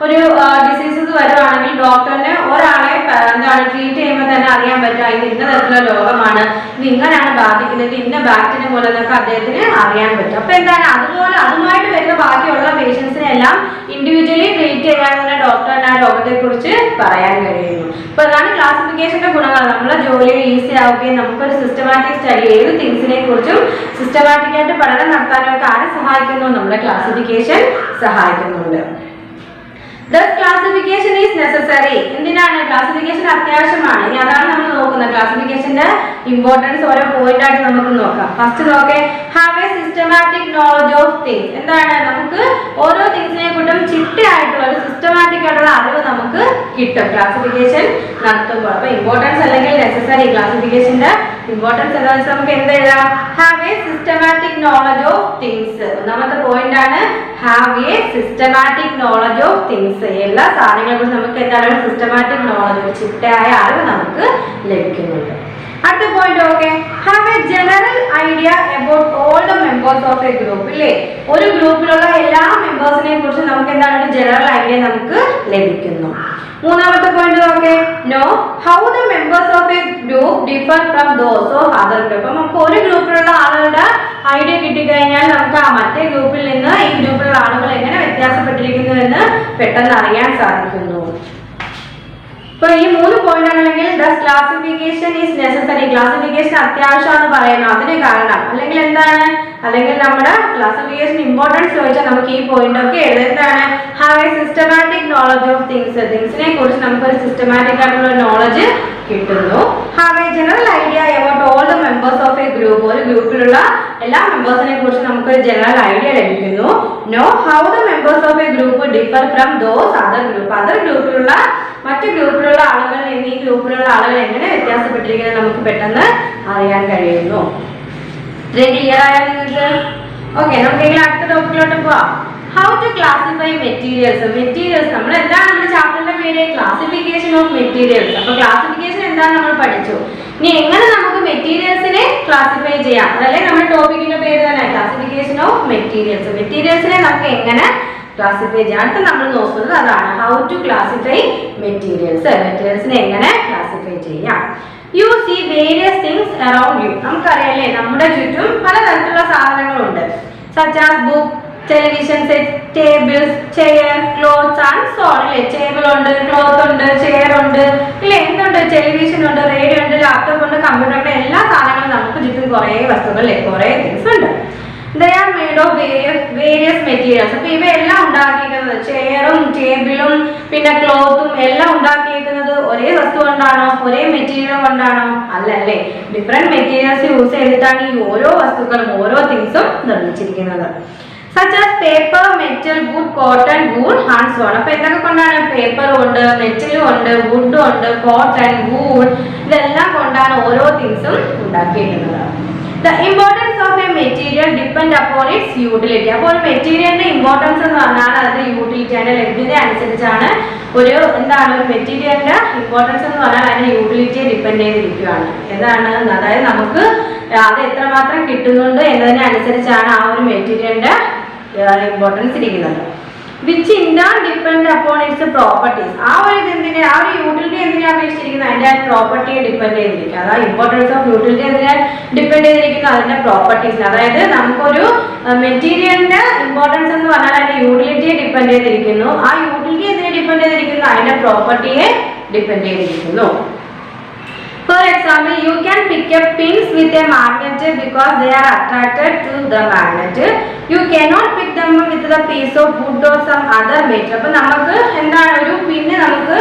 ഒരു ഡിസീസസ് വരുവാണെങ്കിൽ ഡോക്ടറിന് ഒരാളെ എന്താണ് ട്രീറ്റ് ചെയ്യുമ്പോൾ തന്നെ അറിയാൻ പറ്റുക ഇത് ഇന്ന തരത്തിലുള്ള രോഗമാണ്, ഇത് ഇങ്ങനെയാണ് ബാധിക്കുന്നത്, ഇന്ന ബാക്ടീരിയ പോലെ എന്നൊക്കെ അദ്ദേഹത്തിന് അറിയാൻ പറ്റും. അപ്പൊ എന്താണ് അതുപോലെ അതുമായിട്ട് വരുന്ന ബാക്കിയുള്ള പേഷ്യൻസിനെ എല്ലാം ഇൻഡിവിജ്വലി ട്രീറ്റ് ചെയ്യാൻ തന്നെ ഡോക്ടറിന് ആ രോഗത്തെ കുറിച്ച് പറയാൻ കഴിയുന്നു. അപ്പൊ അതാണ് ക്ലാസിഫിക്കേഷന്റെ ഗുണങ്ങൾ. നമ്മളെ ജോലി ഈസി ആവുകയും നമുക്കൊരു സിസ്റ്റമാറ്റിക് സ്റ്റഡി ഏത് തിങ്സിനെ കുറിച്ചും സിസ്റ്റമാറ്റിക് ആയിട്ട് പഠനം നടത്താനൊക്കെ ആരെ സഹായിക്കുന്നു? നമ്മുടെ ക്ലാസിഫിക്കേഷൻ സഹായിക്കുന്നുണ്ട്. Thus classification is necessary. എന്തിനാണ് ക്ലാസിഫിക്കേഷൻ അത്യാവശ്യമാണ്? ഇനി അതാണ് നമ്മൾ നോക്കുന്നത്. ക്ലാസിഫിക്കേഷന്റെ ഇമ്പോർട്ടൻസ് ഓരോ പോയിന്റ് ആയിട്ട് നമുക്ക് നോക്കാം. ഫസ്റ്റ് നോക്കേ, have a systematic knowledge of things. എന്താണ്? നമുക്ക് ഓരോ തിങ്സിനെ കുറിച്ചും ചിട്ടയായിട്ടുള്ള ഒരു സിസ്റ്റമാറ്റിക് ആയിട്ടുള്ള അറിവ് നമുക്ക് കിട്ടും ക്ലാസിഫിക്കേഷൻ നടത്തുമ്പോൾ. അപ്പൊ ഇമ്പോർട്ടൻസ് അല്ലെങ്കിൽ നെസസറി ക്ലാസിഫിക്കേഷന്റെ ഇമ്പോർട്ടൻസ് എന്താണെന്ന് വെച്ചാൽ നമുക്ക് എന്ത് എഴുതാം? Have a systematic knowledge of things. ഒന്നാമത്തെ പോയിന്റ് ആണ് have a systematic knowledge of things. എല്ലാ സാധനങ്ങളെ കുറിച്ച് നമുക്ക് എന്താണ് സിസ്റ്റമാറ്റിക് നോളജ്, ചിട്ടയായ അറിവ് നമുക്ക് ലഭിക്കുന്നുണ്ട്. അടുത്ത point okay, have a general idea about all the members of a group. ഇല്ലേ, ഒരു ഗ്രൂപ്പിലുള്ള എല്ലാ മെമ്പേഴ്സിനെ കുറിച്ച് നമുക്ക് എന്താണ് ഒരു ജനറൽ ഐഡിയ നമുക്ക് ലഭിക്കുന്നു. മൂന്നാമത്തെ പോയിന്റ് നോക്കെ, know how the members of a group differ from those of other group. അപ്പൊ നമുക്ക് ഒരു ഗ്രൂപ്പിലുള്ള ആളുകളുടെ ഐഡിയ കിട്ടിക്കഴിഞ്ഞാൽ നമുക്ക് ആ മറ്റേ ഗ്രൂപ്പിൽ നിന്ന് ഈ ഗ്രൂപ്പിലുള്ള ആളുകൾ എങ്ങനെ വ്യത്യാസപ്പെട്ടിരിക്കുന്നു എന്ന് പെട്ടെന്ന് അറിയാൻ സാധിക്കുന്നു. ഇപ്പൊ ഈ 3 പോയിന്റ് ആണെങ്കിൽ thus classification is necessary, classification അത്യാവശ്യമാണെന്ന് പറയുന്നു. അതിന് കാരണം അല്ലെങ്കിൽ എന്താണ്, അല്ലെങ്കിൽ നമ്മുടെ ക്ലാസിഫിക്കേഷൻ ഇമ്പോർട്ടൻസ് ചോദിച്ചാൽ നമുക്ക് ഈ പോയിന്റ് ഒക്കെ എഴുതാം. എന്താണ്, have a systematic knowledge of things, തിങ്സിനെ കുറിച്ച് നമുക്കൊരു സിസ്റ്റമാറ്റിക് ആയിട്ടുള്ള നോളജ് കിട്ടുന്നു. Have a general idea about all the members of a group, ഒരു ഗ്രൂപ്പിലുള്ള എല്ലാ മെമ്പേഴ്സിനെ കുറിച്ച് നമുക്കൊരു ജനറൽ ഐഡിയ ലഭിക്കുന്നു. Know how the members of a group differ from those other group, other ഗ്രൂപ്പിലുള്ള മറ്റു ഗ്രൂപ്പിലുള്ള ആളുകൾ ഈ ഗ്രൂപ്പിലുള്ള ആളുകൾ എങ്ങനെ വ്യത്യാസപ്പെട്ടിരിക്കുന്നത് നമുക്ക് പെട്ടെന്ന് അറിയാൻ കഴിയുന്നു. ഇത്രയും ക്ലിയർ ആയാൽ നിങ്ങൾക്ക് ഓക്കെ. നമുക്ക് അടുത്ത ടോപ്പിക്കിലോട്ട് പോവാം. How to classify materials. Materials നമ്മൾ എന്താണ് നമ്മുടെ ചാപ്റ്ററിന്റെ പേര്, ക്ലാസിഫിക്കേഷൻ ഓഫ് മെറ്റീരിയൽസ്. അപ്പൊ ക്ലാസിഫിക്കേഷൻ എന്താണ് നമ്മൾ പഠിച്ചു. ഇനി എങ്ങനെ നമുക്ക് മെറ്റീരിയൽസിനെ ക്ലാസിഫൈ ചെയ്യാം, അതല്ലേ നമ്മുടെ ടോപ്പിക്കിന്റെ പേര് തന്നെ, ക്ലാസിഫിക്കേഷൻ ഓഫ് മെറ്റീരിയൽസ്. മെറ്റീരിയൽസിനെ നമുക്ക് എങ്ങനെ ക്ലാസിഫൈ ചെയ്യാം. അടുത്ത നമ്മൾ നോക്കുന്നത് അതാണ്, ഹൗ ടു ക്ലാസിഫൈ മെറ്റീരിയൽസ്. മെറ്റീരിയൽസിനെ എങ്ങനെ ക്ലാസിഫൈ ചെയ്യാം. You see various things around you. നമുക്കറിയാലേ നമ്മുടെ ചുറ്റും പലതരത്തിലുള്ള സാധനങ്ങളുണ്ട്. Such as book, television set, tables, chair, clothes and so on. അല്ലേ, ടേബിൾ ഉണ്ട്, ക്ലോത്ത് ഉണ്ട്, ചെയർ ഉണ്ട്, ഇല്ലേ, എന്തുണ്ട്, ടെലിവിഷൻ ഉണ്ട്, റേഡിയോ ഉണ്ട്, ലാപ്ടോപ്പ് ഉണ്ട്, കമ്പ്യൂട്ടർ ഉണ്ട്, എല്ലാ സാധനങ്ങളും നമുക്ക് ചുറ്റും കുറേ വസ്തുക്കൾ, അല്ലേ, കുറേ തിങ്സ് ഉണ്ട്. They are made of various materials. അപ്പോൾ ഇവയെല്ലാം ഉണ്ടാക്കിയിരിക്കുന്നത്, ചെയറും ടേബിളും പിന്നെ ക്ലോത്തും എല്ലാം ഉണ്ടാക്കിയിരിക്കുന്നത് ഒരേ വസ്തു കൊണ്ടാണോ, ഒരേ മെറ്റീരിയൽ കൊണ്ടാണോ? അല്ലല്ലേ, ഡിഫറെന്റ് മെറ്റീരിയൽസ് യൂസ് ചെയ്തിട്ടാണ് ഈ ഓരോ വസ്തുക്കളും ഓരോ തിങ്സും നിർമ്മിച്ചിരിക്കുന്നത്. such as paper, metal, wood, cotton, wool and so on. അപ്പോൾ എന്തൊക്കെ കൊണ്ടാണ്, പേപ്പർ ഉണ്ട്, മെറ്റലും ഉണ്ട്, വുഡും ഉണ്ട്, കോട്ടൺ, വൂൾ, ഇതെല്ലാം കൊണ്ടാണ് ഓരോ തിങ്സും ഉണ്ടാക്കിയിരിക്കുന്നത്. The importance of a material depend upon its utility. അപ്പോൾ ഒരു മെറ്റീരിയലിന്റെ ഇമ്പോർട്ടൻസ് എന്ന് പറഞ്ഞാൽ അതിന്റെ യൂട്ടിലിറ്റി, അതിന്റെ ലഭ്യത അനുസരിച്ചാണ് ഒരു എന്താണ് ഒരു മെറ്റീരിയലിന്റെ ഇമ്പോർട്ടൻസ് എന്ന് പറഞ്ഞാൽ അതിന്റെ യൂട്ടിലിറ്റിയെ ഡിപ്പെൻഡ് ചെയ്തിരിക്കുകയാണ്. ഏതാണ്, അതായത് നമുക്ക് അത് എത്രമാത്രം കിട്ടുന്നുണ്ട് എന്നതിനെ അനുസരിച്ചാണ് ആ ഒരു മെറ്റീരിയലിന്റെ ഇമ്പോർട്ടൻസ് ഇരിക്കുന്നത്. Which in turn depend upon it's properties. ആ ഒരു എന്തിനെ, ആ ഒരു യൂട്ടിലിറ്റി എന്തിനാണ് വെച്ചിരിക്കുന്നത്, അതിന്റെ പ്രോപ്പർട്ടിയെ ഡിപ്പെൻഡ് ചെയ്തിരിക്കുക. അതായത് ഇമ്പോർട്ടൻസ് ഓഫ് യൂട്ടിലിറ്റി എന്തിനാ ഡിപ്പെൻഡ് ചെയ്തിരിക്കുന്നത്, അതിന്റെ പ്രോപ്പർട്ടീസ്. അതായത് നമുക്കൊരു മെറ്റീരിയലിന്റെ ഇമ്പോർട്ടൻസ് എന്ന് പറഞ്ഞാൽ അതിന്റെ യൂട്ടിലിറ്റിയെ ഡിപ്പെൻഡ് ചെയ്തിരിക്കുന്നു. ആ യൂട്ടിലിറ്റി എന്തിനെ ഡിപ്പെൻഡ് ചെയ്തിരിക്കുന്നു, അതിന്റെ പ്രോപ്പർട്ടിയെ ഡിപ്പെൻഡ് ചെയ്തിരിക്കുന്നു. For example, you can pick up pins with a magnet because they are attracted to the magnet. You cannot pick them with the piece of wood or some other metal. അപ്പോൾ നമുക്ക് എന്താണ് ഒരു പിന്നെ നമുക്ക്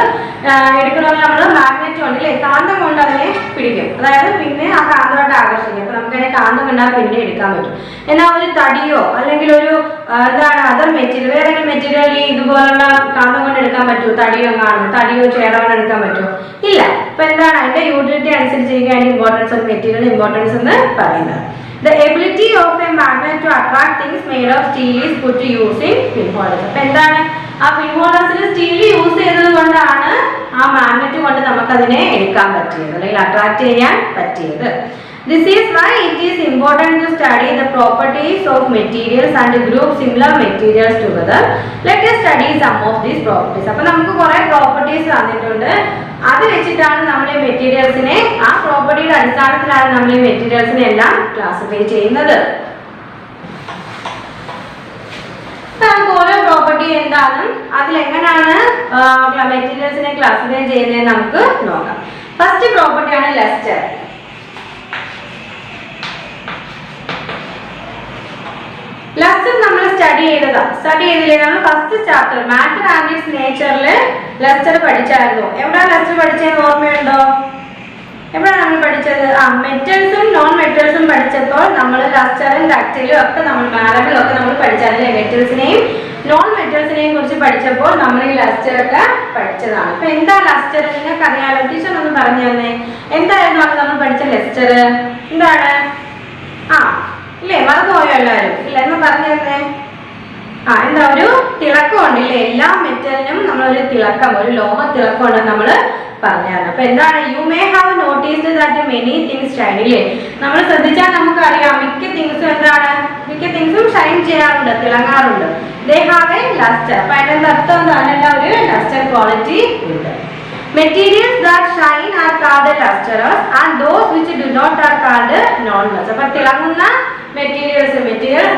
എടുക്കണമെങ്കിൽ നമ്മൾ magnet കൊണ്ട്, അല്ലേ, കാന്തം കൊണ്ട് അതിനെ പിടിക്കും. അതായത് പിന്നെ ആ കാന്തമായിട്ട് ആകർഷിക്കും. അപ്പോൾ നമുക്ക് അതിനെ കാന്തം കണ്ടാൽ പിന്നെ എടുക്കാൻ പറ്റും. എന്നാൽ ഒരു തടിയോ അല്ലെങ്കിൽ ഒരു എന്താണ് അതർ മെറ്റീരിയൽ, വേറെ മെറ്റീരിയൽ ഇതുപോലുള്ള കാന്തം കൊണ്ട് എടുക്കാൻ പറ്റുമോ, തടിയോ കാണും, തടിയോ ചേട കൊണ്ട് എടുക്കാൻ പറ്റുമോ, ഇല്ല. അപ്പൊ എന്താണ് അതിന്റെ യൂട്ടിലിറ്റി അനുസരിച്ചിരിക്കുകയാണ് ഇമ്പോർട്ടൻസ് ഓഫ് മെറ്റീരിയൽ ഇമ്പോർട്ടൻസ് എന്ന് പറയുന്നത്. The ability of a magnet to attract things made of steel is put to use in pinholders. അപ്പോൾ എന്താണ് ആ പിൻഹോൾഡേഴ്സിൽ സ്റ്റീൽ യൂസ് ചെയ്തത് കൊണ്ടാണ് ആ മാഗ്നറ്റ് കൊണ്ട് നമുക്ക് അതിനെ എടുക്കാൻ പറ്റിയത് അല്ലെങ്കിൽ അട്രാക്ട് ചെയ്യാൻ പറ്റിയത്. This is why it is important to study the properties of materials and group similar materials together. Let us study some of these properties. അപ്പോൾ നമുക്ക് കുറേ പ്രോപ്പർട്ടീസ് തന്നിട്ടുണ്ട്. അത് വെച്ചിട്ടാണ് നമ്മൾ ഈ മെറ്റീരിയൽസിനെ, ആ പ്രോപ്പർട്ടിയുടെ അടിസ്ഥാനത്തിലാണ് നമ്മൾ ഈ മെറ്റീരിയൽസിനെ എല്ലാം ക്ലാസിഫൈ ചെയ്യുന്നത്. നമുക്ക് ഓരോ പ്രോപ്പർട്ടി എന്താണ്, അതിലെങ്ങനെയാണ് മെറ്റീരിയൽസിനെ ക്ലാസിഫൈ ചെയ്യുന്നത് നമുക്ക് നോക്കാം. ഫസ്റ്റ് പ്രോപ്പർട്ടിയാണ് ലസ്റ്റർ. ലസ്റ്റർ നമ്മൾ സ്റ്റഡി ചെയ്തില്ലേ, നമ്മൾ first chapter matter and its നേച്ചറിൽ ലസ്റ്റർ പഠിച്ചായിരുന്നു. എവിടെയാണ് ലസ്റ്റർ പഠിച്ചതെന്ന് ഓർമ്മയുണ്ടോ? എവിടെയാണ് നമ്മൾ പഠിച്ചത്? മെറ്റൽസും നോൺ മെറ്റൽസും പഠിച്ചപ്പോൾ നമ്മൾ ലസ്റ്ററും ഡക്റ്റൈലും ഒക്കെ നമ്മൾ മാലബിളും ഒക്കെ നമ്മൾ പഠിച്ചായിരുന്നു. മെറ്റൽസിനെയും നോൺ മെറ്റൽസിനെയും കുറിച്ച് പഠിച്ചപ്പോൾ നമ്മൾ ഈ ലസ്റ്റർ ഒക്കെ പഠിച്ചതാണ്. അപ്പൊ എന്താ ലസ്റ്റർ നിങ്ങൾക്ക് അറിയാലോ, ടീച്ചർ ഒന്ന് പറഞ്ഞു തന്നെ. എന്തായിരുന്നു അത് നമ്മൾ പഠിച്ച ലസ്റ്റർ? എന്താണ്? ഇല്ലേ, മറന്നുപോയോ എല്ലാവരും? ഇല്ല, എന്ന് പറഞ്ഞു തന്നെ. എന്താ, ഒരു തിളക്കം ഉണ്ടല്ലേ, എല്ലാ മെറ്റലിനും നമ്മളൊരു തിളക്കം, ഒരു ലോഹ തിളക്കം ഉണ്ടെന്ന് നമ്മൾ പറഞ്ഞാണ്. അപ്പൊ എന്താണ്, you may have noticed that many things Shine. ഇല്ലേ, നമ്മൾ ശ്രദ്ധിച്ചാൽ നമുക്കറിയാം മിക്ക തിങ്സും എന്താണ്, മിക്ക തിങ്സും ഷൈൻ ചെയ്യാറുണ്ട്, തിളങ്ങാറുണ്ട്. They have a lustre. അപ്പൊ അതിന്റെ അർത്ഥം എന്താണെല്ലാം ഒരു ലസ്റ്റർ ക്വാളിറ്റി ഉണ്ട്. Materials that shine are called lustrous and those which do not are called non-lustrous. അപ്പോൾ തിളങ്ങുന്ന materials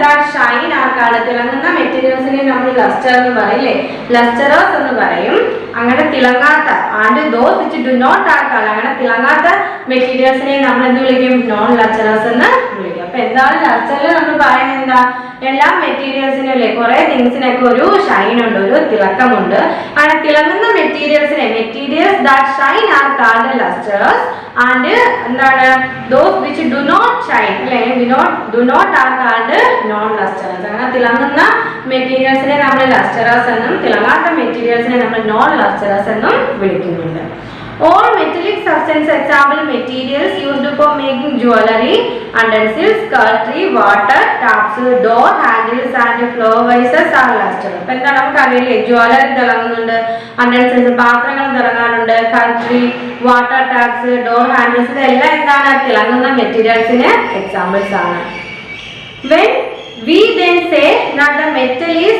that shine are called, തിളങ്ങുന്ന മെറ്റീരിയൽസിനെ നമ്മൾ ലസ്റ്റർ എന്ന് പറയില്ലേ, ലസ്റ്ററസ് എന്ന് പറയും. അങ്ങനെ തിളങ്ങാത്ത and those which do not are called, അങ്ങനെ തിളങ്ങാത്ത മെറ്റീരിയൽസിനെ നമ്മൾ എന്ത് വിളിക്കും, നോൺ ലസ്റ്ററസ് എന്ന് വിളിക്കും. അപ്പൊ എന്താണ് ലസ്റ്ററിൽ നമ്മൾ പറയുന്നത്, എന്താ, എല്ലാ മെറ്റീരിയൽസിനും അല്ലേ, കുറെ തിങ്സിനൊക്കെ ഒരു ഷൈൻ ഉണ്ട്, ഒരു തിളക്കമുണ്ട്. അങ്ങനെ തിളങ്ങുന്ന materials that shine are called lustrous and എന്താണ്, those which do not shine അല്ലെങ്കിൽ do not are called non lustrous. അങ്ങനെ തിളങ്ങുന്ന മെറ്റീരിയൽസിനെ നമ്മൾ ലസ്റ്ററസ് എന്നും തിളങ്ങാത്ത മെറ്റീരിയൽസിനെ നമ്മൾ നോൺ ലസ്റ്ററസ് എന്നും വിളിക്കുന്നുണ്ട്. All metallic substance, example materials used for making jewelry, utensils, cutlery, water taps, door handles and flower vases are lustrous. അപ്പോൾ എന്താണ്, നമുക്കറിയില്ലേ, ജ്വല്ലറി തിളങ്ങുന്നുണ്ട്, utensils പാത്രങ്ങൾ തിളങ്ങാറുണ്ട്, cutlery, water taps, door handles, ഇതെല്ലാം എന്താണ്, തിളങ്ങുന്ന മെറ്റീരിയൽസിന് എക്സാമ്പിൾസ് ആണ്. When we then say that the metal is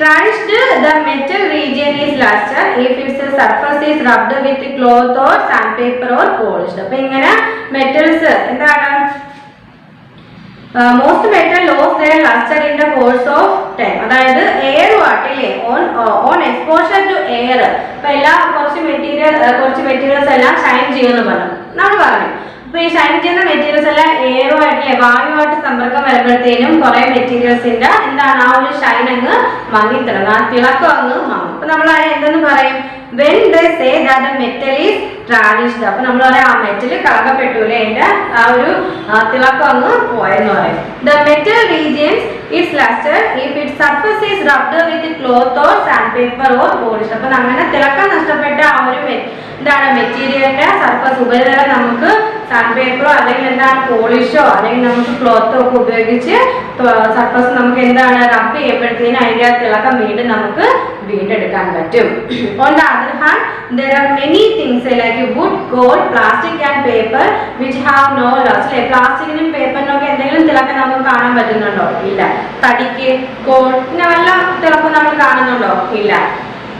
tarnished, the metal region is luster if its surface is rubbed with cloth or sandpaper or polished. അപ്പോൾ ഇങ്ങനെ metals എന്താണ്, most metal lose their luster in the course of time. അതായത് air വാട്ടില്ലേ, on exposure to air. അപ്പൊ എല്ലാ കുറച്ച് materials എല്ലാം ഷൈൻ ചെയ്യുമെന്ന് നമ്മൾ പറഞ്ഞു. അപ്പൊ ഈ ഷൈൻ ചെയ്യുന്ന മെറ്റീരിയൽസ് എല്ലാം എയറുമായിട്ടില്ലേ, വായുവായിട്ട് സമ്പർക്കം വരുമ്പോഴത്തേനും കുറെ മെറ്റീരിയൽസിന്റെ എന്താണ്, ആ ഒരു ഷൈൻ അങ്ങ് മങ്ങിത്തിളങ്ങും, ആ തിളക്കം അങ്ങ് മങ്ങും. അപ്പൊ നമ്മൾ എന്തെന്ന് പറയും, when they say that the metal is tarnished. അപ്പൊ നമ്മൾ പറയാം ആ മെറ്റൽ കളങ്കപ്പെട്ടു അല്ലേ, അതിന്റെ ആ ഒരു തിളക്കം അങ്ങ് പോയെന്ന് പറയും. The metal regions is lustered if its surface is rubbed with cloth or sandpaper or polished. അപ്പൊ അങ്ങനെ തിളക്കം നഷ്ടപ്പെട്ട ആ ഒരു എന്താണ് മെറ്റീരിയലിന്റെ സർഫസ് ഉപരിതലം നമുക്ക് സാൻഡ് അല്ലെങ്കിൽ എന്താണ് പോളിഷോ അല്ലെങ്കിൽ നമുക്ക് ക്ലോത്തോ ഒക്കെ ഉപയോഗിച്ച് സർഫസ് നമുക്ക് എന്താണ് റബ്ബ് ചെയ്യുമ്പോഴത്തേനും അതിന്റെ തിളക്കം വീണ്ടും നമുക്ക് വീണ്ടെടുക്കാൻ പറ്റും. On the other hand, there are many things like wood, gold, plastic and paper which have no luster. പ്ലാസ്റ്റിക്കിനും പേപ്പറിനും ഒക്കെ എന്തെങ്കിലും തിളക്കം നമുക്ക് കാണാൻ പറ്റുന്നുണ്ടോ? ഇല്ല. തടിക്ക്, ഗോൾഡ്, പിന്നെ വല്ല തിളക്കം നമ്മൾ കാണുന്നുണ്ടോ? ഇല്ല.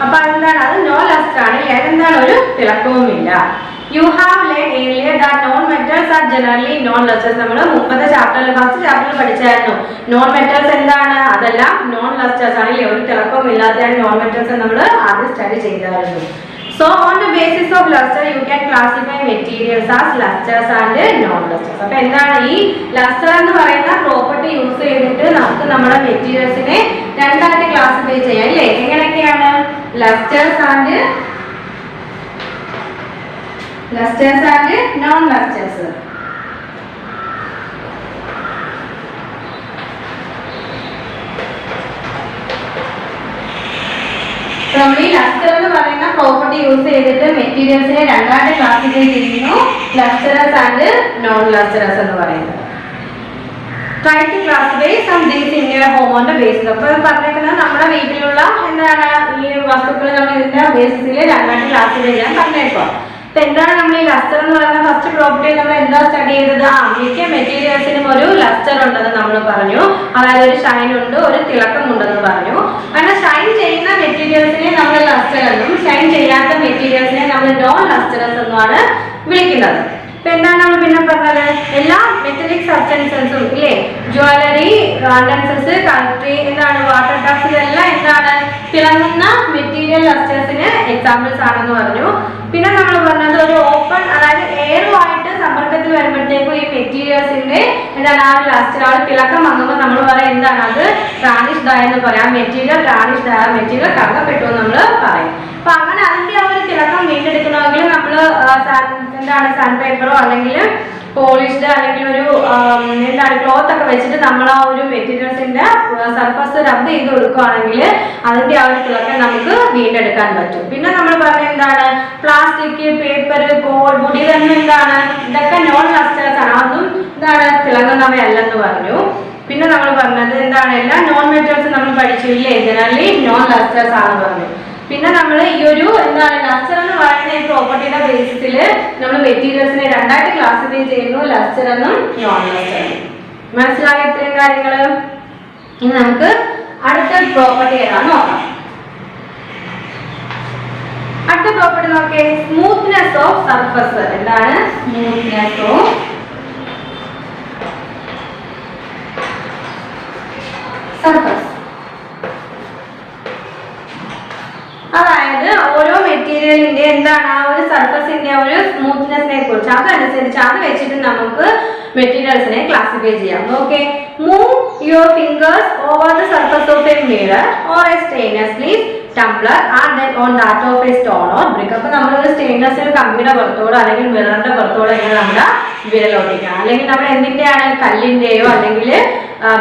അപ്പൊ അതെന്താണ്, അത് നോ ലസ്റ്റർ ആണ്, ഏതെന്താണ് ഒരു തിളക്കവുമില്ല. You have learned earlier that non-metals are generally non-lustrous. നമ്മൾ മുമ്പത്തെ ഫസ്റ്റ് ചാപ്റ്ററിൽ പഠിച്ചായിരുന്നു നോൺ മെറ്റൽസ് എന്താണ്, അതെല്ലാം നോൺ ലസ്റ്റേഴ്സ് ആണ്, ഒരു തിളക്കവും ഇല്ലാത്ത നോൺ മെറ്റൽസ് നമ്മൾ ആദ്യം സ്റ്റഡി ചെയ്തായിരുന്നു. So on the basis of luster you can classify materials as lusters and non-lusters. അപ്പോൾ എന്താണ് ഈ ലസ്റ്റർ എന്ന് പറയുന്ന പ്രോപ്പർട്ടി യൂസ് ചെയ്തിട്ട് നമുക്ക് നമ്മുടെ മെറ്റീരിയൽസിനെ രണ്ടായിട്ട് ക്ലാസിഫൈ ചെയ്യാം അല്ലേ? എങ്ങനെയൊക്കെയാണ്, ലസ്റ്റേഴ്സ് ആൻഡ് നോൺ ലസ്റ്റേഴ്സ്. നമ്മൾ ഈ ലസ്റ്റർ എന്ന് പറയുന്ന പ്രോപ്പർട്ടി യൂസ് ചെയ്തിട്ട് മെറ്റീരിയൽസിനെ രണ്ടായിട്ട് ക്ലാസിഫൈ ചെയ്യുന്നു, ലസ്റ്ററസ് ആൻഡ് നോൺ ലസ്റ്ററസ് എന്ന് പറയുന്നത്. Try to classify some things in your home on the basis. അപ്പോൾ പറഞ്ഞേക്കുന്നത് നമ്മുടെ വീട്ടിലുള്ള എന്താണ് ഈ വസ്തുക്കൾ നമ്മൾ ഇതിന്റെ ബേസിസിൽ രണ്ടായിട്ട് ക്ലാസിഫൈ ചെയ്യാൻ പറഞ്ഞേക്കുക. അപ്പൊ എന്താണ് നമ്മൾ ഈ ലസ്റ്റർ എന്ന് പറയുന്ന ഫസ്റ്റ് പ്രോപ്പർട്ടി നമ്മൾ എന്താ സ്റ്റഡി ചെയ്തത്, മിക്ക മെറ്റീരിയൽസിനും ഒരു ലസ്റ്റർ ഉണ്ടെന്ന് നമ്മൾ പറഞ്ഞു, അതായത് ഒരു ഷൈൻ ഉണ്ട്, ഒരു തിളക്കം ഉണ്ടെന്ന് പറഞ്ഞു. അങ്ങനെ ഷൈൻ ചെയ്യുന്ന മെറ്റീരിയൽസിനെ നമ്മൾ ലസ്റ്റർ എന്നും ഷൈൻ ചെയ്യാത്ത മെറ്റീരിയൽസിനെ നമ്മൾ നോൺ ലസ്റ്ററസ് എന്നുമാണ് വിളിക്കുന്നത്. ഇപ്പൊ എന്താണ് നമ്മൾ പിന്നെ പറഞ്ഞത്, എല്ലാ മെറ്റലിക് സബ്സ്റ്റൻസസും ഇല്ലേ, ജ്വല്ലറി, കണ്ടൻസസ്, കൾട്ടറി, എന്താണ് വാട്ടർ ടാപ്സ്, ഇതെല്ലാം എന്താണ് തിളങ്ങുന്ന മെറ്റീരിയൽ ലസ്റ്റേഴ്സിന് എക്സാമ്പിൾസ് ആണെന്ന് പറഞ്ഞു. പിന്നെ നമ്മൾ പറഞ്ഞത് ഒരു ഓപ്പൺ, അതായത് എയറുമായിട്ട് സമ്പർക്കത്തിൽ വരുമ്പോഴത്തേക്കും ഈ മെറ്റീരിയൽസിന്റെ എന്താണ് ആ ലസ്റ്റർ, ആ തിളക്കം വാങ്ങുമ്പോൾ നമ്മൾ പറയാം എന്താണ് അത് ടാർണിഷ്ഡ് ആയെന്ന് പറയാം, മെറ്റീരിയൽ ടാർണിഷ്ഡ് ആയ മെറ്റീരിയൽ കളങ്കപ്പെട്ടു എന്ന് നമ്മൾ പറയും. അപ്പൊ അങ്ങനെ അതിന്റെ ആ ഒരു തിളക്കം വീണ്ടെടുക്കണമെങ്കിൽ നമ്മൾ എന്താണ് സാൻഡ് പേപ്പറോ അല്ലെങ്കിൽ പോളിഷ്ഡ് അല്ലെങ്കിൽ ഒരു എന്താണ് ക്ലോത്ത് ഒക്കെ വെച്ചിട്ട് നമ്മൾ ആ ഒരു മെറ്റീരിയൽസിന്റെ സർഫസ് റബ്ബ് ചെയ്ത് കൊടുക്കുകയാണെങ്കിൽ അതിന്റെ ആ ഒരു തിളക്കം നമുക്ക് വീണ്ടെടുക്കാൻ പറ്റും. പിന്നെ നമ്മൾ പറഞ്ഞ എന്താണ് പ്ലാസ്റ്റിക്, പേപ്പർ, വുഡ്, ഇതൊന്നും എന്താണ് ഇതൊക്കെ നോൺ ലസ്റ്റേഴ്സ് ആണ്, അതും എന്താണ് തിളങ്ങുന്നവയല്ലെന്ന് പറഞ്ഞു. പിന്നെ നമ്മൾ പറഞ്ഞത് എന്താണ് എല്ലാ നോൺ മെറ്റൽസും നമ്മൾ പഠിച്ചു ഇല്ലേ, ജനറലി നോൺ ലസ്റ്റേഴ്സ് ആണെന്ന് പറഞ്ഞു. പിന്നെ നമ്മൾ ഈ ഒരു എന്താണ് ലസ്റ്റർ എന്ന് പറയുന്ന ഈ പ്രോപ്പർട്ടിയുടെ ബേസിസിൽ നമ്മൾ മെറ്റീരിയൽസിനെ രണ്ടായിട്ട് ക്ലാസിഫൈ ചെയ്യുന്നു, ലസ്റ്റർ എന്നും നോൺ ലസ്റ്റർ എന്നും. മനസ്സിലായ ഇത്രയും കാര്യങ്ങൾ? ഇനി നമുക്ക് അടുത്ത പ്രോപ്പർട്ടി ഏതാണെന്ന് നോക്കാം. അടുത്ത പ്രോപ്പർട്ടി നോക്കിയേ, സ്മൂത്ത്നെസ് ഓഫ് സർഫസ്. എന്താണ് സ്മൂത്ത്നെസ് ഓഫ് സർഫസ്? അതായത് ഓരോ മെറ്റീരിയലിന്റെ എന്താണ് ആ ഒരു സർഫസിന്റെ ഒരു സ്മൂത്ത്നെസിനെ കുറിച്ച് അതനുസരിച്ച് അത് വെച്ചിട്ട് നമുക്ക് മെറ്റീരിയൽസിനെ ക്ലാസിഫൈ ചെയ്യാം. Okay, move your fingers over the surface of A mirror or A stainless steel Tumblr and then on that of A stone or brick. അപ്പൊ നമ്മളൊരു സ്റ്റെയിൻലെസ് സ്റ്റീൽ കമ്പിയുടെ പുറത്തോടോ അല്ലെങ്കിൽ മിററിന്റെ പുറത്തോടോ ഇങ്ങനെ നമ്മുടെ വിരലോട്ടിക്കാം. അല്ലെങ്കിൽ നമ്മൾ എന്തിന്റെയാണ്, കല്ലിന്റെയോ അല്ലെങ്കിൽ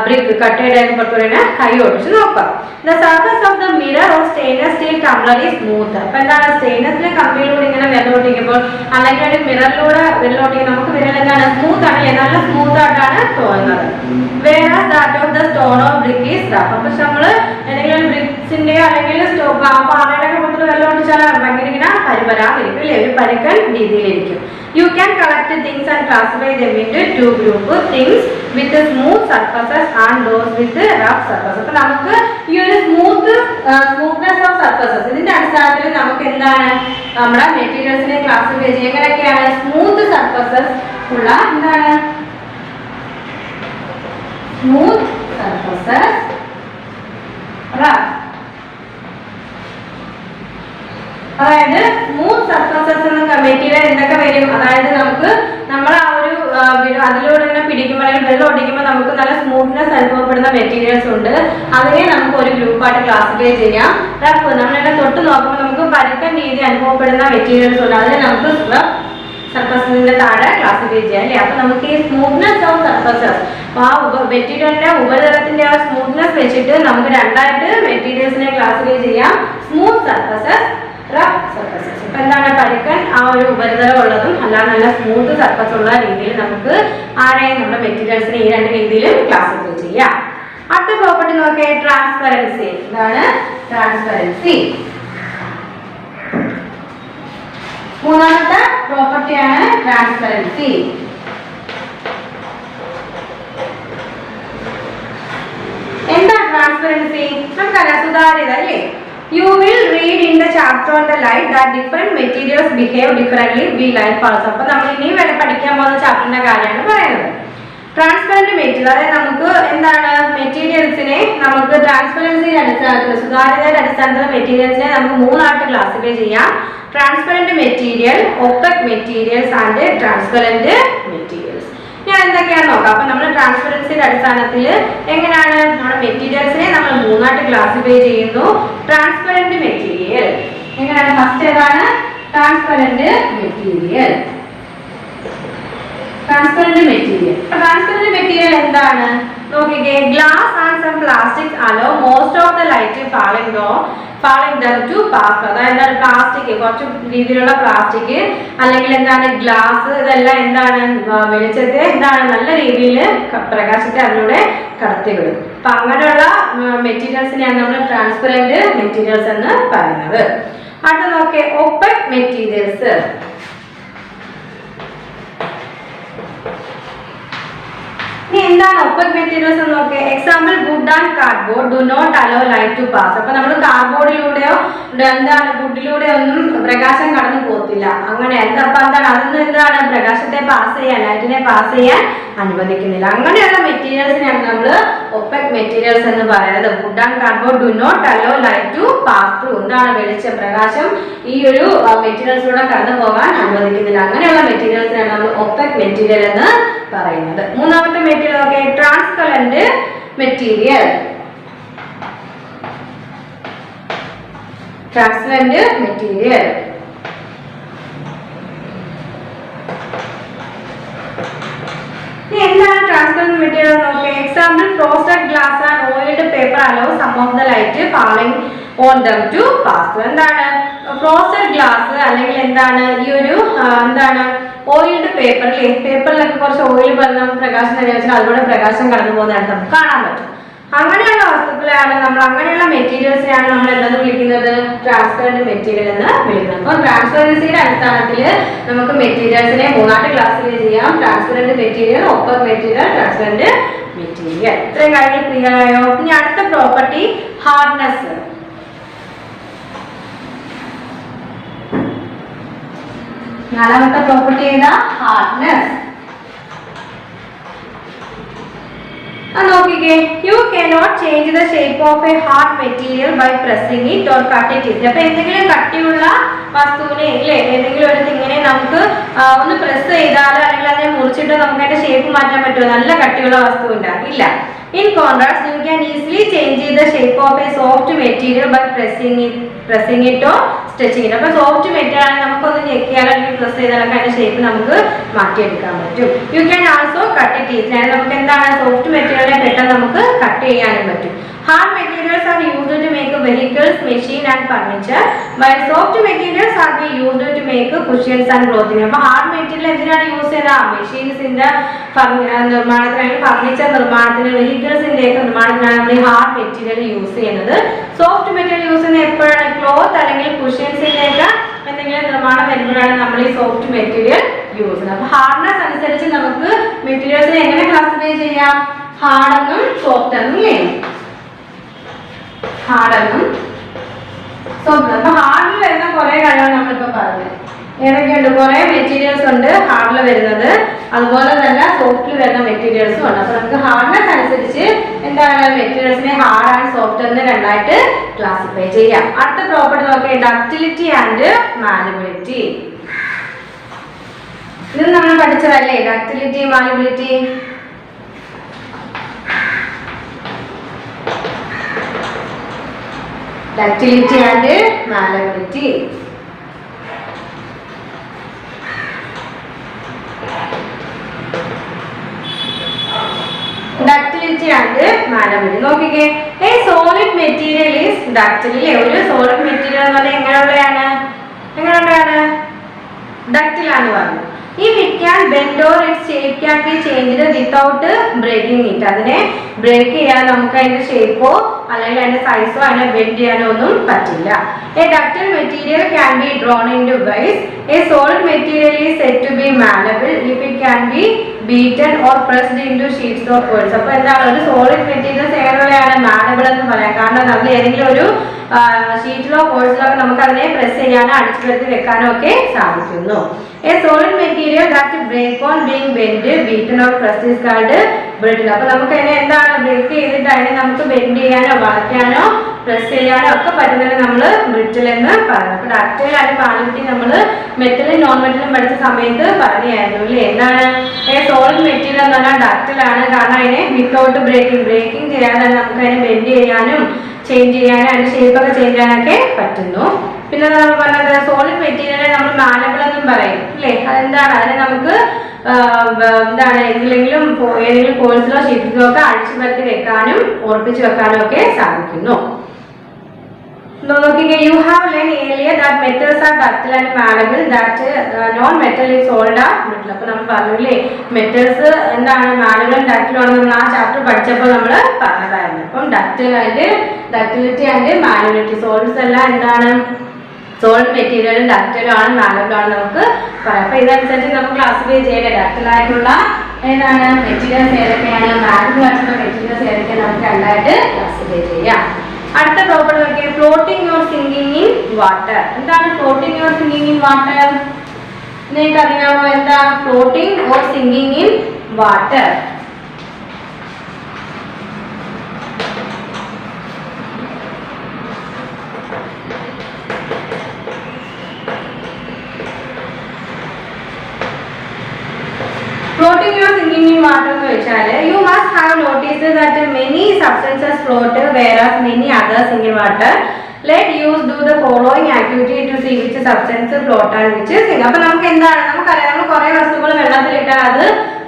ബ്രിക്ക് കട്ടയുടെ പുറത്തോടെ കൈ ഓടിച്ച് നോക്കാം. The surface of the mirror or stainless steel Tumblr is smooth. അപ്പൊ എന്താണ്, സ്റ്റെയിൻലെസ് സ്റ്റീൽ കമ്പിയിലൂടെ ഇങ്ങനെ വിരലോട്ടിക്കുമ്പോൾ അല്ലെങ്കിൽ ഒരു മിററിലൂടെ വിരലോട്ടിക്കുമ്പോൾ നമുക്ക് വിരൽ എന്താണ്, സ്മൂത്ത് ആണല്ലേ, നല്ല സ്മൂത്ത് ആയിട്ടാണ് തോന്നുന്നത്. വേറെ that of the stone or brick is rough. അപ്പൊ നമ്മള് എന്തെങ്കിലും ബ്രിക്സിന്റെയോ അല്ലെങ്കിൽ പാറയുടെ പുറത്ത് വിരലോട്ടിച്ചാൽ ഭയങ്കര ഇങ്ങനെ പരിപരാതിരിക്കും അല്ലെ, ഒരു പരുക്കൻ രീതിയിലിരിക്കും. You can collect things and classify them into two groups, things with smooth surfaces and those with rough surfaces. അപ്പോൾ നമുക്ക് ഈ ഒരു സ്മൂത്ത്നെസ് ഓഫ് സർഫസസ് ഇതിന്റെ അടിസ്ഥാനത്തിൽ നമുക്ക് എന്താണ് നമ്മുടെ മെറ്റീരിയൽസിനെ ക്ലാസിഫൈ ചെയ്യുക. എങ്ങനെയൊക്കെയാണ്, സ്മൂത്ത് സർഫസസ് ഉള്ള എന്താണ് സ്മൂത്ത് സർഫസസ്, റഫ്. അതായത് സ്മൂത്ത് സർഫസസ് എന്ന മെറ്റീരിയൽ എന്തൊക്കെ വരും, അതായത് നമുക്ക് നമ്മൾ ആ ഒരു അതിലൂടെ ഇങ്ങനെ പിടിക്കുമ്പോൾ അല്ലെങ്കിൽ വെള്ളം ഒടിക്കുമ്പോൾ നമുക്ക് നല്ല സ്മൂത്ത്നെസ് അനുഭവപ്പെടുന്ന മെറ്റീരിയൽസ് ഉണ്ട്. അതിനെ നമുക്ക് ഒരു ഗ്രൂപ്പായിട്ട് ക്ലാസിഫൈ ചെയ്യാം. റഫ്, നമ്മളിവിടെ തൊട്ട് നോക്കുമ്പോൾ നമുക്ക് പരുക്കൻ രീതി അനുഭവപ്പെടുന്ന മെറ്റീരിയൽസ് ഉണ്ട്, അതിനെ നമുക്ക് റഫ് സർഫസിന്റെ താഴെ ക്ലാസിഫൈ ചെയ്യാം അല്ലേ. അപ്പൊ നമുക്ക് ഈ സ്മൂത്ത്നെസ് ഓഫ് സർഫസസ് ആ മെറ്റീരിയലിന്റെ ഉപരിതലത്തിന്റെ ആ സ്മൂത്ത്നെസ് വെച്ചിട്ട് നമുക്ക് രണ്ടായിട്ട് മെറ്റീരിയൽസിനെ ക്ലാസിഫൈ ചെയ്യാം, സ്മൂത്ത് സർഫസസ്, റഫ് സർഫസസ്. ഇപ്പൊ എന്താണ്, പരുക്കൻ ആ ഒരു ഉപരിതലം ഉള്ളതും അല്ലാതെ നല്ല സ്മൂത്ത് സർഫസ് ഉള്ള രീതിയിൽ നമുക്ക് ആരെയും നമ്മുടെ മെറ്റീരിയൽസിനെ ഈ രണ്ട് രീതിയിലും ക്ലാസിഫൈ ചെയ്യാം. അടുത്ത പ്രോപ്പർട്ടി നോക്കിയാൽ ട്രാൻസ്പെറൻസി. എന്താണ് ട്രാൻസ്പെറൻസി? മൂന്നാമത്തെ പ്രോപ്പർട്ടിയാണ് ട്രാൻസ്പെറൻസി. എന്താ ട്രാൻസ്പെറൻസി? നമുക്കറിയാം, സുതാര്യത അല്ലേ. You will read in the chapter on the light that different materials behave differently with light pulse. അപ്പോൾ നമ്മൾ ഇനി വരെ പഠിക്കാൻ പോകുന്ന ചാപ്റ്ററിന്റെ കാര്യമാണ് പറയുന്നത്. ട്രാൻസ്പെറന്റ് മെറ്റീരിയൽ, അതായത് നമുക്ക് എന്താണ് മെറ്റീരിയൽസിനെ നമുക്ക് ട്രാൻസ്പെറൻസിയുടെ അടിസ്ഥാനത്തിൽ സുതാര്യതയുടെ അടിസ്ഥാനത്തിൽ മെറ്റീരിയൽസിനെ നമുക്ക് മൂന്നായിട്ട് ക്ലാസിഫൈ ചെയ്യാം. Transparent material, ഒപ്പക് materials and transparent materials. ഞാൻ എന്തൊക്കെയാണ് നോക്കാം. അപ്പൊ നമ്മൾ ട്രാൻസ്പെറൻസിയുടെ അടിസ്ഥാനത്തിൽ എങ്ങനെയാണ് നമ്മുടെ മെറ്റീരിയൽസിനെ നമ്മൾ മൂന്നായിട്ട് ക്ലാസിഫൈ ചെയ്യുന്നു. ട്രാൻസ്പെറന്റ് മെറ്റീരിയൽ എങ്ങനെയാണ്, ഫസ്റ്റ് ഏതാണ് transparent material. Transparent material, transparent material എന്താണ് നോക്കിക്കേ. Glass and some plastic allow most of the light falling them to pass. അതായത് പ്ലാസ്റ്റിക്, കുറച്ച് രീതിയിലുള്ള പ്ലാസ്റ്റിക് അല്ലെങ്കിൽ എന്താണ് ഗ്ലാസ്, ഇതെല്ലാം എന്താണ് വെളിച്ചത്തെ എന്താണ് നല്ല രീതിയിൽ പ്രകാശത്തെ അതിലൂടെ കടത്തിവിടും. അപ്പൊ അങ്ങനെയുള്ള മെറ്റീരിയൽസിനെയാണ് നമ്മൾ ട്രാൻസ്പെറന്റ് മെറ്റീരിയൽസ് എന്ന് പറയുന്നത്. അടുത്ത നോക്കിയേ, ഒപ്പക് മെറ്റീരിയൽസ്. എന്താണ് ഒപ്പക് മെറ്റീരിയൽസ് എന്ന് നോക്കിയാൽ, example wood and cardboard do not allow light to pass. അപ്പൊ നമ്മൾ കാർഡ്ബോർഡിലൂടെയോ എന്താണ് വുഡിലൂടെയോ ഒന്നും പ്രകാശം കടന്നു പോകത്തില്ല. അങ്ങനെ അപ്പൊ എന്താണ് അതൊന്നും എന്താണ് പ്രകാശത്തെ പാസ് ചെയ്യാൻ, ലൈറ്റിനെ പാസ് ചെയ്യാൻ അനുവദിക്കുന്നില്ല. അങ്ങനെയുള്ള മെറ്റീരിയൽസിനെയാണ് നമ്മൾ ഒപ്പക് മെറ്റീരിയൽസ് എന്ന് പറയുന്നത്. Wood and cardboard do not allow light to pass through. എന്താണ് വെളിച്ചം, പ്രകാശം ഈ ഒരു മെറ്റീരിയൽസിലൂടെ കടന്നു പോകാൻ അനുവദിക്കുന്നില്ല. അങ്ങനെയുള്ള മെറ്റീരിയൽസിനാണ് നമ്മൾ ഒപ്പക് മെറ്റീരിയൽ എന്ന് പറയുന്നത്. മൂന്നാമത്തെ material okay, transparent material. Transparent material എന്താണ് ട്രാൻസ്പെറന്റ് മെറ്റീരിയൽ നോക്കിയാൽ, example frosted glass and oiled paper allow some of the light falling on them to pass. എന്താണ് ഫ്രോസ്റ്റഡ് ഗ്ലാസ് അല്ലെങ്കിൽ എന്താണ് ഈ ഒരു എന്താണ് ഓയിൽഡ് പേപ്പറിലെ പേപ്പറിലൊക്കെ കുറച്ച് ഓയിൽ പറഞ്ഞ പ്രകാശം നിലവിച്ചാൽ അതിലൂടെ പ്രകാശം കടന്നു പോകുന്നതായിട്ട് നമുക്ക് കാണാൻ പറ്റും. അങ്ങനെയുള്ള വസ്തുക്കളെയാണ് നമ്മൾ അങ്ങനെയുള്ള മെറ്റീരിയൽസിനെയാണ് നമ്മൾ എന്തെന്ന് വിളിക്കുന്നത്? ട്രാൻസ്പെറന്റ് മെറ്റീരിയൽ എന്ന് വിളിക്കുന്നത്. അപ്പോൾ ട്രാൻസ്പെറൻസിയുടെ അടിസ്ഥാനത്തിൽ നമുക്ക് മെറ്റീരിയൽസിനെ മൂന്നായിട്ട് ക്ലാസിഫൈ ചെയ്യാം. Transparent material, opaque material, transparent material. ഇത്രയും കാര്യങ്ങൾ ക്ലിയർ ആയോ? ഇനി അടുത്ത പ്രോപ്പർട്ടി ഹാർഡ്നെസ്. നാലാമത്തെ പ്രോപ്പർട്ടി ഏതാ? ഹാർഡ്നെസ്. നോക്കിക്കേ, you cannot change the shape of a hard material by pressing it or cut it. അപ്പൊ എന്തെങ്കിലും കട്ടിയുള്ള വസ്തുവിനെ ഇല്ലേ ഏതെങ്കിലും ഒരു തിങ്ങിനെ നമുക്ക് ഒന്ന് പ്രസ് ചെയ്താൽ അല്ലെങ്കിൽ അതിനെ മുറിച്ചിട്ട് നമുക്ക് അതിന്റെ ഷേപ്പ് മാറ്റാൻ പറ്റുമോ? നല്ല കട്ടിയുള്ള വസ്തു ഉണ്ടാകില്ല. In contrast, you can easily change the shape of a soft material by pressing it or stretching it. അപ്പോൾ സോഫ്റ്റ് മെറ്റീരിയൽ ആണെങ്കിൽ നമുക്കൊന്ന് ഞെക്കിയാൽ അല്ലെങ്കിൽ പ്രസ് ചെയ്താലൊക്കെ അതിന്റെ ഷേപ്പ് നമുക്ക് മാറ്റിയെടുക്കാൻ പറ്റും. You can also cut it easily. നമുക്ക് എന്താണ് സോഫ്റ്റ് മെറ്റീരിയലിനെ പെട്ടെന്ന് നമുക്ക് കട്ട് ചെയ്യാനും പറ്റും. Hard materials are used to make vehicles, machine and furniture, while soft materials are being used to make cushions and clothing. അപ്പോൾ ഹാർഡ് മെറ്റീരിയൽ എന്തിനാണ് use ചെയ്യുന്നത്? മെഷീൻസിന്റെ നിർമ്മാണത്തിന്, ഫർണിച്ചർ നിർമ്മാണത്തിന്, വെഹിക്കിൾസിന്റെ ഒക്കെ നിർമ്മാണത്തിനാണ് നമ്മൾ ഈ ഹാർഡ് മെറ്റീരിയൽ യൂസ് ചെയ്യുന്നത്. സോഫ്റ്റ് മെറ്റീരിയൽ യൂസ് ചെയ്യുന്നത് എപ്പോഴാണ്? ക്ലോത്ത് അല്ലെങ്കിൽ കുഷ്യൻസിന്റെ ഒക്കെ എന്തെങ്കിലും നിർമ്മാണം വരുമ്പോഴാണ് നമ്മൾ ഈ സോഫ്റ്റ് മെറ്റീരിയൽ യൂസ് ചെയ്യുന്നത്. അപ്പോൾ ഹാർഡ്നെസ് അനുസരിച്ച് നമുക്ക് മെറ്റീരിയൽസിനെ എങ്ങനെ ക്ലാസിഫൈ ചെയ്യാം? ഹാർഡ് എന്നും സോഫ്റ്റ് എന്നും ഇല്ലേ? ഹാർഡെന്നും സോഫ്റ്റ്. അപ്പൊ ഹാർഡിൽ വരുന്ന കുറെ കാര്യങ്ങൾ നമ്മളിപ്പോ പറഞ്ഞത് ഏതൊക്കെയുണ്ട്? കുറെ മെറ്റീരിയൽസ് ഉണ്ട് ഹാർഡിൽ വരുന്നത്, അതുപോലെ തന്നെ സോഫ്റ്റിൽ വരുന്ന മെറ്റീരിയൽസും ഉണ്ട്. അപ്പൊ നമുക്ക് ഹാർഡ്നെസ് അനുസരിച്ച് എന്താണ് മെറ്റീരിയൽസിനെ ഹാർഡ് ആൻഡ് സോഫ്റ്റ് എന്ന് രണ്ടായിട്ട് ക്ലാസിഫൈ ചെയ്യാം. അടുത്ത പ്രോപ്പർട്ടി നോക്കിയാൽ ഡക്റ്റിലിറ്റി ആൻഡ് മാലബിലിറ്റി. ഇത് നമ്മൾ പഠിച്ചതല്ലേ? Ductility, malleability. Ductility and malleability. Ductility and malleability. നോക്കിക്കേ, a solid material is ductile. ഒരു സോളിഡ് മെറ്റീരിയൽ എന്ന് പറഞ്ഞാൽ എങ്ങനെയുള്ളതാണ്? ഡക്റ്റിൽ ആണ് പറഞ്ഞത്. If it can bend or its shape can be changed without breaking it. അതിനെ break ചെയ്യാൻ നമുക്ക് അതിന്റെ ഷേപ്പോ അല്ലെങ്കിൽ അതിന്റെ സൈസോ അതിനെ ബെൻഡ് ചെയ്യാനോ ഒന്നും പറ്റില്ല. A ductile material can be drawn into vise. A solid material is said to be malleable if it can be beaten or pressed into sheets or coils. അപ്പോൾ എന്താണ് ഒരു സോളിഡ് മെറ്റീരിയൽസ് എങ്ങനെയുള്ളതാണ്? മാലബിൾ എന്ന് പറയാം. കാരണം നമ്മൾ ഏതെങ്കിലും ഒരു ഷീറ്റിലോ കോഴ്സിലോ നമുക്ക് അതിനെ പ്രസ് ചെയ്യാനോ അടിച്ചുപരത്തി വെക്കാനോ ഒക്കെ സാധിക്കുന്നു. A solid material that break on being bent, beaten or pressed is called brittle. അപ്പോൾ നമുക്ക് അതിനെ എന്താണ് ബ്രേക്ക് ചെയ്തിട്ട് അതിനെ നമുക്ക് ബെൻഡ് ചെയ്യാനോ വളയ്ക്കാനോ പ്രസ് ചെയ്യാനോ ഒക്കെ പറ്റുന്നതിന് നമ്മൾ ബ്രിറ്റിൽ എന്ന് പറയുന്നത്. അപ്പോൾ ഡക്റ്റൈൽ ആൻഡ് മാലബിലിറ്റി നമ്മൾ മെറ്റലും നോൺ മെറ്റലും പഠിച്ച സമയത്ത് പറഞ്ഞായിരുന്നു അല്ലേ? എന്താണ് സോളിഡ് മെറ്റീരിയൽ എന്ന് പറഞ്ഞാൽ ഡക്റ്റൈലാണ്. കാരണം അതിനെ വിത്തൗട്ട് ബ്രേക്കിംഗ് ചെയ്യാതെ നമുക്ക് അതിനെ ബെൻഡ് ചെയ്യാനും ചേഞ്ച് ചെയ്യാനും അതിന്റെ ഷേപ്പൊക്കെ ചേഞ്ച് ചെയ്യാനൊക്കെ പറ്റുന്നു. പിന്നെ നമ്മൾ പറഞ്ഞത് സോളിഡ് മെറ്റീരിയലിനെ നമ്മൾ മാലബിൾ എന്നും പറയും അല്ലേ? അതെന്താണ്? അതിനെ നമുക്ക് എന്താണ് ഏതെങ്കിലും കോഴ്സിലോ ഷീറ്റിലോ ഒക്കെ അടിച്ചു പരത്തി വെക്കാനും ഉറപ്പിച്ചു വെക്കാനും ഒക്കെ സാധിക്കുന്നു. നോക്കിക്കേ, you have learned earlier that metals are ductile and malleable, that non-metal is solid or brittle. അപ്പോൾ നമ്മൾ പറഞ്ഞില്ലേ മെറ്റൽസ് എന്താണ് മാലബിളും ഡക്റ്റൈലും ആണ് നമ്മൾ ആ ചാപ്റ്റർ പഠിച്ചപ്പോൾ നമ്മൾ പറഞ്ഞതായിരുന്നു. അപ്പം ഡക്റ്റിലിറ്റി ആൻഡ് മാലബിലിറ്റി സോളിഡ്സ് എല്ലാം എന്താണ് സോളിഡ് മെറ്റീരിയലും ഡക്റ്റൈലും ആണ് മാലബിളും ആണ് നമുക്ക് പറയാം. അപ്പോൾ ഇതനുസരിച്ച് നമുക്ക് ക്ലാസിഫൈ ചെയ്യേണ്ടത് ഡക്റ്റൈൽ ആയിട്ടുള്ള ഏതാണ് മെറ്റീരിയൽസ് ഏതൊക്കെയാണ്, മാലബിൾ ആയിട്ടുള്ള മെറ്റീരിയൽസ് ഏതൊക്കെയാണ് നമുക്ക് രണ്ടായിട്ട് ക്ലാസിഫൈ ചെയ്യാം. അടുത്ത പ്രോപ്പർട്ടി നോക്കിയാൽ floating or sinking in water. എന്താണ് floating or sinking in water? നിങ്ങൾക്ക് അറിയാമോ എന്താ floating or sinking in water? Floating or sinking in water എന്ന് വെച്ചാൽ you must have noticed that many substances float whereas many others sink in water. Let use do the following activity to see which substance float and which sink. അപ്പോൾ നമുക്ക് എന്താണ് നമുക്കറിയാം നമ്മൾ കുറേ വസ്തുക്കൾ വെള്ളത്തിലിട്ടാൽ അത്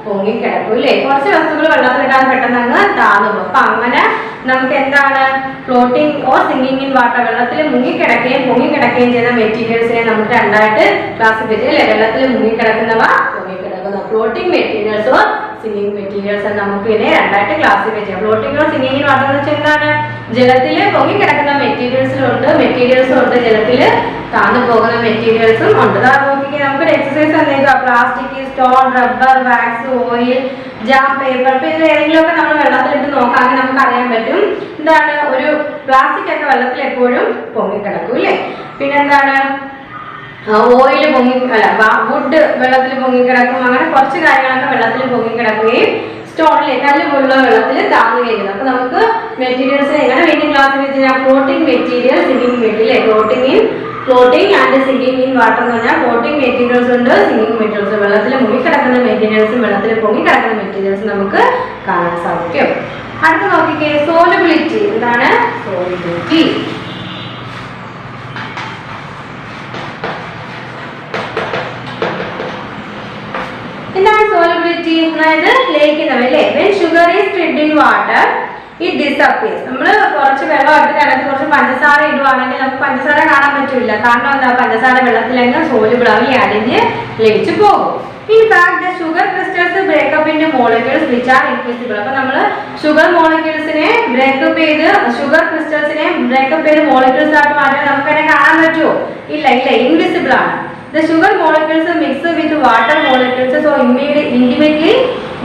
പൊങ്ങിക്കിടക്കും അല്ലേ? കുറച്ച് വസ്തുക്കൾ വെള്ളത്തിലിട്ടാൽ പെട്ടെന്ന് അങ്ങ് താന്നു പോകും. അപ്പം അങ്ങനെ നമുക്ക് എന്താണ് floating or sinking in water വെള്ളത്തിൽ മുങ്ങിക്കിടക്കുകയും പൊങ്ങിക്കിടക്കുകയും ചെയ്യുന്ന മെറ്റീരിയൽസിനെ നമുക്ക് രണ്ടായിട്ട് ക്ലാസിഫൈ ചെയ്യും അല്ലേ? വെള്ളത്തിൽ മുങ്ങിക്കിടക്കുന്നവ പൊങ്ങിക്കിടക്കുന്ന floating materials or sinking materials നമുക്ക് ഇതിനെ രണ്ടായിട്ട് ക്ലാസിഫൈ ചെയ്യാം. Floating or sinking in water എന്ന് വെച്ചാൽ എന്താണ്? ജലത്തിൽ പൊങ്ങി കിടക്കുന്ന മെറ്റീരിയൽസും ഉണ്ട്, ജലത്തിൽ താന്നു പോകുന്ന മെറ്റീരിയൽസും ഉണ്ട്. നോക്കിക്കേ, നമുക്കൊരു എക്സസൈസ് എന്തെങ്കിലും plastic, stone, rubber, wax, oil, jam, paper. ഇപ്പൊ ഇതിൽ ഏതെങ്കിലുമൊക്കെ നമ്മൾ വെള്ളത്തിലിട്ട് നോക്കാമെങ്കിൽ നമുക്ക് അറിയാൻ പറ്റും എന്താണ് ഒരു പ്ലാസ്റ്റിക് ഒക്കെ വെള്ളത്തിൽ എപ്പോഴും പൊങ്ങിക്കിടക്കും അല്ലേ. പിന്നെന്താണ് ഓയിൽ വുഡ് വെള്ളത്തിൽ പൊങ്ങിക്കിടക്കും. അങ്ങനെ കുറച്ച് കാര്യങ്ങളൊക്കെ വെള്ളത്തിൽ പൊങ്ങിക്കിടക്കുകയും സ്റ്റോണിലെ കല്ല് പോലുള്ള വെള്ളത്തിൽ താങ്ങുകയും ചെയ്യുന്നത്. അപ്പൊ നമുക്ക് മെറ്റീരിയൽസ് എങ്ങനെ വീണ്ടും ക്ലാസ്സിഫൈ ചെയ്യാം? Floating material, sinking material. Floating and sinking in water എന്ന് പറഞ്ഞാൽ ഫ്ലോട്ടിംഗ് മെറ്റീരിയൽസ് ഉണ്ട്, സിങ്കിങ് മെറ്റീരിയൽസ്. വെള്ളത്തിൽ മുങ്ങിക്കിടക്കുന്ന മെറ്റീരിയൽസും വെള്ളത്തിൽ പൊങ്ങിക്കിടക്കുന്ന മെറ്റീരിയൽസും നമുക്ക് കാണാൻ സാധിക്കും. അടുത്ത നോക്കിക്കേ, സോലബിലിറ്റി. എന്താണ് സോലബിലിറ്റി? എന്താണ് സോലബിലിറ്റി? അതായത് ലയിക്കുന്നവല്ലേ. When sugar is spread in water it disappears. നമ്മൾ കുറച്ച് വെള്ളം എടുത്തിട്ട് അതിനകത്ത് കുറച്ച് പഞ്ചസാര ഇടുവാണെങ്കിൽ നമുക്ക് പഞ്ചസാര കാണാൻ പറ്റില്ല. കാരണം എന്താ? പഞ്ചസാര വെള്ളത്തിലങ്ങ് സോലുബിൾ ആയി അടിഞ്ഞ് ലയിച്ചു പോകും. In fact the sugar crystals breakup in molecules which are invisible. അപ്പൊ നമ്മൾ ഷുഗർ മോളിക്യൂൾസിനെ ബ്രേക്കപ്പ് ചെയ്ത് മോളിക്യൂൾസ് ആയിട്ട് മാറ്റാൻ നമുക്ക് അതിനെ കാണാൻ പറ്റുമോ? ഇല്ല, ഇൻവിസിബിൾ ആണ്. The sugar molecules mix with water molecules so intimately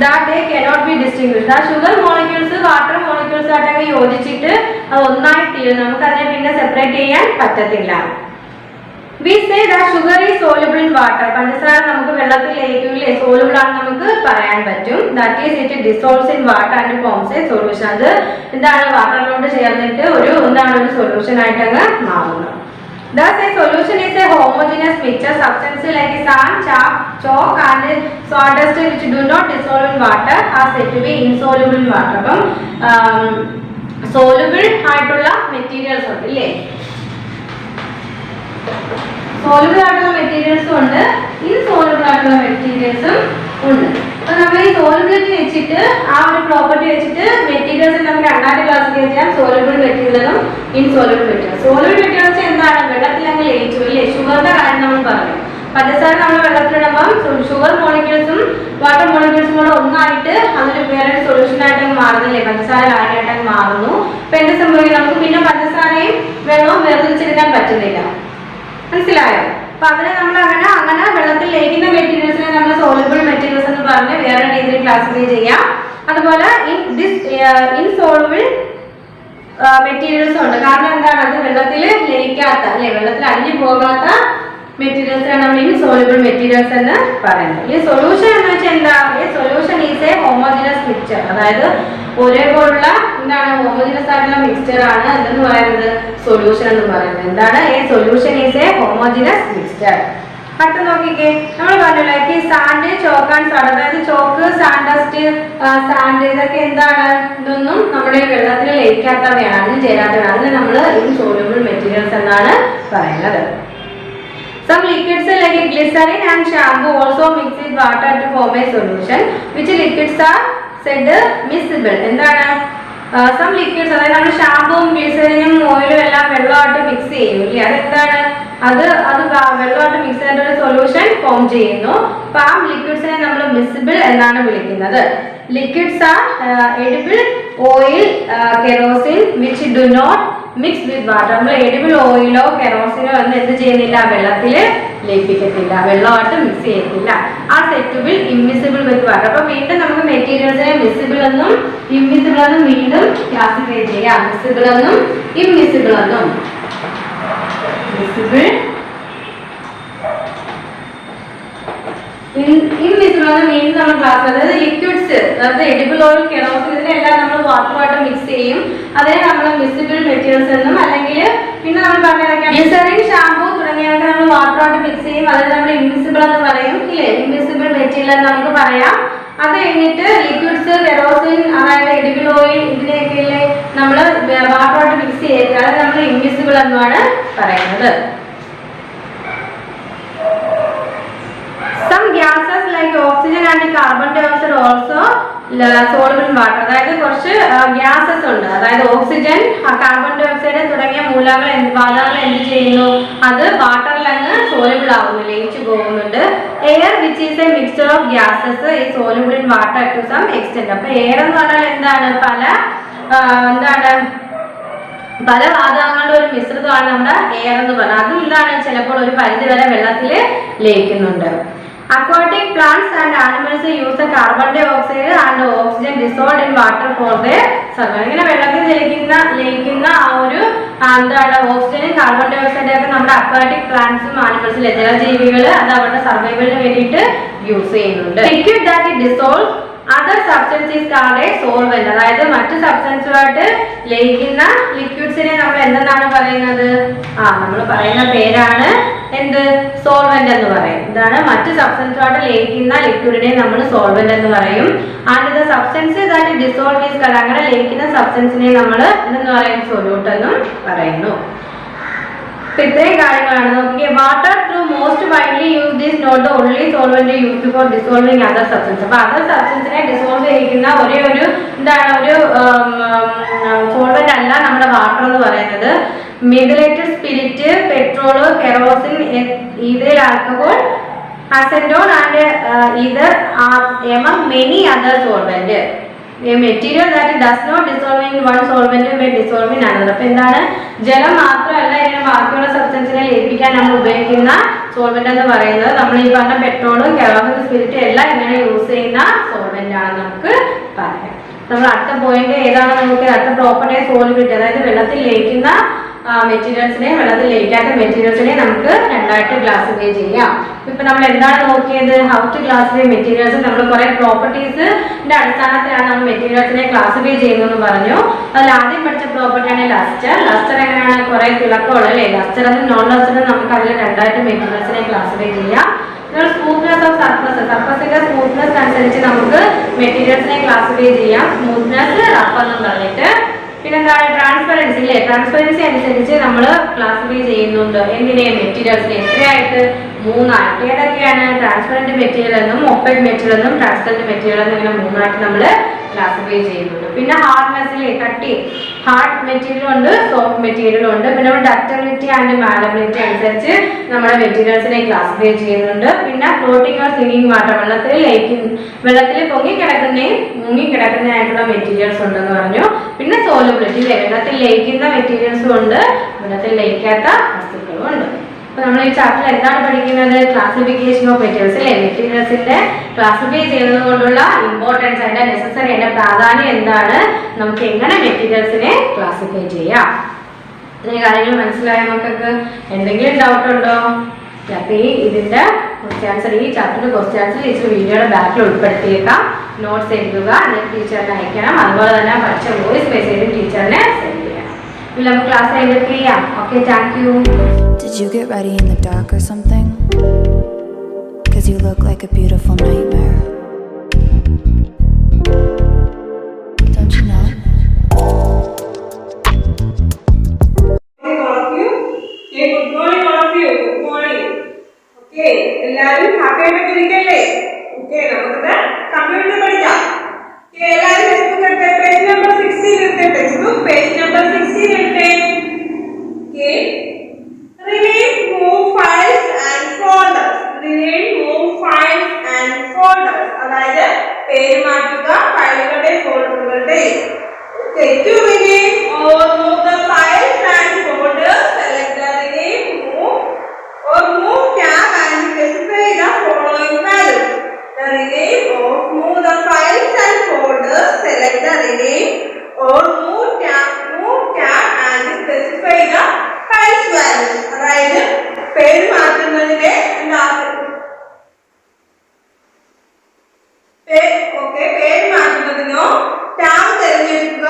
that they cannot be distinguished. ആ ഷുഗർ മോളിക്യൂൾസ് വാട്ടർ മോളിക്യൂൾസ് ആയിട്ടൊക്കെ യോജിച്ചിട്ട് അത് ഒന്നായിട്ട് നമുക്ക് അതിനെ പിന്നെ സെപ്പറേറ്റ് ചെയ്യാൻ പറ്റത്തില്ല. We say that sugar is soluble in water. പഞ്ചസാര നമുക്ക് വെള്ളത്തിൽ ലയിക്കില്ലേ, സോലുബിൾ ആണ് നമുക്ക് പറയാൻ പറ്റും. That is it dissolves in water and forms a solution. അത് എന്താണ്? വാട്ടറിനോട് ചേർന്നിട്ട് ഒരു സൊല്യൂഷൻ ആയിട്ടങ്ങ് മാറുന്നു. Thus, a solution is a homogeneous mixture substance like sand, chalk and sawdust which do not dissolve in water are said to be insoluble in water. അപ്പം soluble ആയിട്ടുള്ള materials ഉണ്ട് ഇല്ലേ, soluble ആയിട്ടുള്ള മെറ്റീരിയൽസും ഉണ്ട്, ഇൻസോലുബിൾ ആയിട്ടുള്ള മെറ്റീരിയൽസും ഉണ്ട്. അപ്പൊ നമ്മൾ ഈ സോലുബിലിറ്റി വെച്ചിട്ട് ആ ഒരു പ്രോപ്പർട്ടി വെച്ചിട്ട് മെറ്റീരിയൽസ് നമുക്ക് രണ്ടാമത്തെ ക്ലാസ്സിൽ ചെയ്യാം. സോലുബിൾ മെറ്റീരിയലും ഇൻസോലുബിൾ മെറ്റീരിയൽ. സോലുബിൾ മെറ്റീരിയൽസ് എന്താണ്? വെള്ളത്തിൽ അങ്ങ് ലയിച്ചു ഇല്ലേ. ഷുഗറിന്റെ കാര്യം നമ്മൾ പറഞ്ഞു. പഞ്ചസാര നമ്മൾ വെള്ളത്തിലിടുമ്പോൾ ഷുഗർ മോളിക്യൂൾസും വാട്ടർ മോളിക്യൂൾസും കൂടെ ഒന്നായിട്ട് അതൊരു വേറൊരു സൊല്യൂഷൻ ആയിട്ട് മാറുന്നില്ലേ, പഞ്ചസാര കാര്യമായിട്ട് മാറുന്നു. അപ്പൊ എന്ത് സംഭവിക്കും? നമുക്ക് പിന്നെ പഞ്ചസാരയും വെള്ളവും വേർതിരിച്ചെടുക്കാൻ പറ്റുന്നില്ല. മനസ്സിലായോ? അപ്പൊ അതിനെ നമ്മൾ അങ്ങനെ വെള്ളത്തിൽ ലയിക്കുന്ന മെറ്റീരിയൽസിനെ നമ്മൾ സോലുബിൾ മെറ്റീരിയൽസ് എന്ന് പറഞ്ഞ് വേറെ രീതിയിൽ ക്ലാസിഫൈ ചെയ്യാം. അതുപോലെ ഇൻസോളുബിൾ മെറ്റീരിയൽസ് ഉണ്ട്. കാരണം എന്താണ്? അത് വെള്ളത്തിൽ ലയിക്കാത്ത അല്ലെ, വെള്ളത്തിൽ അലിഞ്ഞു പോകാത്ത മെറ്റീരിയൽസാണ് നമ്മൾ ഇൻസോലുബിൾ മെറ്റീരിയൽസ് എന്ന് പറയുന്നത്. ഈ സൊല്യൂഷൻ എന്ന് വെച്ചാൽ എന്താ? ഈ solution is A homogeneous mixture. അതായത് ഒരേപോലുള്ള ഹോമോജിനസ് ആയിട്ടുള്ള മിക്സ്ചർ ആണ് എന്തെന്ന് പറയുന്നത്? സൊല്യൂഷൻ എന്ന് പറയുന്നത്. എന്താണ്? A solution is A homogeneous mixture. അടുത്ത നോക്കിക്കേ, നമ്മൾ പറഞ്ഞല്ലോ ഈ സാൻഡ്, ചോക്ക് ആൻഡ് സാഡ്. അതായത് ചോക്ക്, സാൻഡസ്റ്റ്, സാൻഡ് ഇതൊക്കെ എന്താണ്? ഇതൊന്നും നമ്മുടെ വെള്ളത്തിൽ ലയിക്കാത്തവയാണ്, അതിന് ചേരാത്തവയാണ്. അതിന് നമ്മൾ ഇൻസോലുബിൾ മെറ്റീരിയൽസ് എന്നാണ് പറയുന്നത്. Some liquids like glycerin and shampoo also mix with water to form a solution. Which liquids are said miscible? എന്താണ്? സം ലിക്വിഡ്സ്, അതായത് നമ്മൾ ഷാമ്പുവും ഗ്ലിസറിനും ഓയിലും എല്ലാം വെള്ളമായിട്ട് മിക്സ് ചെയ്യും ഇല്ലേ, അതെന്താണ്? അത് വെള്ളമായിട്ട് മിക്സ് ചെയ്തിട്ട് ഒരു സൊല്യൂഷൻ ഫോം ചെയ്യുന്നു. അപ്പൊ ആ ലിക്വിഡ്സിനെ നമ്മൾ മിസിബിൾ എന്നാണ് വിളിക്കുന്നത്. Liquids are edible oil, kerosene which do not mix with water. നമ്മൾ എഡിബിൾ ഓയിലോ കെറോസിനോ ഒന്നും എന്ത് ചെയ്യുന്നില്ല? വെള്ളത്തിൽ ലയിപ്പിക്കത്തില്ല, വെള്ളമായിട്ട് മിക്സ് ചെയ്യത്തില്ല. ആ സെറ്റുബിൾ ഇമ്മിസിബിൾ വിത്ത് വാട്ടർ. അപ്പൊ വീണ്ടും നമുക്ക് മെറ്റീരിയൽസിനെ മിസിബിൾ എന്നും ഇമ്മിസിബിൾ എന്നും വീണ്ടും ക്ലാസിഫൈ ചെയ്യാം. മിസിബിൾ എന്നും ഇമ്മിസിബിൾ എന്നും. മിസിബിൾ, ഇമ്മിസിബിൾ എന്ന് വീണ്ടും നമ്മൾ ക്ലാസ്, അതായത് ലിക്വിഡ്സ്, അതായത് എഡിബിൾ ഓയിൽ, കെറോസിൻ ഇതിനെല്ലാം നമ്മൾ വാട്ടറുമായിട്ട് മിക്സ് ചെയ്യും. അതിനെ നമ്മൾ മിസിബിൾ മെറ്റീരിയൽസ് എന്നും, അല്ലെങ്കിൽ പിന്നെ നമ്മൾ പറഞ്ഞതൊക്കെ ഗ്ലിസറിൻ, ഷാമ്പൂ തുടങ്ങിയവയൊക്കെ നമ്മൾ വാട്ടറുമായിട്ട് മിക്സ് ചെയ്യും. അതിന് നമ്മൾ ഇമ്മിസിബിൾ എന്ന് പറയും ഇല്ലേ, ഇമ്മിസിബിൾ മെറ്റീരിയൽ എന്ന് നമുക്ക് പറയാം. അത് കഴിഞ്ഞിട്ട് ലിക്വിഡ്സ്, കെറോസിൻ, അതായത് എഡിബിൾ ഓയിൽ ഇതിനെയൊക്കെ നമ്മൾ വാട്ടറുമായിട്ട് മിക്സ് ചെയ്ത് അത് നമ്മൾ ഇമ്മിസിബിൾ എന്നാണ് പറയുന്നത്. Some gases like oxygen and carbon dioxide also soluble in water. അതായത് കുറച്ച് ഗ്യാസസ് ഉണ്ട്, അതായത് ഓക്സിജൻ, കാർബൺ ഡൈ ഓക്സൈഡ് തുടങ്ങിയ വാതകങ്ങൾ എന്ത് ചെയ്യുന്നു? അത് വാട്ടറിൽ അങ്ങ് സോലബിൾ ആവുന്നു, ലയിച്ചു പോകുന്നു. പറയുന്നുണ്ട്. Air which is a mixture of gases is soluble in water to some extent. അപ്പൊ എയർ എന്ന് പറഞ്ഞാൽ എന്താണ്? പല വാതകങ്ങളുടെ ഒരു മിശ്രിതമാണ് നമ്മുടെ എയർ എന്ന് പറഞ്ഞാൽ. അതും എന്താണ്? ചിലപ്പോൾ ഒരു പരിധി വരെ വെള്ളത്തിൽ ലയിക്കുന്നുണ്ട്. Aquatic plants and animals use the carbon dioxide and oxygen dissolved in water for their survival. ഇങ്ങനെ വെള്ളത്തിൽ ലയിക്കുന്ന ആ ഒരു ഓക്സിജനും കാർബൺ ഡൈ ഓക്സൈഡും ഒക്കെ നമ്മുടെ അക്വാറ്റിക് പ്ലാന്റ്സും ആനിമൽസിലെ ജലജീവികൾ അത് അവരുടെ സർവൈവലിന് വേണ്ടിയിട്ട് യൂസ് ചെയ്യുന്നുണ്ട്. Liquid that it dissolves other substances called a solvent. അതായത് മറ്റു സബ്സ്റ്റൻസുമായിട്ട് ലയിക്കുന്ന ലിക്വിഡ്സിനെ നമ്മൾ എന്തെന്നാണ് പറയുന്നത്? നമ്മൾ പറയുന്ന പേരാണ് എന്ത്? സോൾവെന്റ് എന്ന് പറയും. ഇതാണ് മറ്റു സബ്സ്റ്റൻസുമായിട്ട് ലയിക്കുന്ന ലിക്വിഡിനെ നമ്മൾ സോൾവെന്റ് എന്ന് പറയും. And the substance that dissolve is colour. അങ്ങനെ ലയിക്കുന്ന സബ്സ്റ്റൻസിനെ നമ്മൾ എന്തെന്ന് പറയും? സൊല്യൂട്ട് എന്നും പറയുന്നു. ഇത്രയും കാര്യങ്ങളാണ്. നോക്കിയേ, water through most widely used is not the only solvent used for dissolving other substance. അപ്പൊ അതർ സബ്സ്റ്റൻസിനെ ഡിസോൾവ് ചെയ്യിക്കുന്ന ഒരേ ഒരു സോൾവെന്റ് അല്ല നമ്മുടെ വാട്ടർ എന്ന് പറയുന്നത്. Methylated spirit, petrol, kerosene, ethyl alcohol, acetone and either are among many other solvent. A material that does not dissolve in one solvent may dissolve in another. അപ്പോൾ എന്താണ്? ജലം മാത്രമല്ല, ഇതിനെ ബാക്കിയുള്ള സബ്സ്റ്റൻസിനെ ലയിപ്പിക്കാൻ നമ്മൾ ഉപയോഗിക്കുന്ന സോൾവെന്റ് എന്ന് പറയുന്നത് നമ്മൾ ഈ പറഞ്ഞ പെട്രോളും കെറോസിൻ സ്പിരിറ്റും എല്ലാം ഇങ്ങനെ യൂസ് ചെയ്യുന്ന സോൾവെന്റ് ആണെന്ന് നമുക്ക് പറയാം. നമ്മൾ അടുത്ത പോയിന്റ് ഏതാണ്? നമുക്ക് അടുത്ത പ്രോപ്പർട്ടി സോളിബിലിറ്റി, അതായത് വെള്ളത്തിൽ ലയിക്കുന്ന മെറ്റീരിയൽസിനെ വെള്ളത്തിൽ ലയിക്കാത്ത മെറ്റീരിയൽസിനെ നമുക്ക് രണ്ടായിട്ട് ക്ലാസിഫൈ ചെയ്യാം. ഇപ്പൊ നമ്മൾ എന്താണ് നോക്കിയത്? How to classify materials. നമ്മൾ കുറെ പ്രോപ്പർട്ടീസിന്റെ അടിസ്ഥാനത്തിലാണ് നമ്മൾ മെറ്റീരിയൽസിനെ ക്ലാസിഫൈ ചെയ്യുന്നതെന്ന് പറഞ്ഞു. അതിൽ ആദ്യം പഠിച്ച പ്രോപ്പർട്ടിയാണ് ലസ്റ്റർ. ലസ്റ്റർ എങ്ങനെയാണ്? കുറെ തിളക്കമുള്ള അല്ലേ? ലസ്റ്ററും നോൺ ലസ്റ്ററും നമുക്ക് അതിൽ രണ്ടായിട്ട് മെറ്റീരിയൽസിനെ ക്ലാസിഫൈ ചെയ്യാം. സ്മൂത്ത്നെസ് ഓഫ് സർഫസ്, സർഫസിന്റെ സ്മൂത്ത്നെസ് അനുസരിച്ച് നമുക്ക് മെറ്റീരിയൽസിനെ ക്ലാസിഫൈ ചെയ്യാം. സ്മൂത്ത്നെസ്, റഫ് എന്നും പറഞ്ഞിട്ട്. പിന്നെന്താണ്? ട്രാൻസ്പെറൻസി അല്ലേ? ട്രാൻസ്പെറൻസി അനുസരിച്ച് നമ്മൾ ക്ലാസിഫൈ ചെയ്യുന്നുണ്ട്. എന്തിനെ? മെറ്റീരിയൽസിനെ എത്രയായിട്ട്? മൂന്നായിട്ട്. ഏതൊക്കെയാണ്? ട്രാൻസ്പെറന്റ് മെറ്റീരിയൽ എന്നും ഒപ്പേക്ക് മെറ്റീരിയൽ എന്നും ട്രാൻസ്പെറന്റ് മെറ്റീരിയൽ എന്നും ഇങ്ങനെ മൂന്നായിട്ട് നമ്മൾ ക്ലാസിഫൈ ചെയ്യുന്നുണ്ട്. പിന്നെ ഹാർഡ്നെസ്സിലെ കട്ടി, ഹാർഡ് മെറ്റീരിയലും ഉണ്ട്, സോഫ്റ്റ് മെറ്റീരിയലും ഉണ്ട്. പിന്നെ ഡക്റ്റബിലിറ്റി ആൻഡ് മാലബിലിറ്റി അനുസരിച്ച് നമ്മുടെ മെറ്റീരിയൽസിനെ ക്ലാസിഫൈ ചെയ്യുന്നുണ്ട്. പിന്നെ ഫ്ലോട്ടിംഗ് ഓർ സിങ്കിങ് വാട്ടർ, വെള്ളത്തിൽ മുങ്ങിക്കിടക്കുന്നതായിട്ടുള്ള മെറ്റീരിയൽസ് ഉണ്ടെന്ന് പറഞ്ഞു. പിന്നെ സോലബിലിറ്റി, വെള്ളത്തിൽ ലയിക്കുന്ന മെറ്റീരിയൽസും ഉണ്ട്, വെള്ളത്തിൽ ലയിക്കാത്ത വസ്തുക്കളും ഉണ്ട്. അപ്പൊ നമ്മൾ ഈ ചാപ്റ്ററിൽ എന്താണ് പഠിക്കുന്നത്? ക്ലാസിഫിക്കേഷൻ ഓഫ് മെറ്റീരിയൽസ് അല്ലേ? മെറ്റീരിയൽസിന്റെ ക്ലാസിഫൈ ചെയ്യുന്നത് കൊണ്ടുള്ള ഇമ്പോർട്ടൻസ്, അതിന്റെ നെസസറി, അതിന്റെ പ്രാധാന്യം എന്താണ്, നമുക്ക് എങ്ങനെ മെറ്റീരിയൽസിനെ ക്ലാസിഫൈ ചെയ്യാം. ഇത്രയും കാര്യങ്ങൾ മനസ്സിലായ മക്കൾക്ക് എന്തെങ്കിലും ഡൗട്ട് ഉണ്ടോ? അപ്പൊ ഇതിന്റെ ക്വസ്റ്റ്യൻ ആൻസർ, ഈ ചാപ്റ്ററിന്റെ ക്വസ്റ്റ്യൻ ആൻസർ ടീച്ചർ വീഡിയോയുടെ ബാക്കിൽ ഉൾപ്പെടുത്തിയേക്കാം. നോട്ട്സ് എഴുതുക, എന്നിട്ട് ടീച്ചറിനെ അയക്കണം. അതുപോലെ തന്നെ പഠിച്ച വോയിസ് മെസ്സേജും ടീച്ചറിനെ സെൻഡ് ചെയ്യണം. ഇല്ല, നമുക്ക് ക്ലാസ് കഴിഞ്ഞിട്ട് ചെയ്യാം. Okay, thank you. Did you get ready in the dark or something? 'Cause you look like a beautiful nightmare. Don't you know? Good morning all of you. Okay, good morning all of you. Good morning. Okay, എല്ലാവരും happy ആയിട്ട് ഇരിക്കല്ലേ? Okay, നമുക്ക് computer പഠിക്കാം. Okay, എല്ലാവരും text book എടുത്ത് page number 16 എടുത്ത് text book page number 16 എടുത്ത്. Okay. Rename, move files and folders. Rename, move files and folders. അതായത് പേര് മാറ്റുക ഫയലുകളുടെ ഫോൾഡറുകളുടെ. Okay, to rename or move the files and folders, select the rename, move or move tab and specify the following values. The rename or move the files and folders, select the rename or move tab and specify the files values. അതായത് പേര് മാറ്റുന്നതിന്റെ പേര് മാറ്റുന്നതിനോ tab തിരഞ്ഞെടുക്കുക.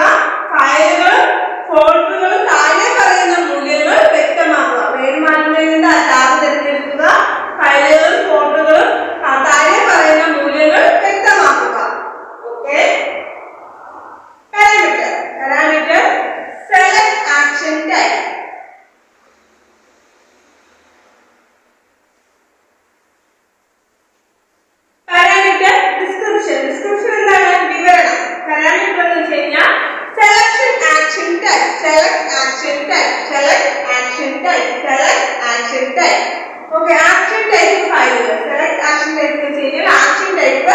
ഫയലുകളും ഫോൾഡറുകളും താഴെ പറയുന്ന മൂല്യങ്ങൾ വ്യക്തമാക്കുക. പേര് മാറ്റുന്നതിന്റെ ടാബ് തിരഞ്ഞെടുക്കുക. ഫയലുകളും ഫോൾഡറുകളും താഴെ പറയുന്ന മൂല്യങ്ങൾ വ്യക്തമാക്കുക. Okay. Parameter select action type. Okay, action type 5. ഫയലുകൾ. സെലക്ട് ആക്ഷൻ ടൈപ്പ് എന്ന് വെച്ച് കഴിഞ്ഞാൽ ആക്ഷൻ ടൈപ്പ്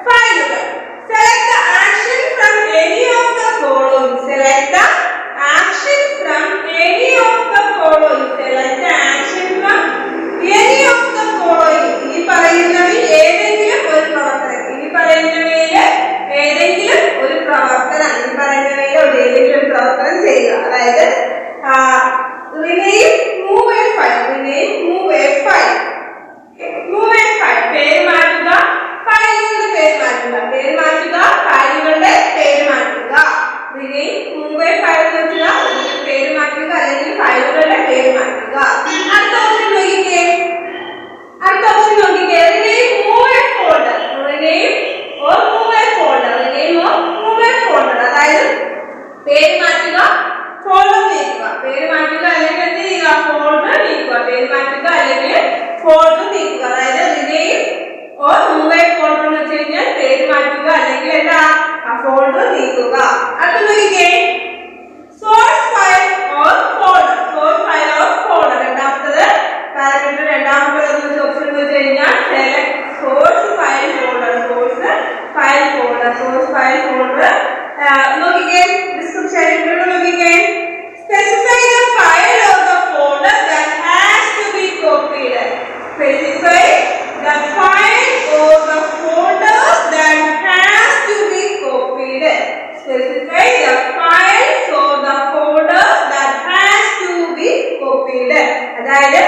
ഫയലുകൾ. Select the action from any of the following. Select the action from any of the following. Select the action from any of the following. ഈ പറയുന്നവയിൽ ഏതെങ്കിലും ഒരു പ്രവർത്തനം. ഈ പറയുന്നവയിൽ ഏതെങ്കിലും ഒരു പ്രവർത്തനം. ഈ പറയുന്നവയിൽ ഏതെങ്കിലും ഒരു പ്രവർത്തനം ചെയ്യുക. അതായത് rename, move a file. Rename, move a file. Move a file. പേര് മാറ്റുക. ഫയലുകളുടെ പേര് മാറ്റുക. പേര് മാറ്റുക. ഫയലുകളുടെ പേര് മാറ്റുക. Rename, move a file എന്ന് വെച്ചാൽ പേര് മാറ്റുക അല്ലെങ്കിൽ ഫയലുകളുടെ പേര് മാറ്റുക. അടുത്ത ഓപ്ഷൻ നോക്കിക്കേ. Rename, move a folder. Rename or move a folder. Rename or move a folder. അതായത് പേര് മാറ്റുക, ഫോൾഡർ നീക്കുക. പേര് മാറ്റുക അല്ലെങ്കിൽ എന്ത് ചെയ്യുക? ഫോൾഡർ നീക്കുക. പേര് മാറ്റുക അല്ലെങ്കിൽ ഫോൾഡർ നീക്കുക. അതായത് rename or move A folder എന്ന് വെച്ച് കഴിഞ്ഞാൽ പേര് മാറ്റുക അല്ലെങ്കിൽ എന്താ? ആ ഫോൾഡർ നീക്കുക. അടുത്ത നോക്കിക്കേ. Source file or folder. Source file or folder. രണ്ടാമത്തത് പാരഗ്രാഫിന്റെ രണ്ടാമത്തെ ഓപ്ഷൻ എന്ന് വെച്ച് കഴിഞ്ഞാൽ select source file folder. Source file folder. Source file folder. നോക്കിക്കേ. ഡിസ്ക്രിപ്ഷൻ നോക്കിക്കേ. Specify the file or the folder that has to be copied. Specify the file or the folder that has to be copied. Specify the files or the folder that has to be copied. അതായത്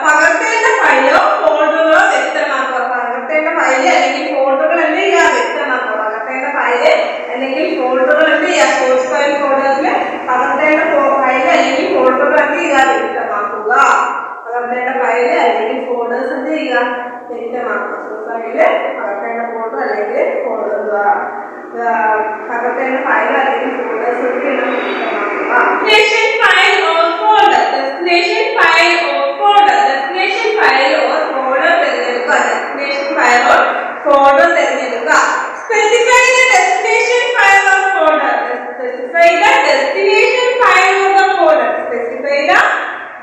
പകർത്തേണ്ട ഫയലോ ഫോൾഡറുകളോ വ്യക്തമാക്കുക. പകർത്തേണ്ട file അല്ലെങ്കിൽ ഫോൾഡറുകൾ എന്ത് ചെയ്യുക? വ്യക്തമാക്കുക. പകർത്തേണ്ട file അല്ലെങ്കിൽ ഫോൾഡറുകൾ എന്ത് ചെയ്യുക? Source file ഫോൾഡേഴ്സിൽ പകർത്തേണ്ട file അല്ലെങ്കിൽ ഫോൾഡറുകൾ എന്ത് ചെയ്യുക? വ്യക്തമാക്കുക. പകർത്തേണ്ട ഫയല് അല്ലെങ്കിൽ ഫോൾഡേഴ്സ് എന്ത് ചെയ്യുക? വ്യക്തമാക്കുക. സോഴ്സ് ഫയല് പകർത്തേണ്ട ഫോൾഡർ അല്ലെങ്കിൽ പകർത്തേണ്ട ഫയല് അല്ലെങ്കിൽ ഫോൾഡേഴ്സ് വ്യക്തമാക്കുക. Destination file or folder. Destination file or folder. Destination file or folder തിരഞ്ഞെടുക്കുക. ഡെസ്റ്റിനേഷൻ ഫയൽ ഓർ ഫോൾഡർ തിരഞ്ഞെടുക്കുക. Specify the destination file or folder. Specify the destination file or the folder. Specify the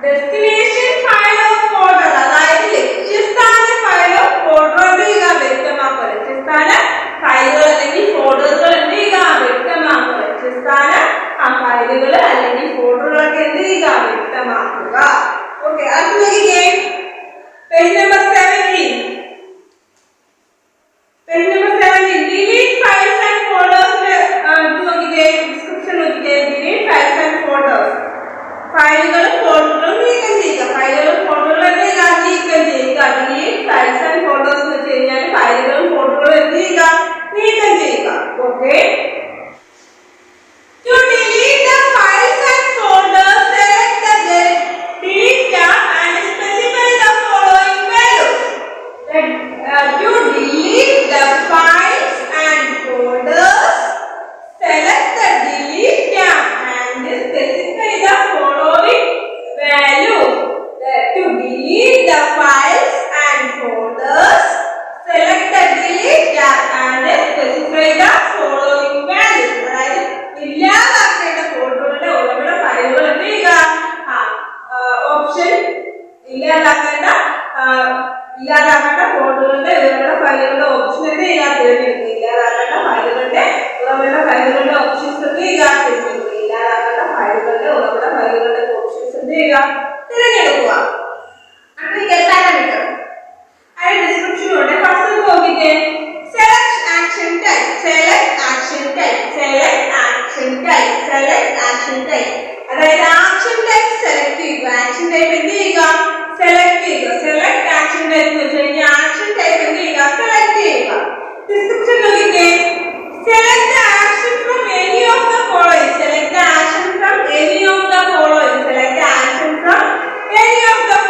destination file or folder. അതായത് ലക്ഷ്യസ്ഥാന ഫയലോ ഫോൾഡറോ എന്ത് ചെയ്യുക? വ്യക്തമാക്കുക. ലക്ഷ്യസ്ഥാന ഫയലുകൾ അല്ലെങ്കിൽ ഫോൾഡറുകൾ എന്ത് ചെയ്യുക? വ്യക്തമാക്കുക. ലക്ഷ്യസ്ഥാന ഫയലുകൾ അല്ലെങ്കിൽ ഫോൾഡറുകളൊക്കെ എന്ത് ചെയ്യുക? വ്യക്തമാക്കുക. ഓക്കെ. അടുത്ത നോക്കിക്കേ. Page number 17. Page number 17. Delete files and folders. നോക്കിക്കേ. ഡിസ്ക്രിപ്ഷൻ നോക്കിക്കേ. Delete files and folders. ഫയലുകളും ഫോൾഡറുകളും നീക്കം ചെയ്യുക. ഫയലുകളും ഫോൾഡറുകളും എന്ത് ചെയ്യുക? നീക്കം ചെയ്യുക. Delete files and folders എന്ന് വെച്ച് കഴിഞ്ഞാൽ ഫയലുകളും ഫോൾഡറുകളും എന്ത് ചെയ്യുക? നീക്കം ചെയ്യുക. Okay. To delete the files and folders, select the delete tab and specify the following values. To delete the files and folders, select the delete tab and specify the following values. To delete the files and folders, select the delete tab and specify the following values. അതായത് ഇല്ലാതാക്കേണ്ട ഫോൾഡറുകളുടെ ഉറവിട ഫയലുകൾ എന്ത് ചെയ്യുക? Option ഇല്ലാതാക്കേണ്ട ഫോൾഡറുകളുടെ ഉറവിട ഫയലുകളുടെ option എന്ത് ചെയ്യുക? തിരഞ്ഞെടുക്കുക. ഇല്ലാതാക്കേണ്ട ഫയലുകളുടെ ഉറവിട ഫയലുകളുടെ ഓപ്ഷൻസ് എന്ത് ചെയ്യുക? തിരഞ്ഞെടുക്കുക. ഇല്ലാതാക്കേണ്ട ഫയലുകളുടെ ഉറവിട ഫയലുകളുടെ ഓപ്ഷൻസ് എന്ത് ചെയ്യുക? തിരഞ്ഞെടുക്കുക. പാരാമീറ്റർ അതിന്റെ ഡിസ്ക്രിപ്ഷൻ ഉണ്ട്. ഫസ്റ്റ് നോക്കിക്കേ. Select action type. Select action type. Select action type. Select action type. അതായത് ആക്ഷൻ ടൈപ്പ് സെലക്ട് ചെയ്യുക. ആക്ഷൻ ടൈപ്പ് എന്ത് ചെയ്യുക? സെലക്ട് ചെയ്യുക. സെലക്ട് ആക്ഷൻ ടൈപ്പ് എന്ന് വെച്ച് കഴിഞ്ഞാൽ ആക്ഷൻ ടൈപ്പ് എന്ത് ചെയ്യുക? സെലക്ട് ചെയ്യുക. ഡിസ്ക്രിപ്ഷൻ നോക്കിക്കേ. Select the action from any of the following. Select the action from any of the following. Select the action from any of the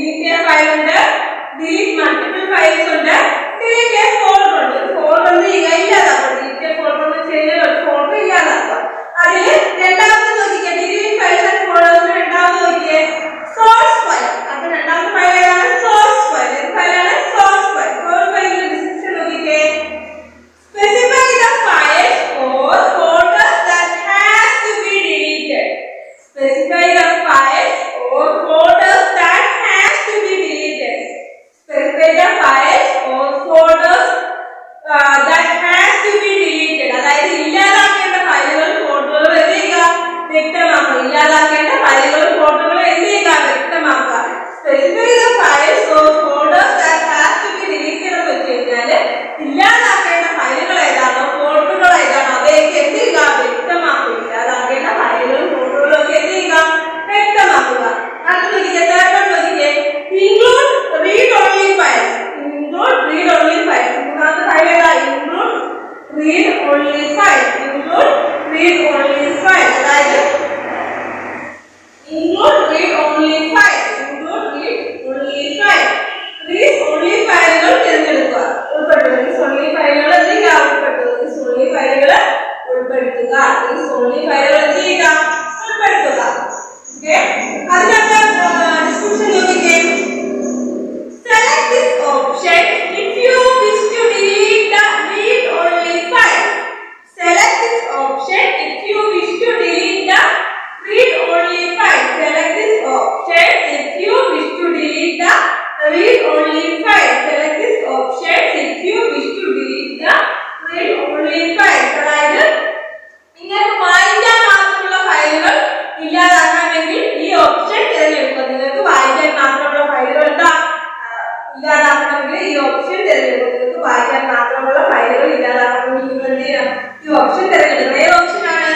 delete a file ഉണ്ട്, delete multiple files ഉണ്ട്, delete a folder ഉണ്ട്. Folder ഇല്ലാതാക്കുക. delete a folder എന്ന് വെച്ച് കഴിഞ്ഞാൽ ഒരു folder ഇല്ലാതാക്കുക. അതിൽ രണ്ടാമത്തെ നോക്കിക്കേ, delete files and folders. രണ്ടാമത്തെ നോക്കിക്കേ, source file. അപ്പോൾ രണ്ടാമത്തെ ഫയൽ ഏതാണ്? source file. ഏത് ഫയലാണ്? source file. source file ന്റെ ഡിസ്ക്രിപ്ഷൻ നോക്കിക്കേ, specify the files or folders that has to be deleted. Specify the files or folders that has to be deleted. Specify the files or folders that has to be deleted. അതായത് ഇല്ലാതാക്കേണ്ട ഫയലുകൾ ഫോൾഡറുകൾ എന്ത് ചെയ്യുക? വ്യക്തമാക്കുക. ഇല്ലാതാക്കേണ്ട ഫയലുകൾ ഫോൾഡറുകൾ എന്ത് ചെയ്യുക? വ്യക്തമാക്കുക. Specify the files or folders that has to be deleted എന്ന് വെച്ച് കഴിഞ്ഞാൽ ഇല്ലാതാക്കേണ്ട ഫയലുകൾ ഏതാണോ ഫോൾഡറുകൾ ഏതാണോ അവയൊക്കെ എന്ത് ചെയ്യുക? വ്യക്തമാക്കുക. ഇല്ലാതാക്കേണ്ട ഫയലുകളും ഫോൾഡറുകളും ഒക്കെ എന്ത് ചെയ്യുക? വ്യക്തമാക്കുക. അടുത്ത നോക്കിക്കേ, തേർഡ് വൺ നോക്കിക്കേ, include read only files. include read only files. മൂന്നാമത്തെ ഫയൽ ഏതാ? include read only files. include read only files. അതായത് include read only files. include read only files. read only ഫയലുകൾ തിരഞ്ഞെടുക്കുക. ഉൾപ്പെടുത്തുക. read only ഫയലുകൾ എന്ത് ചെയ്യുക? ഉൾപ്പെടുത്തുക. read only ഫയലുകൾ ഉൾപ്പെടുത്തുക. read only ഫയലുകൾ എന്ത് ചെയ്യുക? ഉൾപ്പെടുത്തുക. ഓക്കേ, അതിനകത്ത് ഡിസ്ക്രിപ്ഷൻ നോക്കിക്കേ, select this option if you wish to delete the read only file. select this option if you wish to delete the read only file. select this option if you wish to delete the read only file. select this option if you wish to delete the read only file. അതായത് നിങ്ങൾക്ക് വായിക്കാൻ മാത്രമുള്ള ഫയലുകൾ ഇല്ലാതാക്കണമെങ്കിൽ ഈ option തിരഞ്ഞെടുക്കുക. നിങ്ങൾക്ക് വായിക്കാൻ മാത്രമുള്ള ഫയലുകൾ എന്താ ഇല്ലാതാക്കണമെങ്കിൽ ഈ ഓപ്ഷൻ തിരഞ്ഞെടുക്കുക. നിങ്ങൾക്ക് വായിക്കാൻ മാത്രമുള്ള ഫയലുകൾ ഇല്ലാതാക്കണമെങ്കിൽ നിങ്ങൾ എന്ത് ചെയ്യണം? ഈ ഓപ്ഷൻ തിരഞ്ഞെടുക്കുക. ഏത് ഓപ്ഷനാണ്?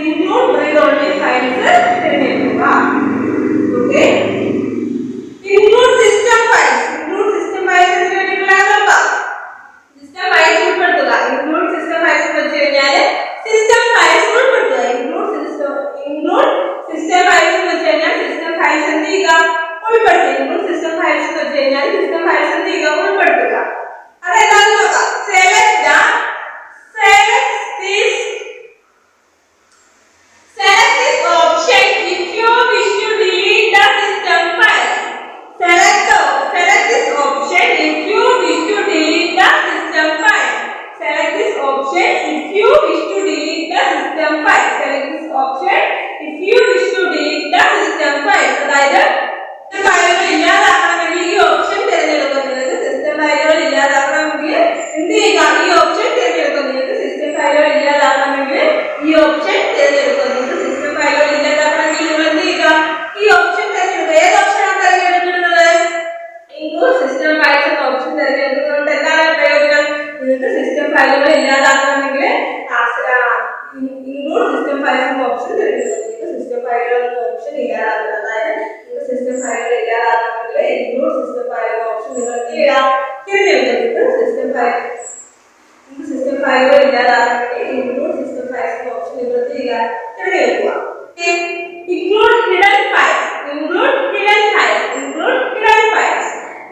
include read only files തിരഞ്ഞെടുക്കുക. Okay, include system files. include system files എന്ന് കേട്ടിട്ടുള്ളതാണോ? system files ഉൾപ്പെടുത്തുക. include system files എന്ന് വെച്ച് കഴിഞ്ഞാൽ system files ഉൾപ്പെടുത്തുക. include system files എന്ന് വെച്ച് കഴിഞ്ഞാൽ system files എന്ത് ചെയ്യുക? ഉൾപ്പെടുത്തുക. include system files എന്ന് വെച്ച് കഴിഞ്ഞാൽ system files എന്ത് ചെയ്യുക? ഉൾപ്പെടുത്തുക. അതെന്താണെന്ന് നോക്കാം. select this option if you wish to delete the system files. select this option if you wish to delete the system files. select this option if you wish to delete the system files. select this option if you wish to delete the system files. അതായത് ഫയലുകൾ ഇല്ലാതാക്കണമെങ്കിൽ ഈ option തിരഞ്ഞെടുക്കുക. നിങ്ങൾക്ക് system ഫയലുകൾ ഇല്ലാതാക്കണമെങ്കിൽ എന്ത് ചെയ്യുക? ഈ option തിരഞ്ഞെടുക്കുക. നിങ്ങൾക്ക് സിസ്റ്റം ഫയലുകൾ ഇല്ലാതാക്കണമെങ്കിൽ ഈ ഓപ്ഷൻ തിരഞ്ഞെടുക്കുക. നിങ്ങൾക്ക് സിസ്റ്റം ഫയലുകൾ ഇല്ലാതാക്കണമെങ്കിൽ നിങ്ങൾ എന്ത് ചെയ്യുക? ഈ ഓപ്ഷൻ തിരഞ്ഞെടുക്കുക. ഏത് ഓപ്ഷനാണ് തിരഞ്ഞെടുക്കുന്നത്? include system files എന്ന ഓപ്ഷൻ തിരഞ്ഞെടുക്കുന്നതുകൊണ്ട് എന്താണ് പ്രയോജനം? നിങ്ങൾക്ക് സിസ്റ്റം ഫയലുകൾ ഇല്ലാതാക്കണമെങ്കിൽ include system files എന്ന ഓപ്ഷൻ തിരഞ്ഞെടുക്കുക. നിങ്ങൾക്ക് സിസ്റ്റം ഫയലുകൾ എന്ന ഓപ്ഷൻ ഇല്ലാതാക്കുക. അതായത് നിങ്ങൾക്ക് സിസ്റ്റം ഫയലുകൾ ഇല്ലാതാക്കണമെങ്കിൽ include system file എന്ന ഓപ്ഷൻ നിങ്ങൾ എന്ത് ചെയ്യുക? തിരഞ്ഞെടുക്കുക. സിസ്റ്റം ഫയലുകൾ ഇല്ലാതാക്കണമെങ്കിൽ include system files എന്ന ഓപ്ഷൻ നിങ്ങൾ എന്ത് ചെയ്യുക? തിരഞ്ഞെടുക്കുക. include hidden files. include hidden files. include hidden files.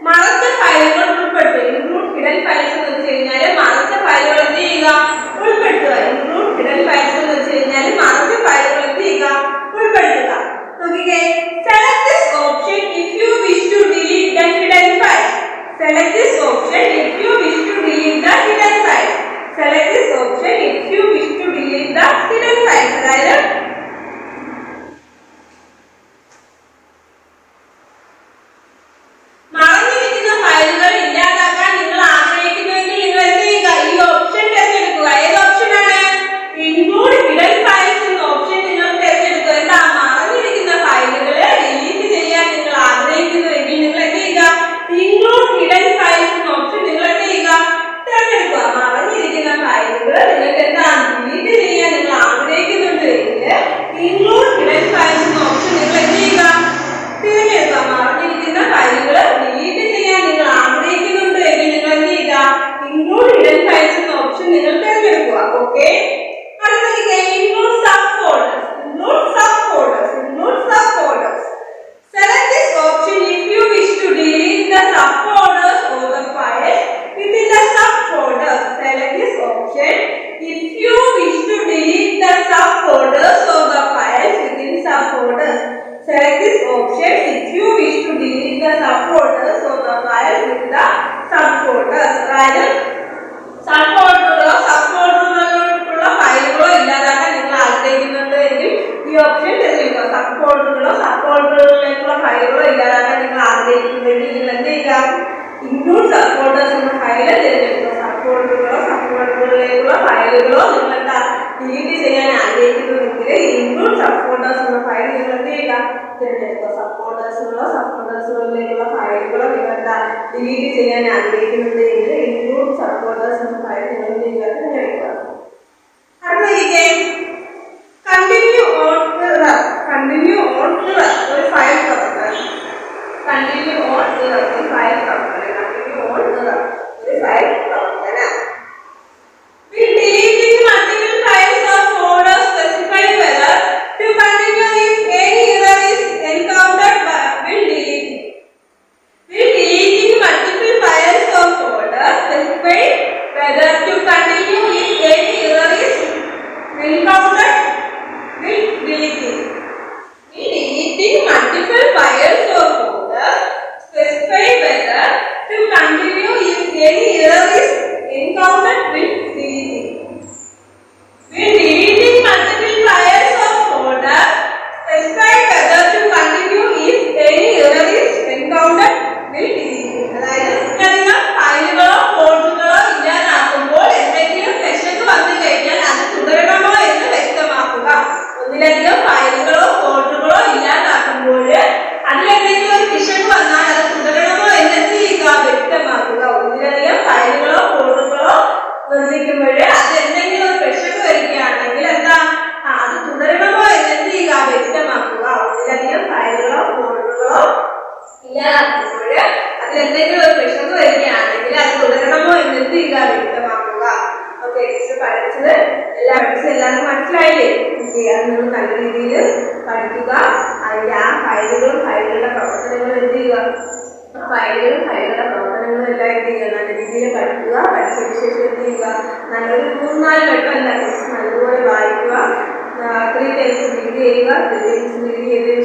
മറച്ച ഫയലുകൾ ഉൾപ്പെടുത്തുക. include hidden files എന്ന് വെച്ച് കഴിഞ്ഞാൽ മറച്ച ഫയലുകൾ എന്ത് ചെയ്യുക? ഉൾപ്പെടുത്തുക. include hidden files എന്ന് വെച്ച് കഴിഞ്ഞാൽ മറച്ച ഫയലുകൾ എന്ത് ചെയ്യുക? ഉൾപ്പെടുത്തുക. നോക്കിക്കേ, select this option if you wish to delete the hidden files. select this option if you wish to delete the hidden files. select this option if you wish to delete the hidden files. അതായത് folders of the files with the subfolders. അതായത് സബ്ഫോൾഡറുകളോ സബ്ഫോൾഡറുകളുള്ള ഫയലുകളോ ഇല്ലാതാക്കാൻ നിങ്ങൾ ആഗ്രഹിക്കുന്നുണ്ട് എങ്കിൽ ഈ option തിരഞ്ഞെടുക്കുക. സബ്ഫോൾഡറുകളോ സബ്ഫോൾഡറുകളിലേക്കുള്ള ഫയലുകളോ ഇല്ലാതാക്കാൻ നിങ്ങൾ ആഗ്രഹിക്കുന്നുണ്ടെങ്കിൽ നിങ്ങൾ എന്ത് ചെയ്യുക? ഇൻക്ലൂഡ് സബ്ഫോൾഡേഴ്സ് എന്ന ഫയൽ തിരഞ്ഞെടുക്കുക. സബ്ഫോൾഡറുകളോ സബ്ഫോൾഡറുകളിലേക്കുള്ള ഫയലുകളോ നിങ്ങൾ എന്താ ഡിലീറ്റ് ചെയ്യാൻ ആഗ്രഹിക്കുന്നുവെങ്കിൽ ഇൻക്ലൂഡ് സബ്ഫോൾഡേഴ്സ് എന്ന ഫയൽ നിങ്ങൾ എന്ത് ചെയ്യുക? തിരഞ്ഞെടുക്കുക. സബ്ഫോൾഡേഴ്സുകളിലേക്കുള്ള ഫയലുകളോ നിങ്ങൾ എന്താ ഡിലീറ്റ് ചെയ്യാൻ ആഗ്രഹിക്കുന്നുണ്ടെങ്കിൽ ഇൻക്ലൂഡ് സബ്ഫോൾഡേഴ്സ് എന്ന ഫയൽ നിങ്ങൾ എന്ത് ചെയ്യുക? തിരഞ്ഞെടുക്കുക. അടുത്ത കണ്ടിന്യൂ ഓൺ കണ്ടിന്യൂ ഓൺ ഒരു ഫയൽ തുറക്കുക. കണ്ടിന്യൂ ഓൺ ഒരു ഫയൽ തുറക്കുക. കണ്ടിന്യൂ ഓൺ ഒരു ഫയൽ തുറക്കുക. Deleting multiple files or folders specify whether to continue if any error is encountered will delete. Will deleting multiple files or folders specify whether to continue if any error is encountered will delete. Will deleting multiple files or folders specify whether to continue if any error is encountered will delete. When deleting multiple files or folders, specify whether to continue if any error is encountered will delete. അതായത് ഒന്നിലധികം ഫയലുകളോ ഫോൾഡറുകളോ ഇല്ലാതാക്കുമ്പോൾ എന്തെങ്കിലും session വന്നു കഴിഞ്ഞാൽ അത് തുടരണമോ എന്ന് വ്യക്തമാക്കുക. ഒന്നിലധികം ഫയലുകളോ ഫോൾഡറുകളോ ഇല്ലാതാക്കുമ്പോൾ അതിലെന്തെങ്കിലും ഒരു സെഷൻ വന്നാൽ അത് തുടരണമോ എന്ന് എന്ത് ചെയ്യുക? വ്യക്തമാക്കുക. ഒന്നിലധികം ഫയലുകളോ ഫോൾഡറുകളോ നിർമ്മിക്കുമ്പോൾ അത് എന്തെങ്കിലും ഒരു പ്രശ്നം വരികയാണെങ്കിൽ എന്താ അത് തുടരണമോ എന്ന് എന്ത് ചെയ്യുക? വ്യക്തമാക്കുക. ഒന്നിലധികം ഫയലുകളോ ഫോൾഡറുകളോ ഇല്ലാതാക്കുമ്പോൾ അതിൽ എന്തെങ്കിലും ഒരു പ്രശ്നം വരികയാണെങ്കിൽ അത് തുടരണമോ എന്ന് എന്ത് ചെയ്യുക? വ്യക്തമാക്കുക. ഓക്കെ, പഠിച്ചത് എല്ലാവർക്കും മനസ്സിലായില്ലേ? അത് നിങ്ങൾ നല്ല രീതിയിൽ പഠിക്കുക. അതിന്റെ ആ ഫയലുകളും ഫയലുകളുടെ പ്രവർത്തനങ്ങളും എന്ത് ചെയ്യുക? ഫയലുകളും ഫയലുകളുടെ പ്രവർത്തനങ്ങളും എല്ലാം എന്ത് ചെയ്യുക? നല്ല രീതിയിൽ പഠിക്കുക. പഠിച്ചതിന് ശേഷം എന്ത് ചെയ്യുക? നല്ലൊരു 3-4 വട്ടം നല്ലതുപോലെ വായിക്കുക. 3 times റീഡ് ചെയ്യുക. 3 times റീഡ് ചെയ്തതിനു